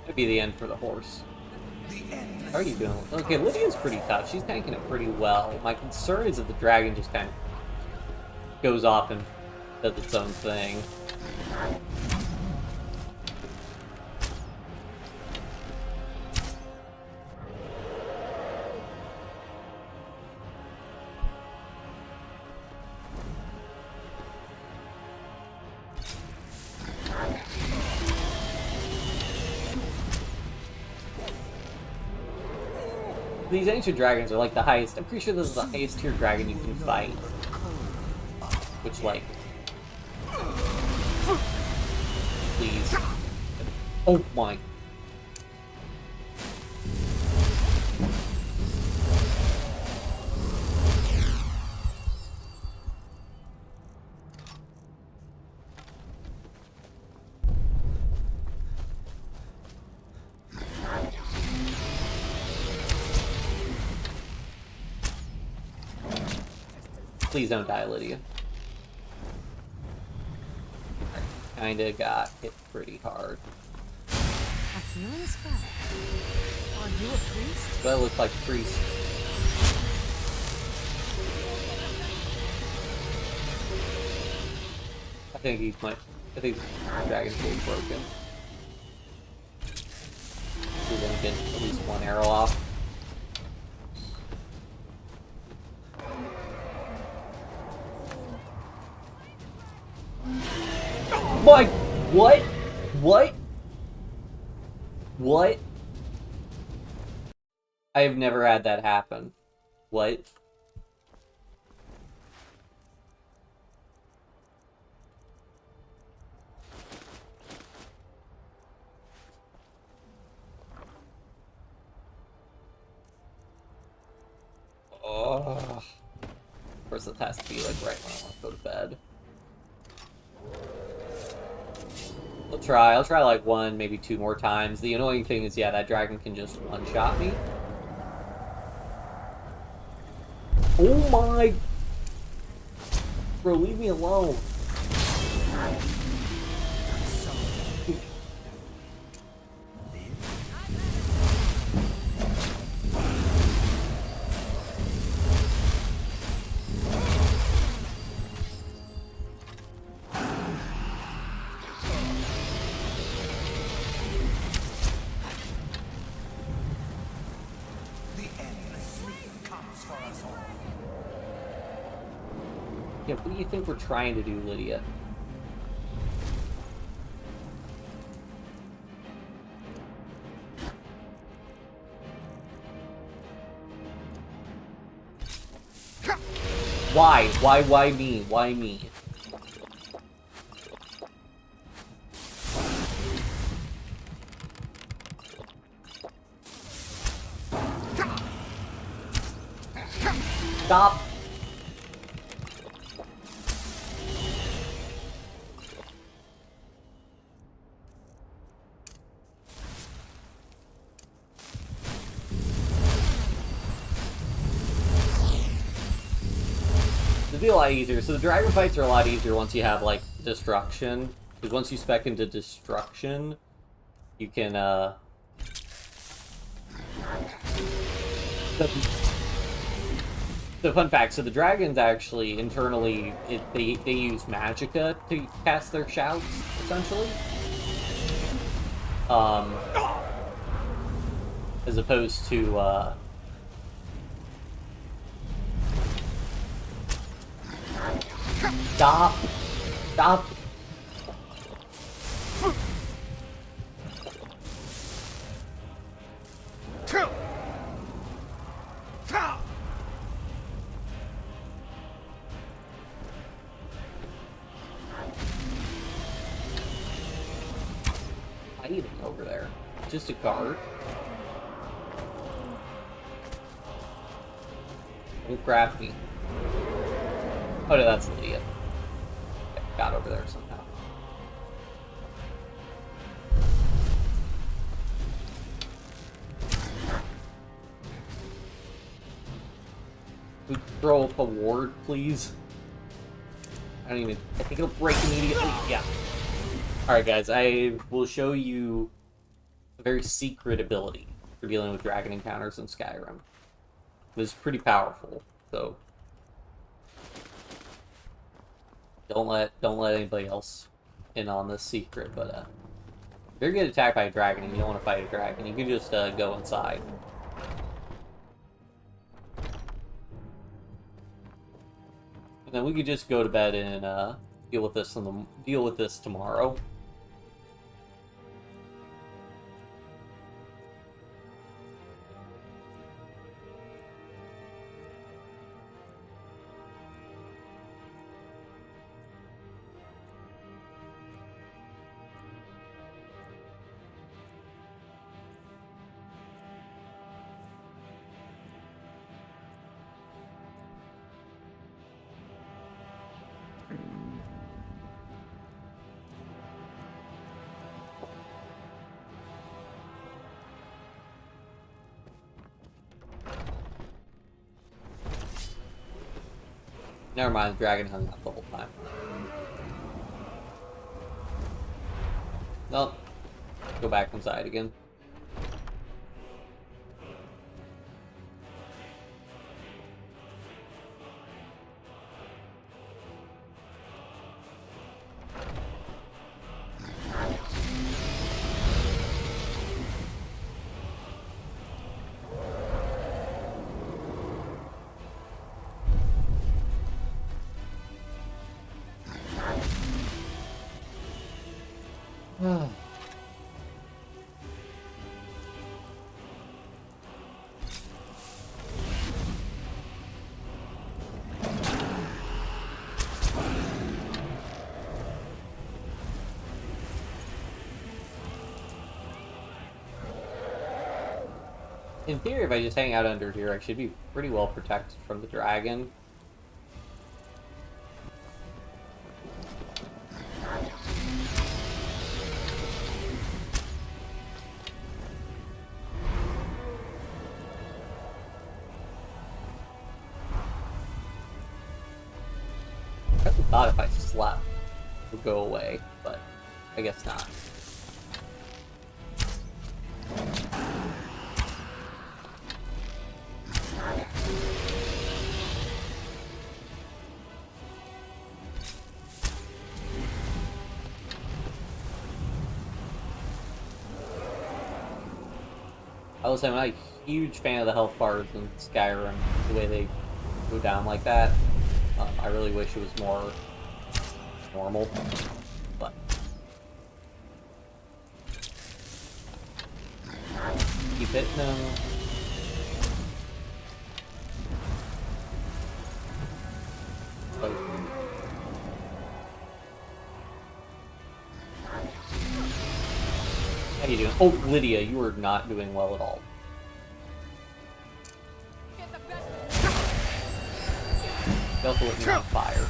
That'd be the end for the horse. How are you doing? Okay, Lydia's pretty tough. She's tanking it pretty well. My concern is that the dragon just kind of goes off and does its own thing. These ancient dragons are like the highest. I'm pretty sure this is the highest tier dragon you can fight. Which, like. Please. Oh my. Please don't die, Lydia. Kinda got hit pretty hard. A healing spell. Are you a priest? Do I look like a priest? I think he's my. I think the dragon's fully broken. We're gonna get at least one arrow off. My, what? What? What? I have never had that happen. What? Oh. Of course, it has to be like right when I want to go to bed. I'll try like one, maybe two more times. The annoying thing is, yeah, that dragon can just one-shot me. Oh my! Bro, leave me alone. Yeah, what do you think we're trying to do, Lydia? Why? Why me? Why me? Stop. It'd be a lot easier. So the dragon fights are a lot easier once you have, like, destruction. Because once you spec into destruction, you can, So fun fact, so the dragons actually, internally, they use magicka to cast their shouts, essentially. As opposed to, Stop! Stop! Hiding over there. Just a guard. Don't grab me. Oh no, that's Lydia. Okay, got over there somehow. We throw up a ward, please. I think it'll break immediately. Yeah. Alright guys, I will show you a very secret ability for dealing with dragon encounters in Skyrim. It's pretty powerful, so don't let anybody else in on this secret, but if you're getting attacked by a dragon and you don't want to fight a dragon, you can just go inside. And then we could just go to bed and deal with this tomorrow. Never mind, the dragon hung up the whole time. Nope. Go back inside again. In theory, if I just hang out under here, I should be pretty well protected from the dragon. I thought if I slept, it would go away, but I guess not. I will say I'm not a huge fan of the health bars in Skyrim, the way they go down like that. I really wish it was more normal, but keep hitting them. How you doing? Oh, Lydia, you are not doing well at all. You also lit me on fire.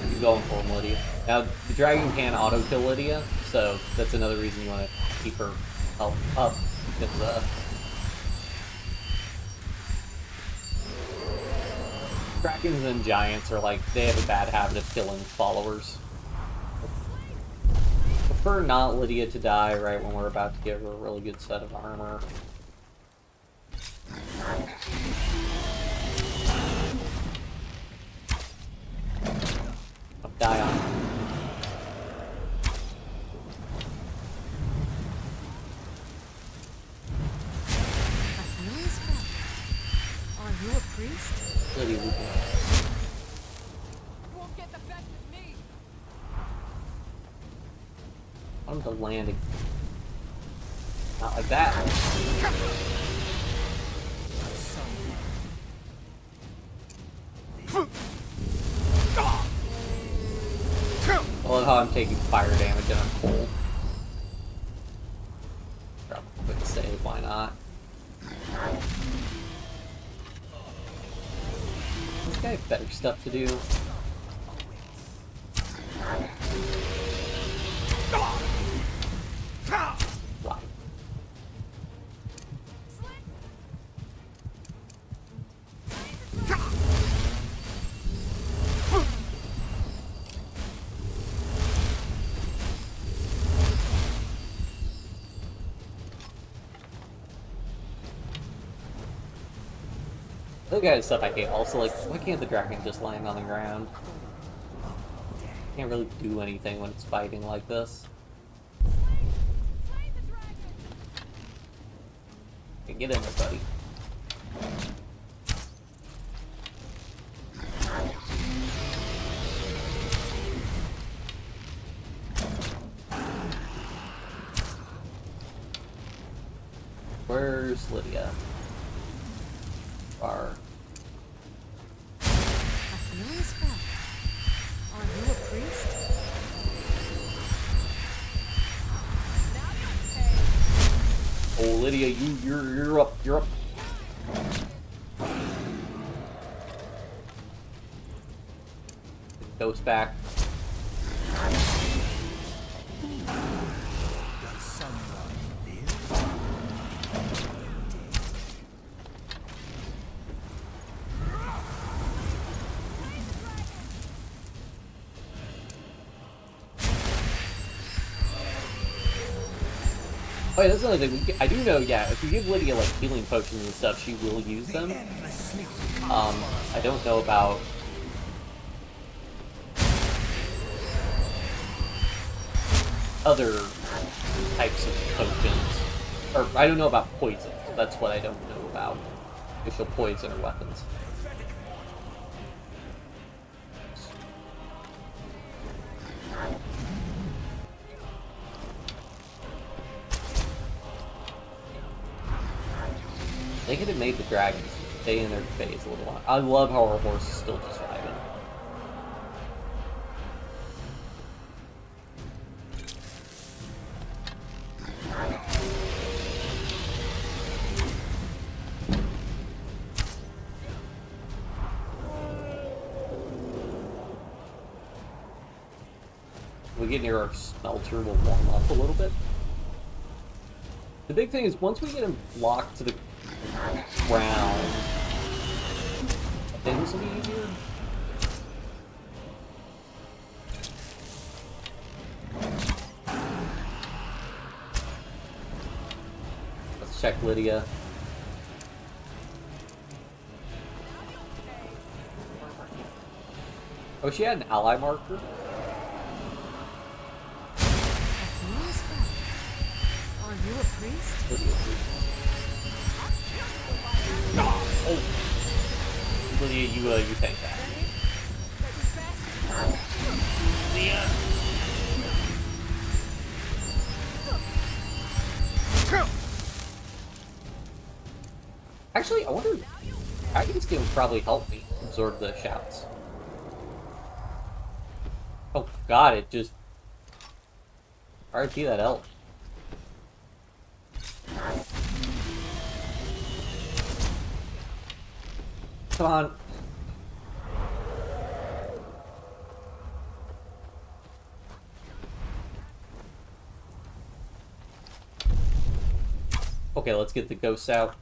Keep going for him, Lydia. Now, the dragon can auto-kill Lydia, so that's another reason you want to keep her health up, because, dragons and giants are like, they have a bad habit of killing followers. Prefer not Lydia to die right when we're about to give her a really good set of armor. I'll die on her. Are you a priest? Lydia, we can... I'm the landing. Not like that. I love how I'm taking fire damage and I'm cold. Drop a quick save, why not? This guy have better stuff to do. Why? The other guy's stuff I hate also, like, why can't the dragon just land on the ground? Can't really do anything when it's fighting like this. Okay, get in there, buddy. Where's Lydia? Bar. Are you a priest? Oh, Lydia, you're up. You're up. Ghost back. Oh, yeah, that's another thing. I do know, yeah, if you give Lydia, like, healing potions and stuff, she will use them. I don't know about... other types of potions. Or, I don't know about poison. That's what I don't know about. If she'll poison her weapons. They could have made the dragons stay in their phase a little while. I love how our horse is still just vibing. When we get near our smelter, we'll warm up a little bit. The big thing is once we get him locked to the ground, things will be easier. Let's check Lydia. Oh, she had an ally marker. Are you a priest? Lydia priest. Oh. Lydia, you take that. Lydia. Actually, I wonder. Dragon's gonna probably help me absorb the shouts. Oh god, it just. RIP that elf. Come on. Okay, let's get the ghosts out.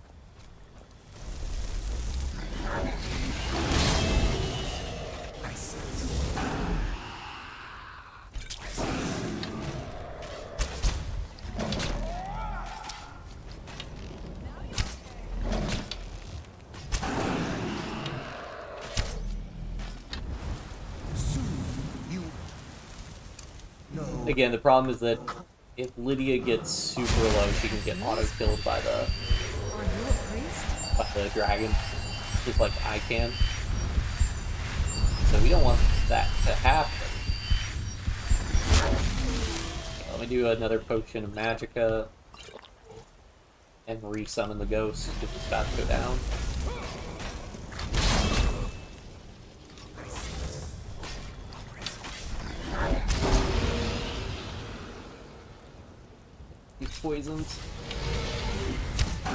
Again, the problem is that if Lydia gets super low, she can get auto-killed by the dragon, just like I can. So we don't want that to happen. Let me do another potion of magicka and re-summon the ghost because it's about to go down. These poisons. I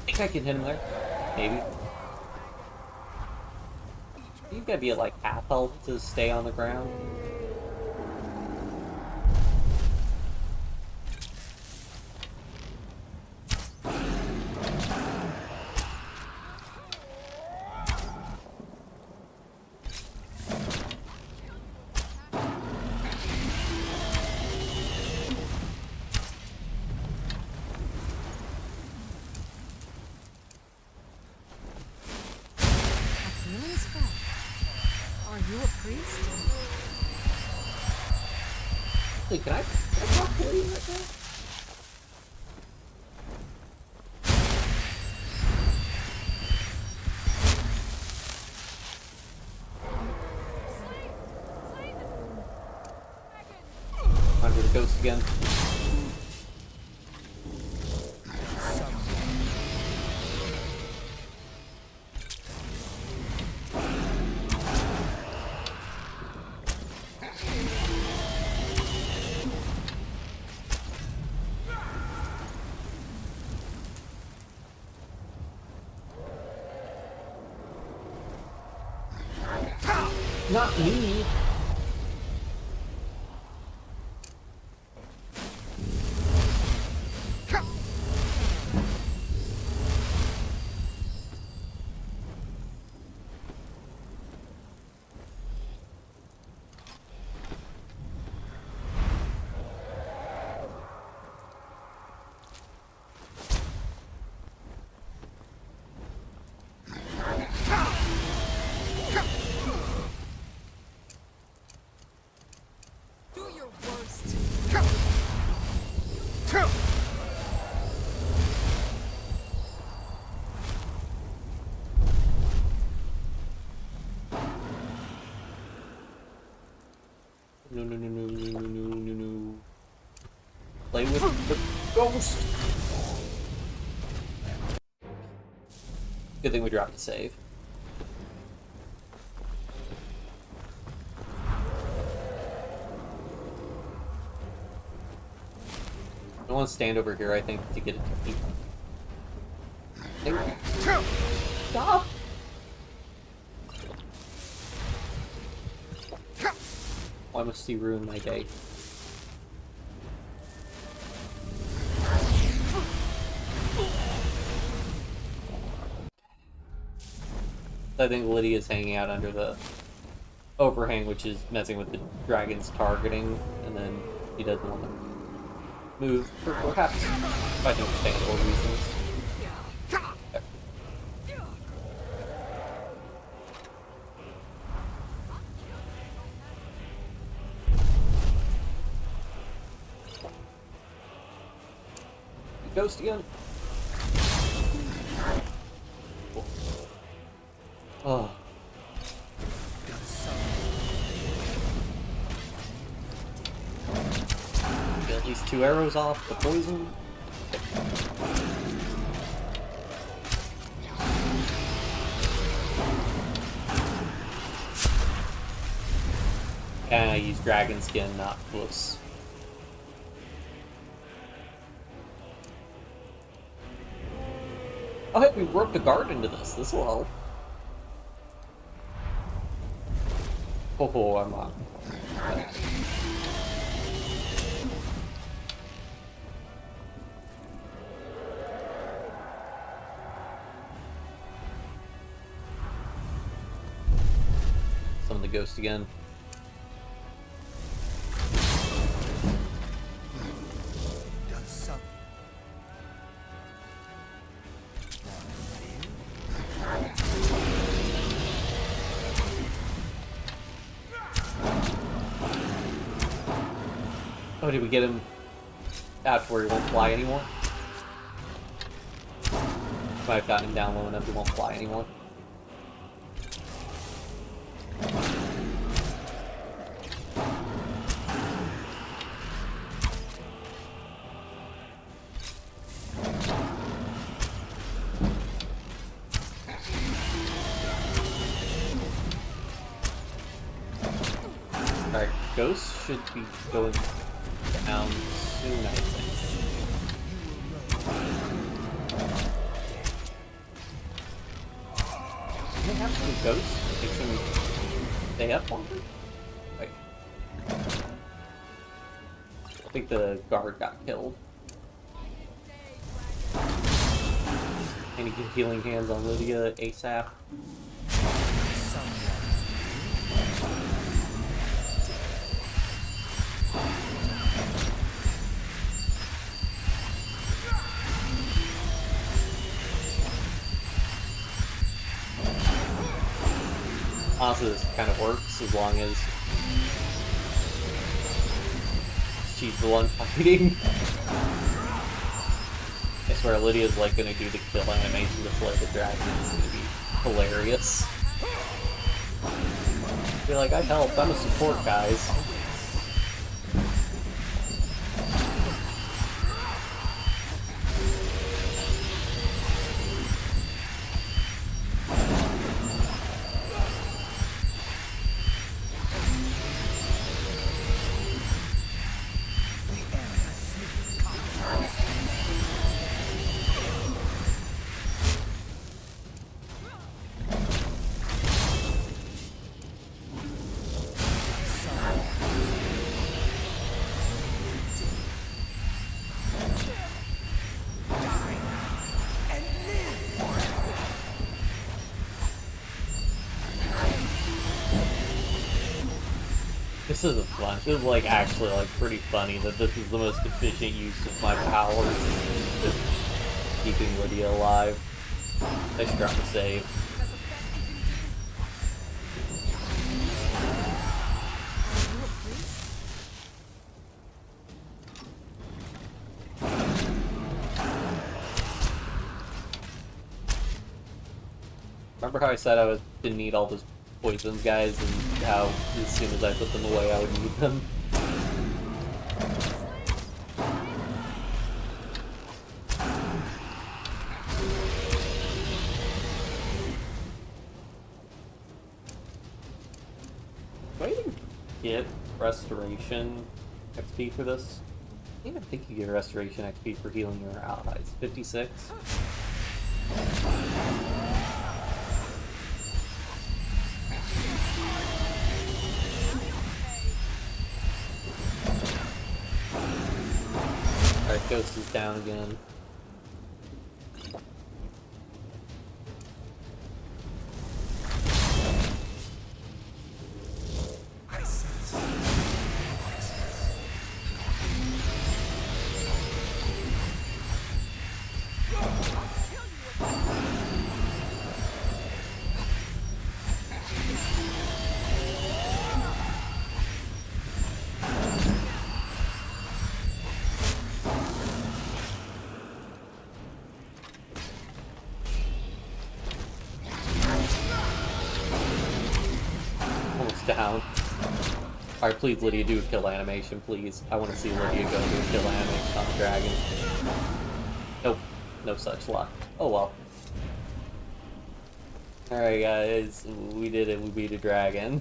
think I can hit him there. Maybe. You've got to be at like half health to stay on the ground. Can I talk to you right now? Under the ghost again. Not me. No. Play with the ghost. Good thing we dropped the save. I want to stand over here, I think, to get it to Stop! Why must he ruin my day? I think Lydia's hanging out under the overhang, which is messing with the dragon's targeting, and then he doesn't want to move for perhaps quite understandable reasons. Ghost again. Oh. Get at least 2 arrows off the poison. And I use dragon skin, not books. Oh hey, we roped a guard into this. This will help. Oh, I'm on. Summon the ghost again. Oh, did we get him out to where he won't fly anymore? Might have gotten him down low enough he won't fly anymore. Alright, Ghost should be going down soon, I think. Do they have some ghosts? Makes them stay up longer? Wait. I think the guard got killed. Any good healing hands on Lydia ASAP? Honestly, this kind of works as long as she's the one fighting. I swear Lydia's like gonna do the kill animation to slay the dragon. It's gonna be hilarious. Be like, I helped, I'm a support, guys. This isn't fun. This is like actually like pretty funny that this is the most efficient use of my powers. Just keeping Lydia alive. Nice drop to save. Remember how I said I didn't need all those poisons, guys, and how as soon as I put them away I would need them? Do I even get restoration XP for this? I don't even think you get restoration XP for healing your allies. 56? Alright, Ghost is down again. Alright, please, Lydia, do a kill animation, please. I want to see Lydia go do a kill animation on the dragon. Nope. No such luck. Oh well. Alright, guys. We did it. We beat a dragon.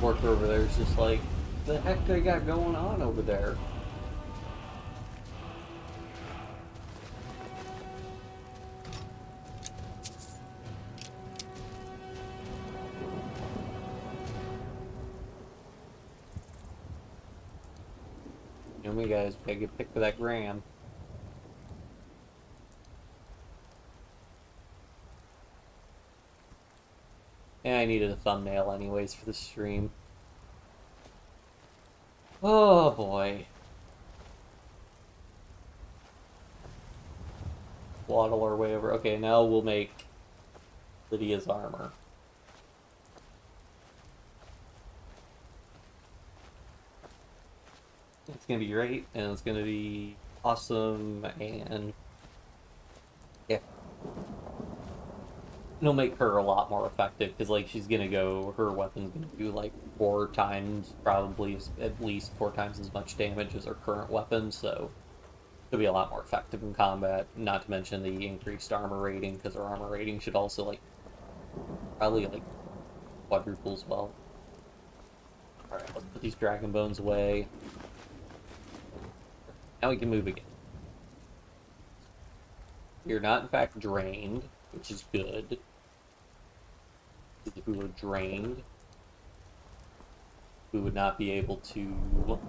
Worker over there is just like, the heck they got going on over there? You know me, guys, we gotta get picked for that gram. Yeah, I needed a thumbnail anyways for the stream. Oh boy. Waddle our way over. Okay, now we'll make Lydia's armor. It's gonna be great, and it's gonna be awesome, and yeah. It'll make her a lot more effective, because, like, she's gonna go, her weapon's gonna do, like, 4 times, probably at least 4 times as much damage as her current weapon, so it'll be a lot more effective in combat, not to mention the increased armor rating, because her armor rating should also, like, probably, like, quadruple as well. Alright, let's put these dragon bones away. Now we can move again. You're not, in fact, drained, which is good. If we were drained, we would not be able to...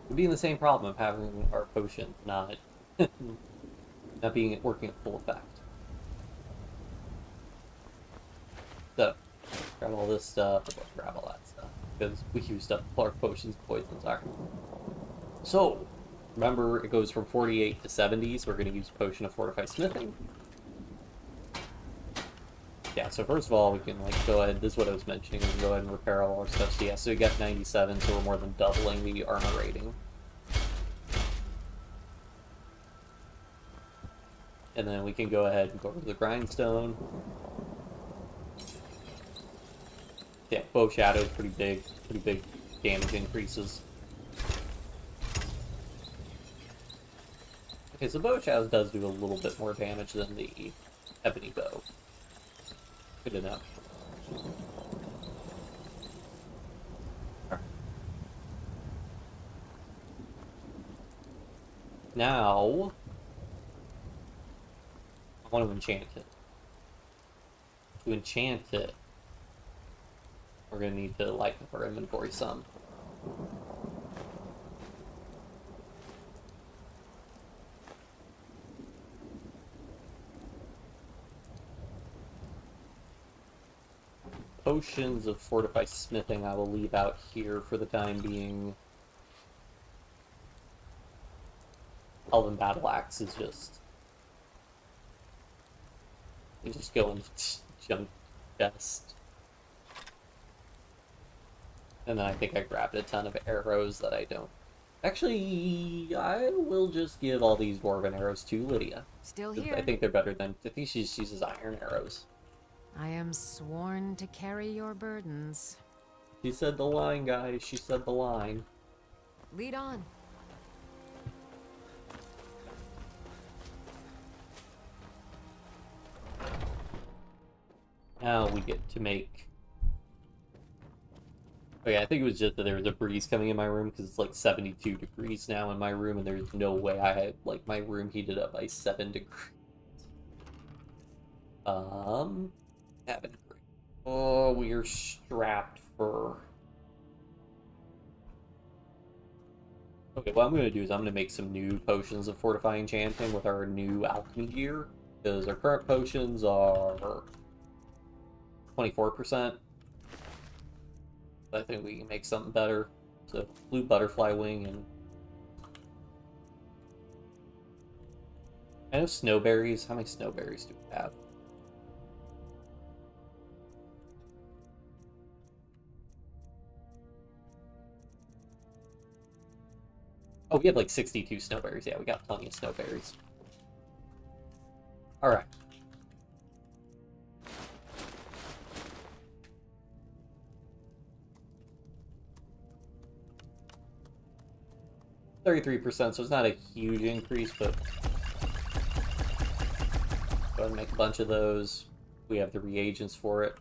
We'd be in the same problem of having our potion not being working at full effect. So, grab all this stuff, grab all that stuff, because we used up our potions, poisons are. So, remember, it goes from 48 to 70, so we're going to use Potion of Fortified Smithing. Yeah, so first of all, we can, like, go ahead, this is what I was mentioning, we can go ahead and repair all our stuff. So yeah, so we got 97, so we're more than doubling the armor rating. And then we can go ahead and go over to the grindstone. Yeah, bow shadow, pretty big damage increases. Okay, so bow shadow does do a little bit more damage than the ebony bow. Good enough. Now, I want to enchant it. To enchant it, we're going to need to lighten up our inventory some. Potions of Fortified Smithing I will leave out here for the time being. Elven Battle Axe is just... You just go and jump chest. And then I think I grabbed a ton of arrows that I don't... Actually, I will just give all these Dwarven arrows to Lydia. Still here. I think they're better than... I think she uses iron arrows. I am sworn to carry your burdens. She said the line, guys. She said the line. Lead on. Now we get to make... Okay, I think it was just that there was a breeze coming in my room, because it's like 72 degrees now in my room, and there's no way I had, like, my room heated up by 7 degrees. Oh, we are strapped for... Okay, what I'm going to do is I'm going to make some new potions of Fortifying Enchanting with our new alchemy gear, because our current potions are 24%. I think we can make something better. So, blue butterfly wing and... I know snowberries. How many snowberries do we have? Oh, we have like 62 snowberries. Yeah, we got plenty of snowberries. Alright. %, so it's not a huge increase, but go ahead and make a bunch of those. We have the reagents for it.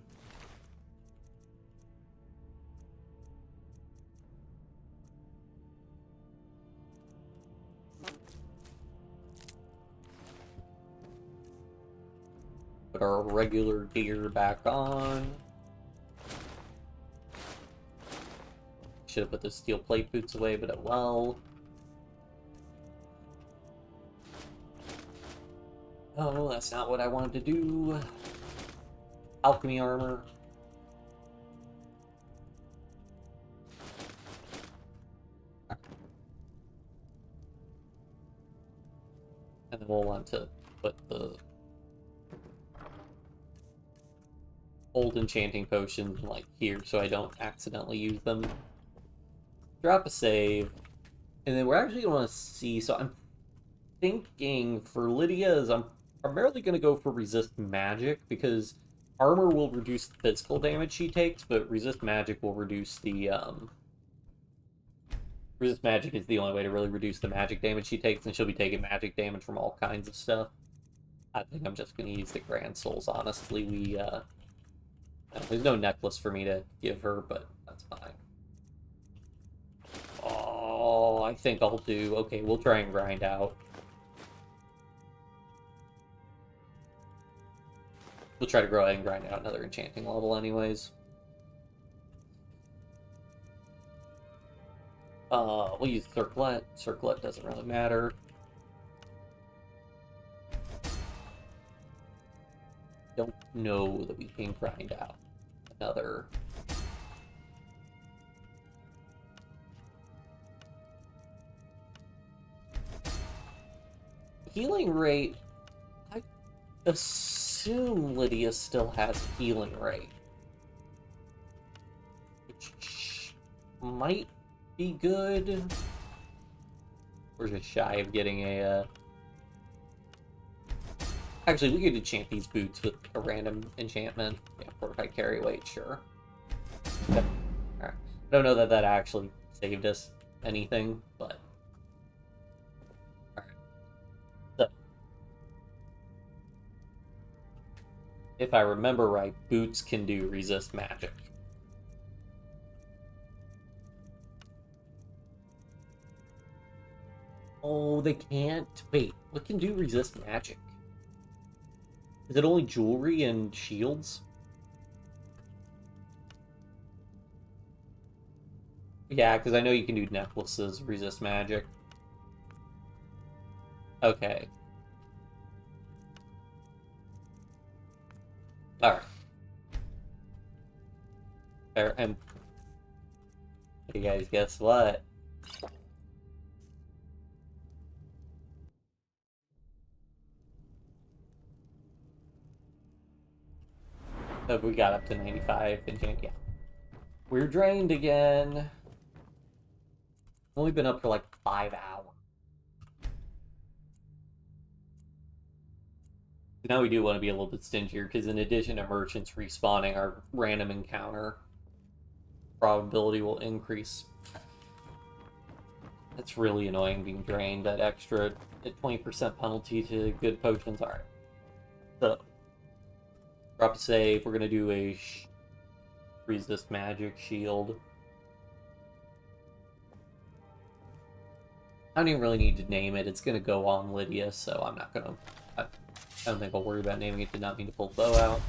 Put our regular gear back on. Should have put the steel plate boots away, but oh well. Oh, that's not what I wanted to do. Alchemy armor. And then we'll want to put the old enchanting potions like here so I don't accidentally use them. Drop a save. And then we're actually going to see, so I'm thinking for Lydia's, I'm primarily going to go for resist magic, because armor will reduce the physical damage she takes, but resist magic will reduce the, resist magic is the only way to really reduce the magic damage she takes, and she'll be taking magic damage from all kinds of stuff. I think I'm just going to use the Grand Souls, honestly. There's no necklace for me to give her, but that's fine. Oh, I think I'll do... Okay, we'll try and grind out. We'll try to go ahead and grind out another enchanting level anyways. We'll use Circlet. Circlet doesn't really matter. Don't know that we can grind out another... Healing rate... I assume Lydia still has healing rate. Which might be good. We're just shy of getting a... Actually, we could enchant these boots with a random enchantment. Yeah, fortified carry weight, sure. Okay. Alright. I don't know that that actually saved us anything, but... Alright. So. If I remember right, boots can do resist magic. Oh, they can't? Wait, what can do resist magic? Is it only jewelry and shields? Yeah, because I know you can do necklaces, resist magic. Okay. Alright. There, and... Hey guys, guess what? So we got up to 95 enchant. Yeah. We're drained again. Only been up for like 5 hours. Now we do want to be a little bit stingier, because in addition to merchants respawning, our random encounter probability will increase. That's really annoying being drained, that extra 20% penalty to good potions. Alright. So, drop a save. We're going to do a resist magic shield. I don't even really need to name it. It's going to go on Lydia, so I'm not going to... I don't think I'll worry about naming it. Did not mean to pull the bow out.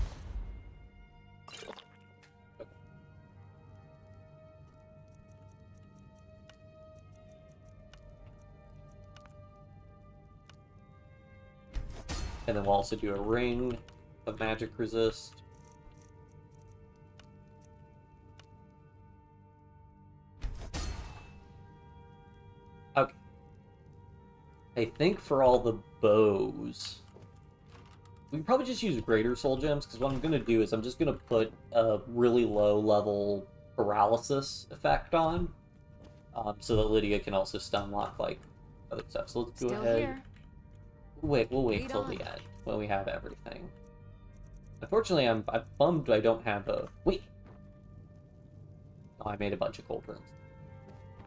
And then we'll also do a ring of magic resist. Okay. I think for all the bows, we can probably just use greater soul gems, because what I'm going to do is I'm just going to put a really low level paralysis effect on. so that Lydia can also stun lock like other stuff. So let's go Still ahead. here. We'll wait Lead till on. the end when we have everything. Unfortunately, I'm bummed I don't have a wait. Oh, I made a bunch of gold runes.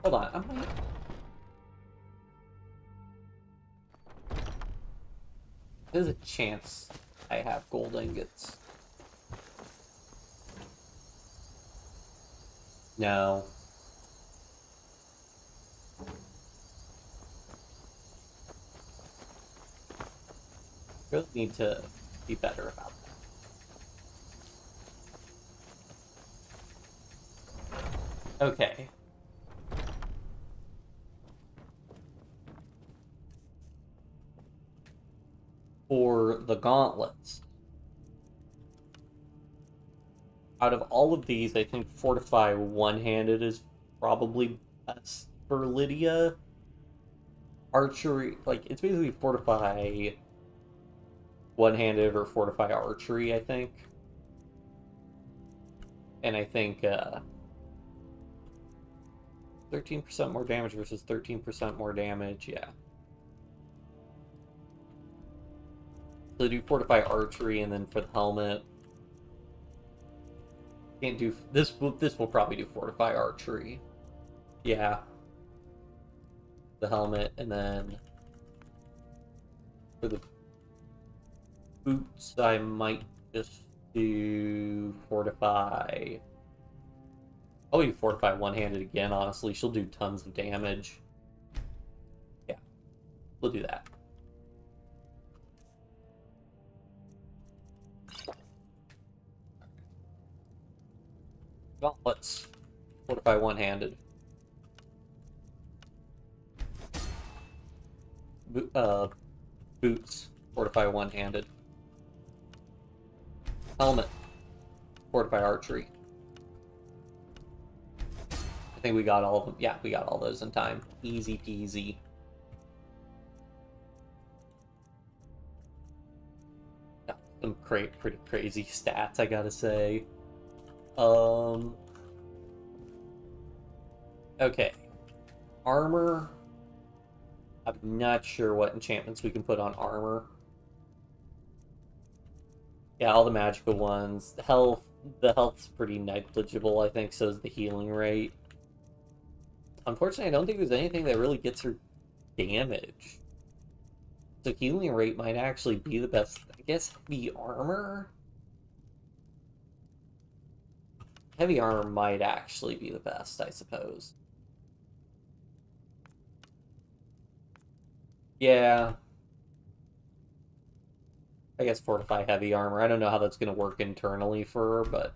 Hold on, I'm waiting. There's a chance I have gold ingots. No. Really need to be better about that. Okay. For the gauntlets, out of all of these, I think Fortify one-handed is probably best for Lydia. Archery, like, it's basically Fortify one-handed or Fortify archery, I think. And I think 13% more damage versus 13% more damage, yeah. So do Fortify archery, and then for the helmet, can't do this. This will probably do Fortify archery, yeah. The helmet, and then for the boots, I might just do Fortify. I'll do Fortify one-handed again. Honestly, she'll do tons of damage. Yeah, we'll do that. Gauntlets. Fortify one-handed. Boots. Fortify one-handed. Helmet. Fortify archery. I think we got all of them. Yeah, we got all those in time. Easy peasy. Yeah, some pretty crazy stats, I gotta say. Okay. Armor. I'm not sure what enchantments we can put on armor. Yeah, all the magical ones. The health's pretty negligible, I think, so is the healing rate. Unfortunately, I don't think there's anything that really gets her damage. So healing rate might actually be the best. I guess the armor? Heavy armor might actually be the best, I suppose. Yeah. I guess Fortify heavy armor. I don't know how that's going to work internally for her, but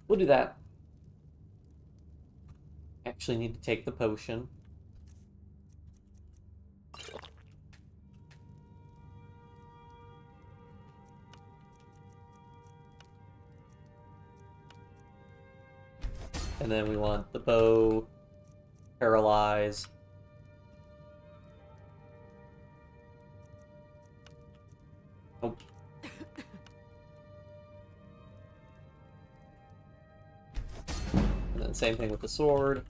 we'll do that. Actually need to take the potion. And then we want the bow, paralyze. Nope. And then same thing with the sword,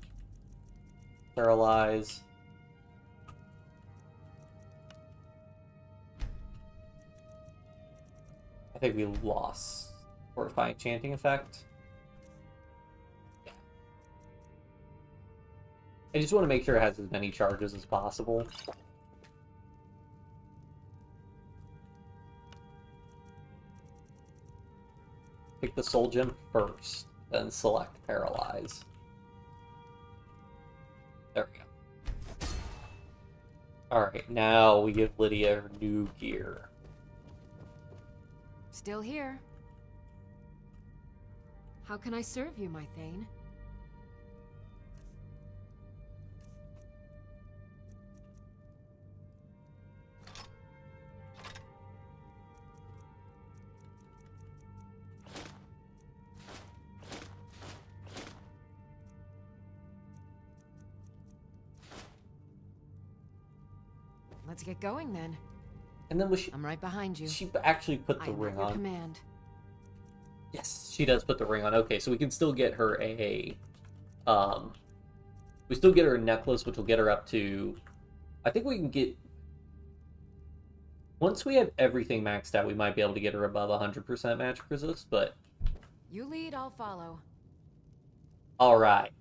paralyze. I think we lost Fortify enchanting effect. I just want to make sure it has as many charges as possible. Pick the soul gem first, then select paralyze. There we go. Alright, now we give Lydia her new gear. Still here. How can I serve you, my Thane? Let's get going then. And then I'm right behind you. She actually put the ring on. Command. Yes, she does put the ring on. Okay, so we can still get her a We still get her a necklace, which will get her up to... I think we can get... Once we have everything maxed out, we might be able to get her above 100% magic resist, but... You lead, I'll follow. Alright.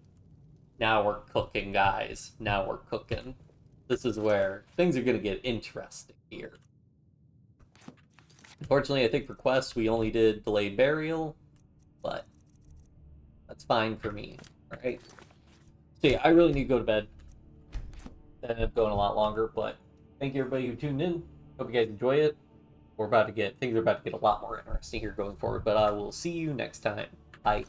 Now we're cooking, guys. Now we're cooking. This is where things are going to get interesting here. Unfortunately, I think for quests, we only did delayed burial, but that's fine for me, alright? So yeah, I really need to go to bed. That ended up going a lot longer, but thank you everybody who tuned in. Hope you guys enjoy it. Things are about to get a lot more interesting here going forward, but I will see you next time. Bye.